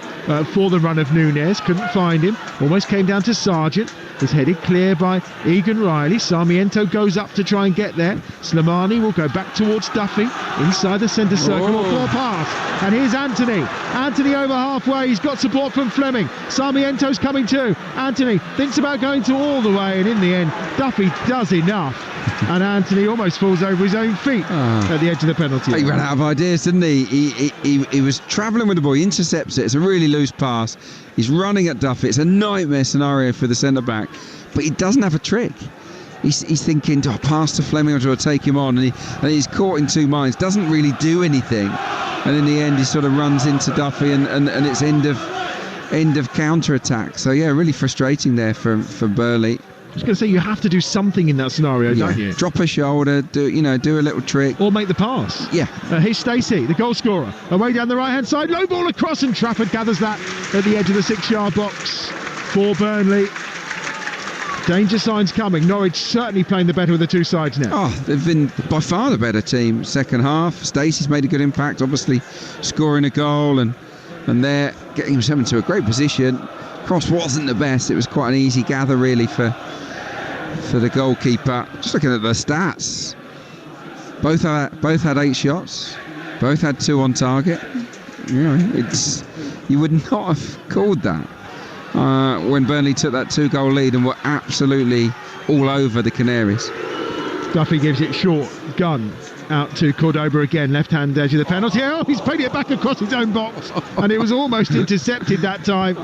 for the run of Nunes. Couldn't find him. Almost came down to Sargent. Was headed clear by Egan Riley. Sarmiento goes up to try and get there. Slimani will go back towards Duffy inside the centre circle. A poor pass. And here's Anthony. Anthony over halfway. He's got support from Fleming. Sarmiento's coming too. Anthony thinks about going to all the way, and in the end, Duffy does enough. And Anthony almost falls over his own feet at the edge of the penalty. He ran out of ideas, didn't he? He was travelling with the ball. He intercepts it. It's a really loose pass. He's running at Duffy. It's a nightmare scenario for the centre-back. But he doesn't have a trick. He's thinking, do I pass to Fleming or do I take him on? And he's caught in two minds. Doesn't really do anything. And in the end, he sort of runs into Duffy, and it's end of counter-attack. So, yeah, really frustrating there for Burnley. I was going to say, you have to do something in that scenario, don't you? Drop a shoulder, do a little trick. Or make the pass. Yeah. Here's Stacey, the goal scorer. Away down the right-hand side, low ball across, and Trafford gathers that at the edge of the 6-yard box for Burnley. Danger signs coming. Norwich certainly playing the better of the two sides now. Oh, they've been by far the better team second half. Stacey's made a good impact, obviously scoring a goal, and they're getting himself into a great position. Cross wasn't the best. It was quite an easy gather, really, for the goalkeeper. Just looking at the stats, both had 8 shots, both had 2 on target. You would not have called that when Burnley took that 2-goal lead and were absolutely all over the Canaries. Duffy gives it short, gun out to Cordoba again, left-hand edge of the penalty. Oh, he's played it back across his own box, and it was almost intercepted that time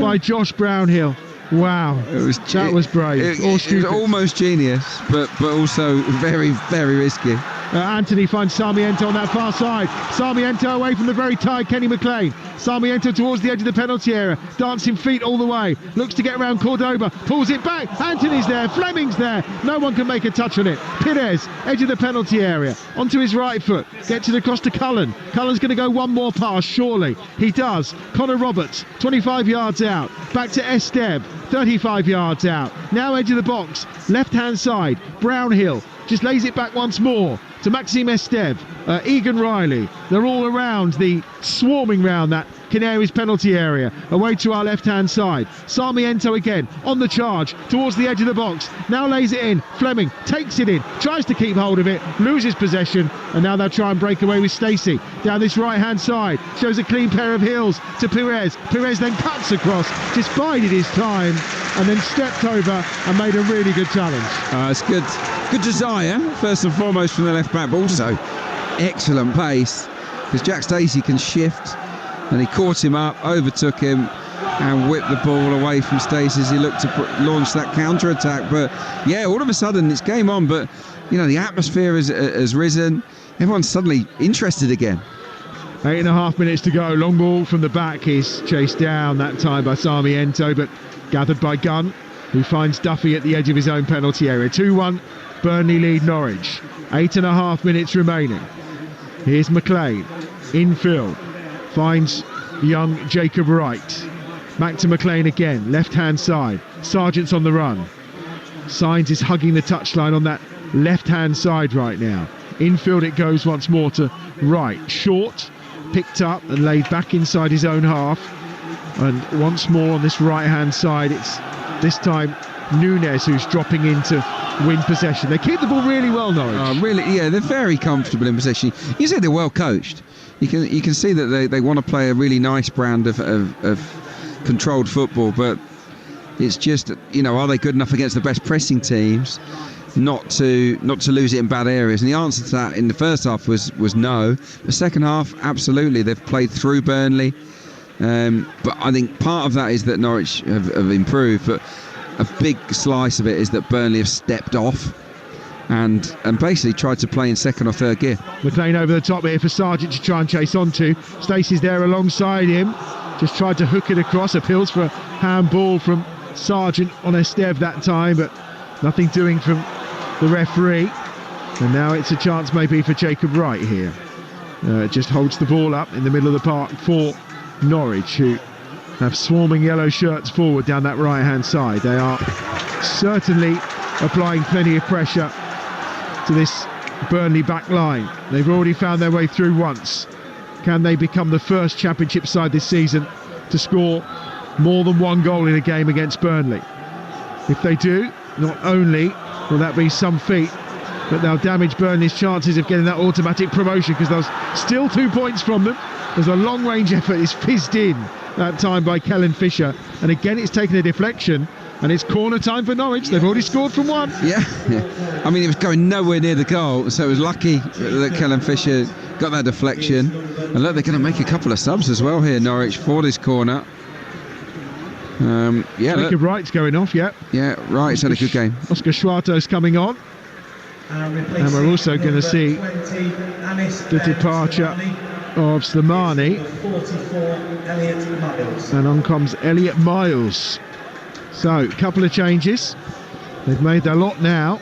by Josh Brownhill. Wow, that was brave. It was almost genius, but also very, very risky. Anthony finds Sarmiento on that far side. Sarmiento away from the very tired Kenny McLean. Sarmiento towards the edge of the penalty area, dancing feet all the way. Looks to get around Cordoba, pulls it back. Anthony's there, Fleming's there. No one can make a touch on it. Pires, edge of the penalty area, onto his right foot. Gets it across to Cullen. Cullen's going to go one more pass, surely. He does. Connor Roberts, 25 yards out. Back to Esteb, 35 yards out. Now edge of the box, left-hand side. Brownhill just lays it back once more to Maxime Esteve, Egan Riley. They're all around swarming round that Canaries penalty area, away to our left-hand side. Sarmiento again, on the charge, towards the edge of the box. Now lays it in. Fleming takes it in, tries to keep hold of it, loses possession, and now they'll try and break away with Stacey. Down this right-hand side, shows a clean pair of heels to Pires. Pires then cuts across, just bided his time, and then stepped over and made a really good challenge. It's good desire, first and foremost, from the left-back, but also excellent pace, because Jack Stacey can shift, and he caught him up, overtook him, and whipped the ball away from Stacey as he looked to launch that counter-attack. But yeah, all of a sudden it's game on, but the atmosphere has risen. Everyone's suddenly interested again. 8.5 minutes to go. Long ball from the back is chased down that time by Sarmiento, but gathered by Gunn, who finds Duffy at the edge of his own penalty area. 2-1, Burnley lead Norwich. 8.5 minutes remaining. Here's McLean, infield, finds young Jacob Wright. Back to McLean again, left-hand side. Sargent's on the run. Sainz is hugging the touchline on that left-hand side right now. Infield it goes once more to Wright. Short, picked up and laid back inside his own half. And once more on this right-hand side, it's this time Nunes who's dropping in to win possession. They keep the ball really well, Norwich. Really, yeah, they're very comfortable in possession. You said they're well coached. You can see that they want to play a really nice brand of controlled football, but it's just, are they good enough against the best pressing teams not to lose it in bad areas? And the answer to that in the first half was no. The second half, absolutely, they've played through Burnley, but I think part of that is that Norwich have improved, but a big slice of it is that Burnley have stepped off and basically tried to play in second or third gear. McLean over the top here for Sargent to try and chase onto. Stacey's there alongside him, just tried to hook it across. Appeals for a handball from Sargent on Esteve that time, but nothing doing from the referee. And now it's a chance maybe for Jacob Wright here. Just holds the ball up in the middle of the park for Norwich, who have swarming yellow shirts forward down that right hand side. They are certainly applying plenty of pressure to this Burnley back line. They've already found their way through once. Can they become the first Championship side this season to score more than one goal in a game against Burnley? If they do, not only will that be some feat, but they'll damage Burnley's chances of getting that automatic promotion, because there's still 2 points from them. There's a long range effort, it's fizzed in that time by Kellen Fisher, and again it's taken a deflection, and it's corner time for Norwich. They've already scored from one. Yeah. I mean, it was going nowhere near the goal, so it was lucky that Kellen Fisher got that deflection. And look, they're going to make a couple of subs as well here, Norwich, for this corner. Jacob Wright's going off, yeah. Yeah, Wright's had a good game. Oscar Schwarto's coming on. And we're also going to see the departure of Slimani. And on comes Elliot Miles. So, a couple of changes. They've made their lot now,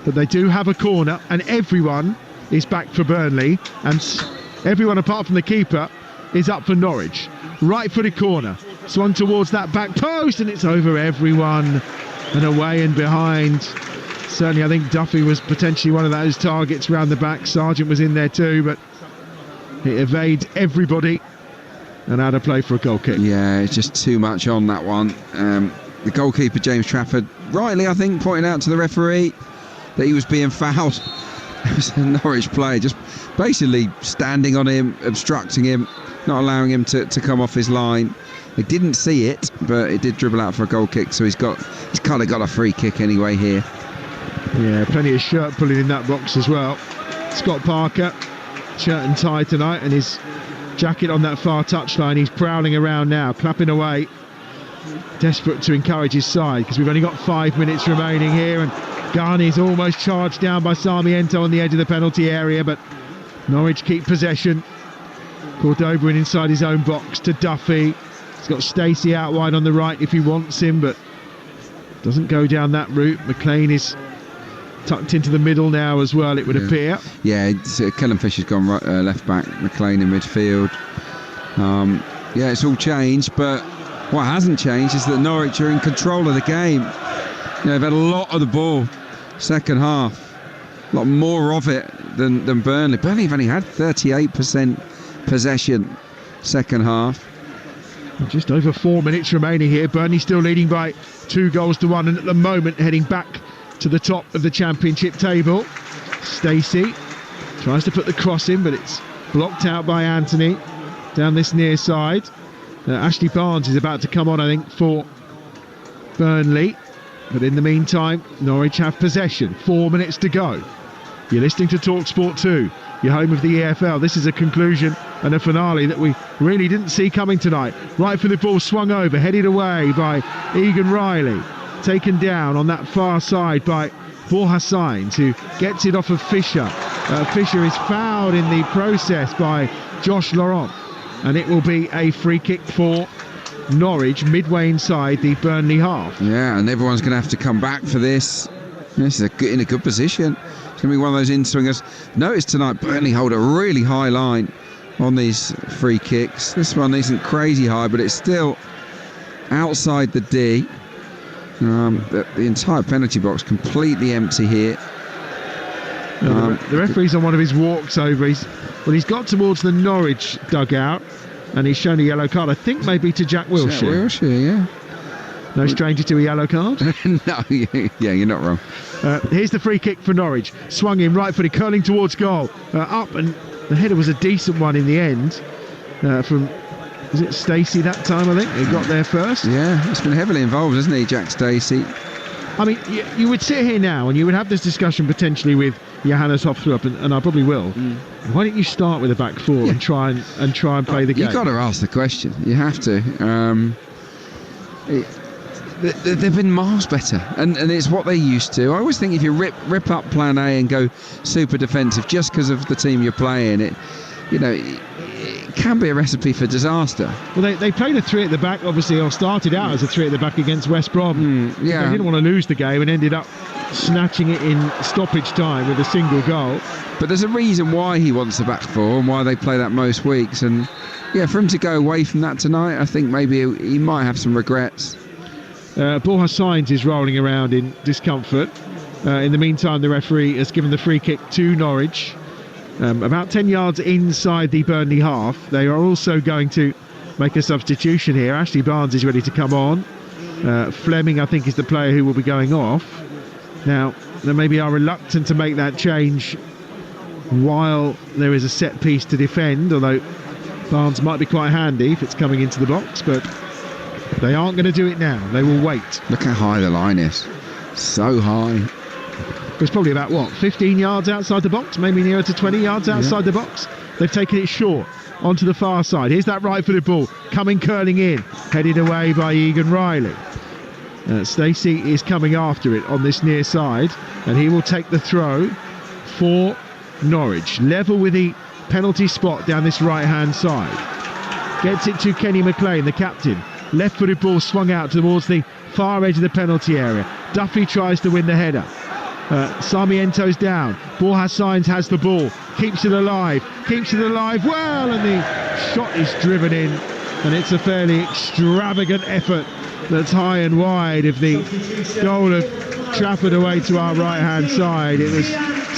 but they do have a corner, and everyone is back for Burnley, and everyone apart from the keeper is up for Norwich. Right-footed corner, swung towards that back post, and it's over everyone and away and behind. Certainly, I think Duffy was potentially one of those targets round the back. Sargent was in there too, but it evades everybody and out of play for a goal kick. Yeah, it's just too much on that one. The goalkeeper, James Trafford, rightly, I think, pointing out to the referee that he was being fouled. It was a Norwich player just basically standing on him, obstructing him, not allowing him to come off his line. He didn't see it, but it did dribble out for a goal kick, so he's kind of got a free kick anyway here. Yeah, plenty of shirt pulling in that box as well. Scott Parker, shirt and tie tonight, and his jacket on that far touchline. He's prowling around now, clapping away, desperate to encourage his side, because we've only got 5 minutes remaining here, and Ghani's almost charged down by Sarmiento on the edge of the penalty area, but Norwich keep possession. Cordoba in inside his own box to Duffy. He's got Stacey out wide on the right if he wants him, but doesn't go down that route. McLean is tucked into the middle now as well, it would appear. Yeah, Kellen Fisher's gone right, left back, McLean in midfield. Yeah, it's all changed, but what hasn't changed is that Norwich are in control of the game. They've had a lot of the ball second half, a lot more of it than Burnley. Burnley have only had 38% possession second half. Just over 4 minutes remaining here. Burnley still leading by 2-1, and at the moment heading back to the top of the Championship table. Stacey tries to put the cross in, but it's blocked out by Anthony down this near side. Ashley Barnes is about to come on, I think, for Burnley, but in the meantime Norwich have possession. 4 minutes to go. You're listening to Talksport 2, your home of the EFL. This is a conclusion and a finale that we really didn't see coming tonight. Right for the ball, swung over, headed away by Egan Riley, taken down on that far side by Borja Sainz, who gets it off of Fisher. Fisher is fouled in the process by Josh Laurent, and it will be a free kick for Norwich midway inside the Burnley half. Yeah, and everyone's going to have to come back for this. This is in a good position. It's going to be one of those in-swingers. Notice tonight Burnley hold a really high line on these free kicks. This one isn't crazy high, but it's still outside the D. The entire penalty box completely empty here. The referee's on one of his walks over. He's got towards the Norwich dugout, and he's shown a yellow card. I think maybe to Jack Wilshere. Jack Wilshere, yeah. No stranger to a yellow card. No, yeah, you're not wrong. Here's the free kick for Norwich. Swung in, right-footed, curling towards goal. Up, and the header was a decent one in the end. From, is it Stacey that time, I think? He got there first. Yeah, he's been heavily involved, hasn't he, Jack Stacey? I mean, you would sit here now and you would have this discussion potentially with Johannes Hoftrup, and I probably will. Why don't you start with a back four and try and play the game? You've got to ask the question. You have to. They've been miles better, and it's what they're used to. I always think if you rip up Plan A and go super defensive just because of the team you're playing, it can be a recipe for disaster. Well, they played a three at the back, obviously, or started out as a three at the back against West Brom. Yeah, they didn't want to lose the game and ended up snatching it in stoppage time with a single goal. But there's a reason why he wants the back four and why they play that most weeks. And yeah, for him to go away from that tonight, I think maybe he might have some regrets. Borja Sainz is rolling around in discomfort. In the meantime, the referee has given the free kick to Norwich. About 10 yards inside the Burnley half. They are also going to make a substitution here. Ashley Barnes is ready to come on. Fleming, I think, is the player who will be going off. Now, they maybe are reluctant to make that change while there is a set piece to defend, although Barnes might be quite handy if it's coming into the box, but they aren't going to do it now. They will wait. Look how high the line is. So high. It's probably about, 15 yards outside the box, maybe nearer to 20 yards outside the box. They've taken it short onto the far side. Here's that right-footed ball coming curling in, headed away by Egan Riley. Stacey is coming after it on this near side, and he will take the throw for Norwich. Level with the penalty spot down this right-hand side. Gets it to Kenny McLean, the captain. Left-footed ball swung out towards the far edge of the penalty area. Duffy tries to win the header. Sarmiento's down. Borja Sainz has the ball. Keeps it alive well, and the shot is driven in, and it's a fairly extravagant effort that's high and wide of the goal of Trafford away to our right-hand side. It was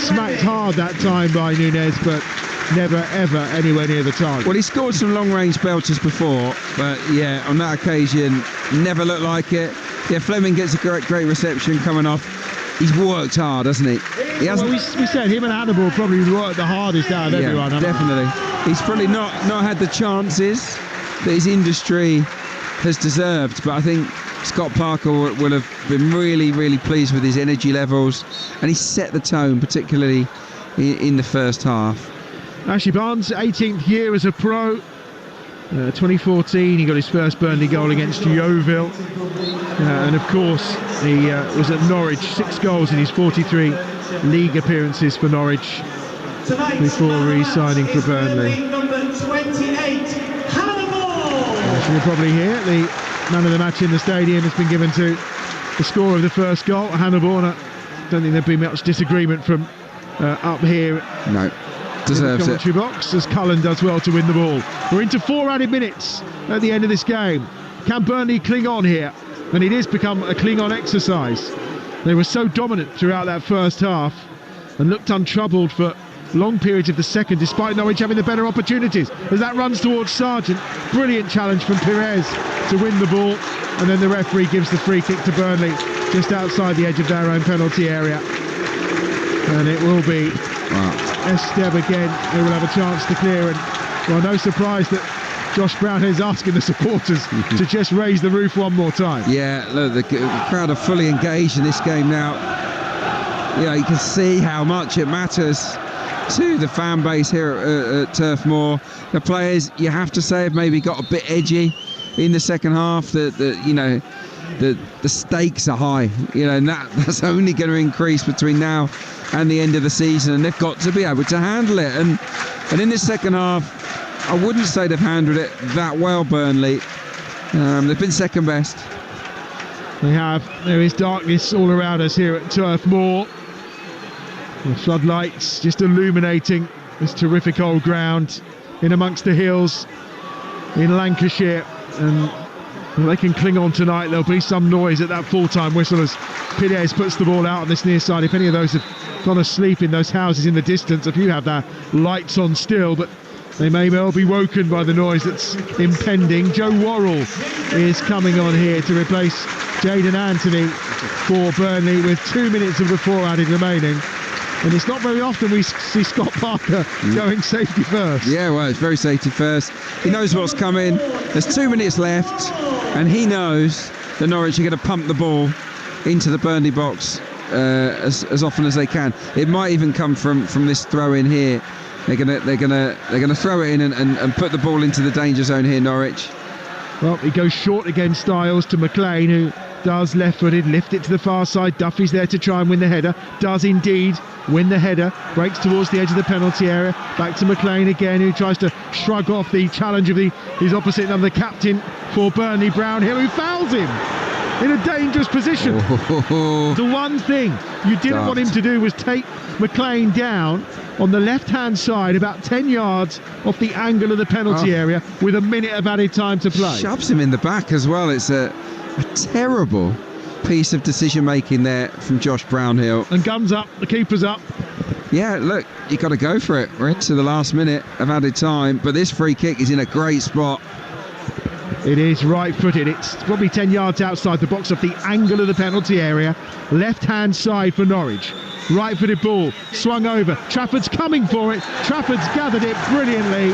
smacked hard that time by Nunez, but never ever anywhere near the target. Well, he scored some long-range belters before, but yeah, on that occasion, never looked like it. Yeah, Fleming gets a great reception coming off. He's worked hard, hasn't he? He hasn't. Well, we said him and Hannibal probably worked the hardest out of everyone. Definitely. He's probably not had the chances that his industry has deserved, but I think Scott Parker will have been really, really pleased with his energy levels, and he set the tone, particularly in the first half. Ashley Barnes, 18th year as a pro. 2014 he got his first Burnley goal against Yeovil, and of course he was at Norwich. 6 goals in his 43 league appearances for Norwich before re-signing for Burnley. Number 28, As you'll probably hear, the man of the match in the stadium has been given to the scorer of the first goal, Hannibal. I don't think there'd be much disagreement from up here. No. Deserves it. Box, as Cullen does well to win the ball. We're into 4 added minutes at the end of this game. Can Burnley cling on here? And it has become a cling on exercise. They were so dominant throughout that first half and looked untroubled for long periods of the second, despite Norwich having the better opportunities. As that runs towards Sargent, brilliant challenge from Perez to win the ball, and then the referee gives the free kick to Burnley just outside the edge of their own penalty area, and it will be Esteb again who will have a chance to clear. And well, no surprise that Josh Brown is asking the supporters to just raise the roof one more time. Yeah, look, the crowd are fully engaged in this game now. You can see how much it matters to the fan base here at Turf Moor. The players, you have to say, have maybe got a bit edgy in the second half. The stakes are high, and that's only going to increase between now and the end of the season, and they've got to be able to handle it. And in this second half, I wouldn't say they've handled it that well, Burnley. They've been second best. They have. There is darkness all around us here at Turf Moor. The floodlights just illuminating this terrific old ground in amongst the hills in Lancashire. And if they can cling on tonight, there'll be some noise at that full-time whistle as Pires puts the ball out on this near side. If any of those have gone asleep in those houses in the distance, a few have their lights on still, but they may well be woken by the noise that's impending. Joe Worrell is coming on here to replace Jayden Anthony for Burnley with 2 minutes of the 4 added remaining. And it's not very often we see Scott Parker going safety first. Yeah, well, it's very safety first. He knows what's coming. There's 2 minutes left, and he knows that Norwich are going to pump the ball into the Burnley box as often as they can. It might even come from this throw in here. They're gonna throw it in and put the ball into the danger zone here, Norwich. Well, he goes short again, Styles, to McLean, who does left-footed, lift it to the far side. Duffy's there to try and win the header. Does indeed win the header. Breaks towards the edge of the penalty area. Back to McLean again, who tries to shrug off the challenge of his opposite number, the captain for Burnley, Brownhill, who fouls him in a dangerous position. The one thing you didn't want him to do was take McLean down on the left-hand side, about 10 yards off the angle of the penalty area, with a minute of added time to play. Shoves him in the back as well. It's a terrible piece of decision-making there from Josh Brownhill. And guns up, the keeper's up. Yeah, look, you got to go for it. We're into the last minute of added time, but this free kick is in a great spot. It is right-footed. It's probably 10 yards outside the box off the angle of the penalty area. Left-hand side for Norwich. Right-footed ball, swung over. Trafford's coming for it. Trafford's gathered it brilliantly.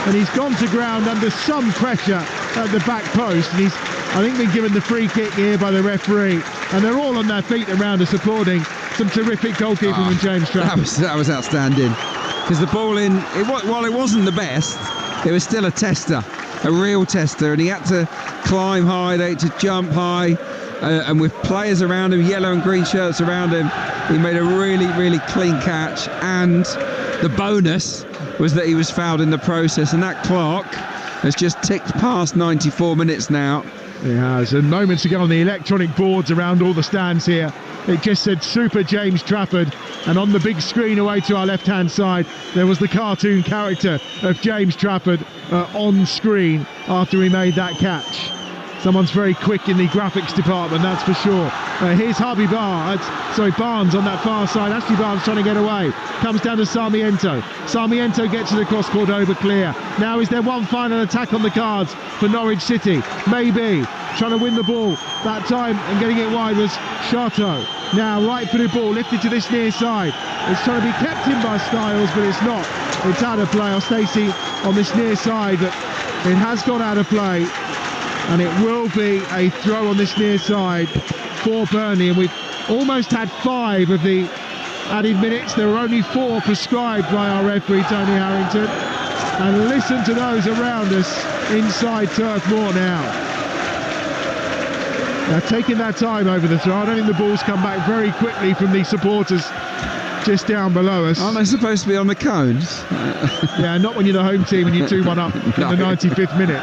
And he's gone to ground under some pressure at the back post. And he's, I think, been given the free kick here by the referee. And they're all on their feet around us applauding some terrific goalkeeping from James Trafford. That was outstanding. Because the ball in, while it wasn't the best, it was still a tester. A real tester, and he had to climb high, they had to jump high, and with players around him, yellow and green shirts around him, he made a really, really clean catch. And the bonus was that he was fouled in the process, and that clock has just ticked past 94 minutes now. It has, and moments ago on the electronic boards around all the stands here, it just said Super James Trafford, and on the big screen away to our left-hand side, there was the cartoon character of James Trafford on screen after he made that catch. Someone's very quick in the graphics department, that's for sure. Here's Barnes on that far side. Ashley Barnes trying to get away. Comes down to Sarmiento. Sarmiento gets to the cross Cordoba clear. Now is there one final attack on the cards for Norwich City? Maybe. Trying to win the ball that time and getting it wide was Chateau. Now right-footed ball lifted to this near side. It's trying to be kept in by Styles, but it's not. It's out of play. Stacey on this near side, but it has gone out of play. And it will be a throw on this near side for Burnley. And we've almost had 5 of the added minutes. There were only 4 prescribed by our referee, Tony Harrington. And listen to those around us inside Turf Moor now. Now taking that time over the throw. I don't think the ball's come back very quickly from the supporters just down below us. Aren't they supposed to be on the cones? Yeah, not when you're the home team and you're 2-1 up in the 95th minute.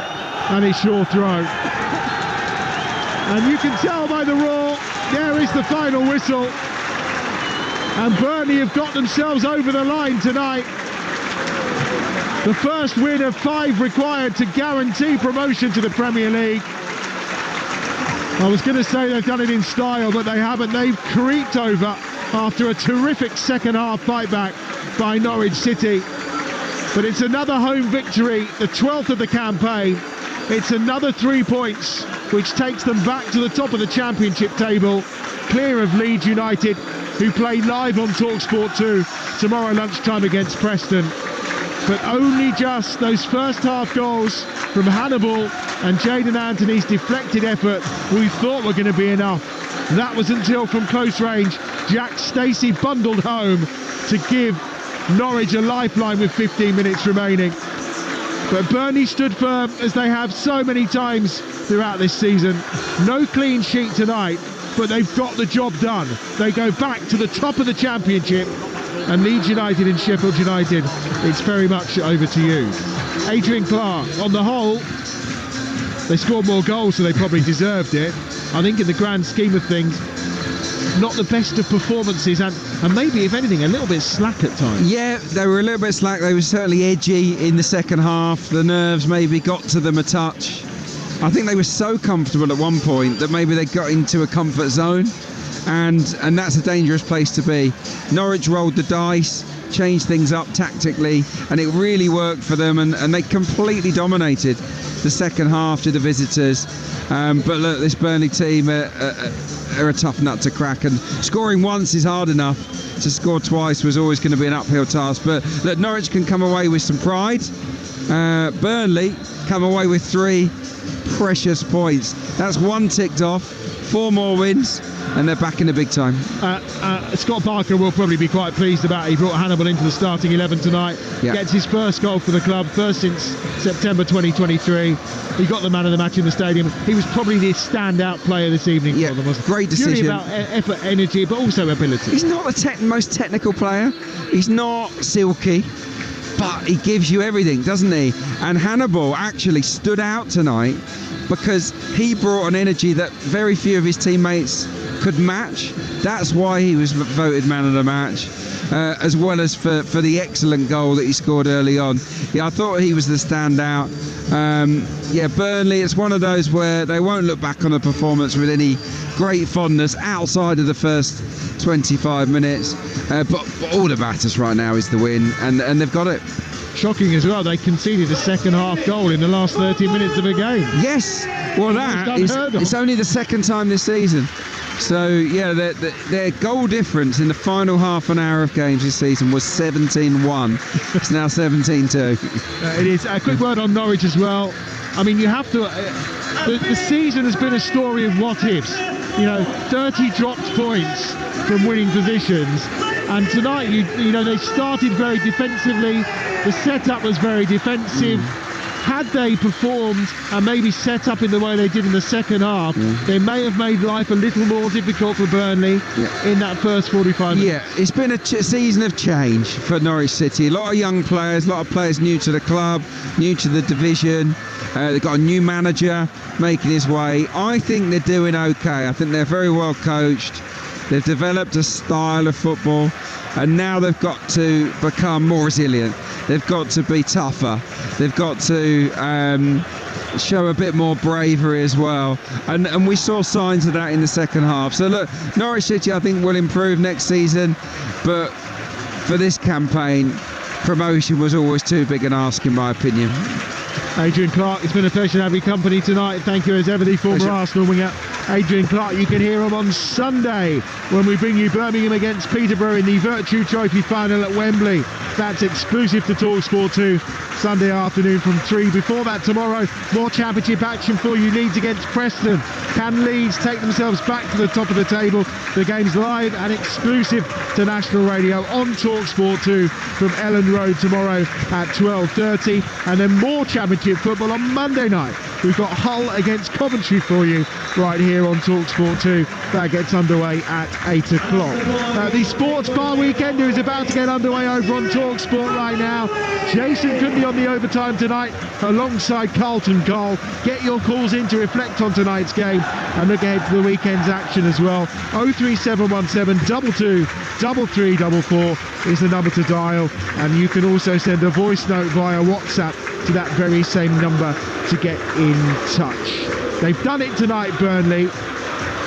And it's short throw. And you can tell by the roar, there is the final whistle. And Burnley have got themselves over the line tonight. The first win of 5 required to guarantee promotion to the Premier League. I was going to say they've done it in style, but they haven't. They've creeped over after a terrific second half fight back by Norwich City. But it's another home victory, the 12th of the campaign. It's another 3 points, which takes them back to the top of the Championship table, clear of Leeds United, who play live on Talksport 2 tomorrow lunchtime against Preston. But only just those first half goals from Hannibal and Jayden Anthony's deflected effort we thought were going to be enough. That was until from close range, Jack Stacey bundled home to give Norwich a lifeline with 15 minutes remaining. But Burnley stood firm, as they have so many times throughout this season. No clean sheet tonight, but they've got the job done. They go back to the top of the Championship, and Leeds United and Sheffield United, it's very much over to you. Adrian Clark, on the whole, they scored more goals, so they probably deserved it. I think in the grand scheme of things, not the best of performances, and maybe, if anything, a little bit slack at times. Yeah, they were a little bit slack. They were certainly edgy in the second half. The nerves maybe got to them a touch. I think they were so comfortable at one point that maybe they got into a comfort zone, and that's a dangerous place to be. Norwich rolled the dice, changed things up tactically, and it really worked for them, and they completely dominated the second half to the visitors. But look, this Burnley team are a tough nut to crack, and scoring once is hard enough. To score twice was always going to be an uphill task. But look, Norwich can come away with some pride. Burnley come away with 3 precious points. That's 1 ticked off, 4 more wins, and they're back in the big time. Scott Parker will probably be quite pleased about it. He brought Hannibal into the starting 11 tonight. Yeah. Gets his first goal for the club, first since September 2023. He got the man of the match in the stadium. He was probably the standout player this evening for them, wasn't he? Great decision. Purely about effort, energy, but also ability. He's not the most technical player. He's not silky, but he gives you everything, doesn't he? And Hannibal actually stood out tonight because he brought an energy that very few of his teammates could match. That's why he was voted man of the match, as well as for the excellent goal that he scored early on. Yeah, I thought he was the standout. Burnley, it's one of those where they won't look back on the performance with any great fondness outside of the first 25 minutes. But all that matters right now is the win, and they've got it. Shocking as well, they conceded a second half goal in the last 30 minutes of a game. Yes, well it's only the second time this season. So yeah, their goal difference in the final half an hour of games this season was 17-1. It's now 17-2. It is. A quick word on Norwich as well. I mean, you have to. The season has been a story of what ifs. 30 dropped points from winning positions, and tonight, they started very defensively. The setup was very defensive. Had they performed and maybe set up in the way they did in the second half, they may have made life a little more difficult for Burnley in that first 45 minutes. Yeah, it's been a season of change for Norwich City. A lot of young players, a lot of players new to the club, new to the division. They've got a new manager making his way. I think they're doing okay. I think they're very well coached. They've developed a style of football, and now they've got to become more resilient. They've got to be tougher. They've got to show a bit more bravery as well. And we saw signs of that in the second half. So look, Norwich City, I think, will improve next season. But for this campaign, promotion was always too big an ask, in my opinion. Adrian Clark, it's been a pleasure to have you company tonight. Thank you as ever, the former Arsenal winger Adrian Clark. You can hear him on Sunday when we bring you Birmingham against Peterborough in the Virtue Trophy final at Wembley. That's exclusive to Talksport 2, Sunday afternoon from 3. Before that, tomorrow, more championship action for you. Leeds against Preston. Can Leeds take themselves back to the top of the table? The game's live and exclusive to national radio on Talksport 2 from Ellen Road tomorrow at 12:30. And then more championship football on Monday night. We've got Hull against Coventry for you right here on Talksport 2. That gets underway at 8 o'clock. The Sports Bar Weekender is about to get underway over on Talksport right now. Jason could be on the overtime tonight alongside Carlton Cole. Get your calls in to reflect on tonight's game and look ahead to the weekend's action as well. 03717 22 3344 is the number to dial, and you can also send a voice note via WhatsApp to that very same number to get in touch. They've done it tonight, Burnley.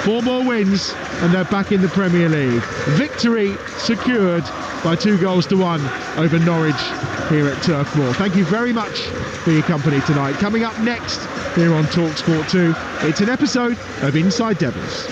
4 more wins and they're back in the Premier League. Victory secured by 2-1 over Norwich here at Turf Moor. Thank you very much for your company tonight. Coming up next here on Talksport 2, it's an episode of Inside Devils.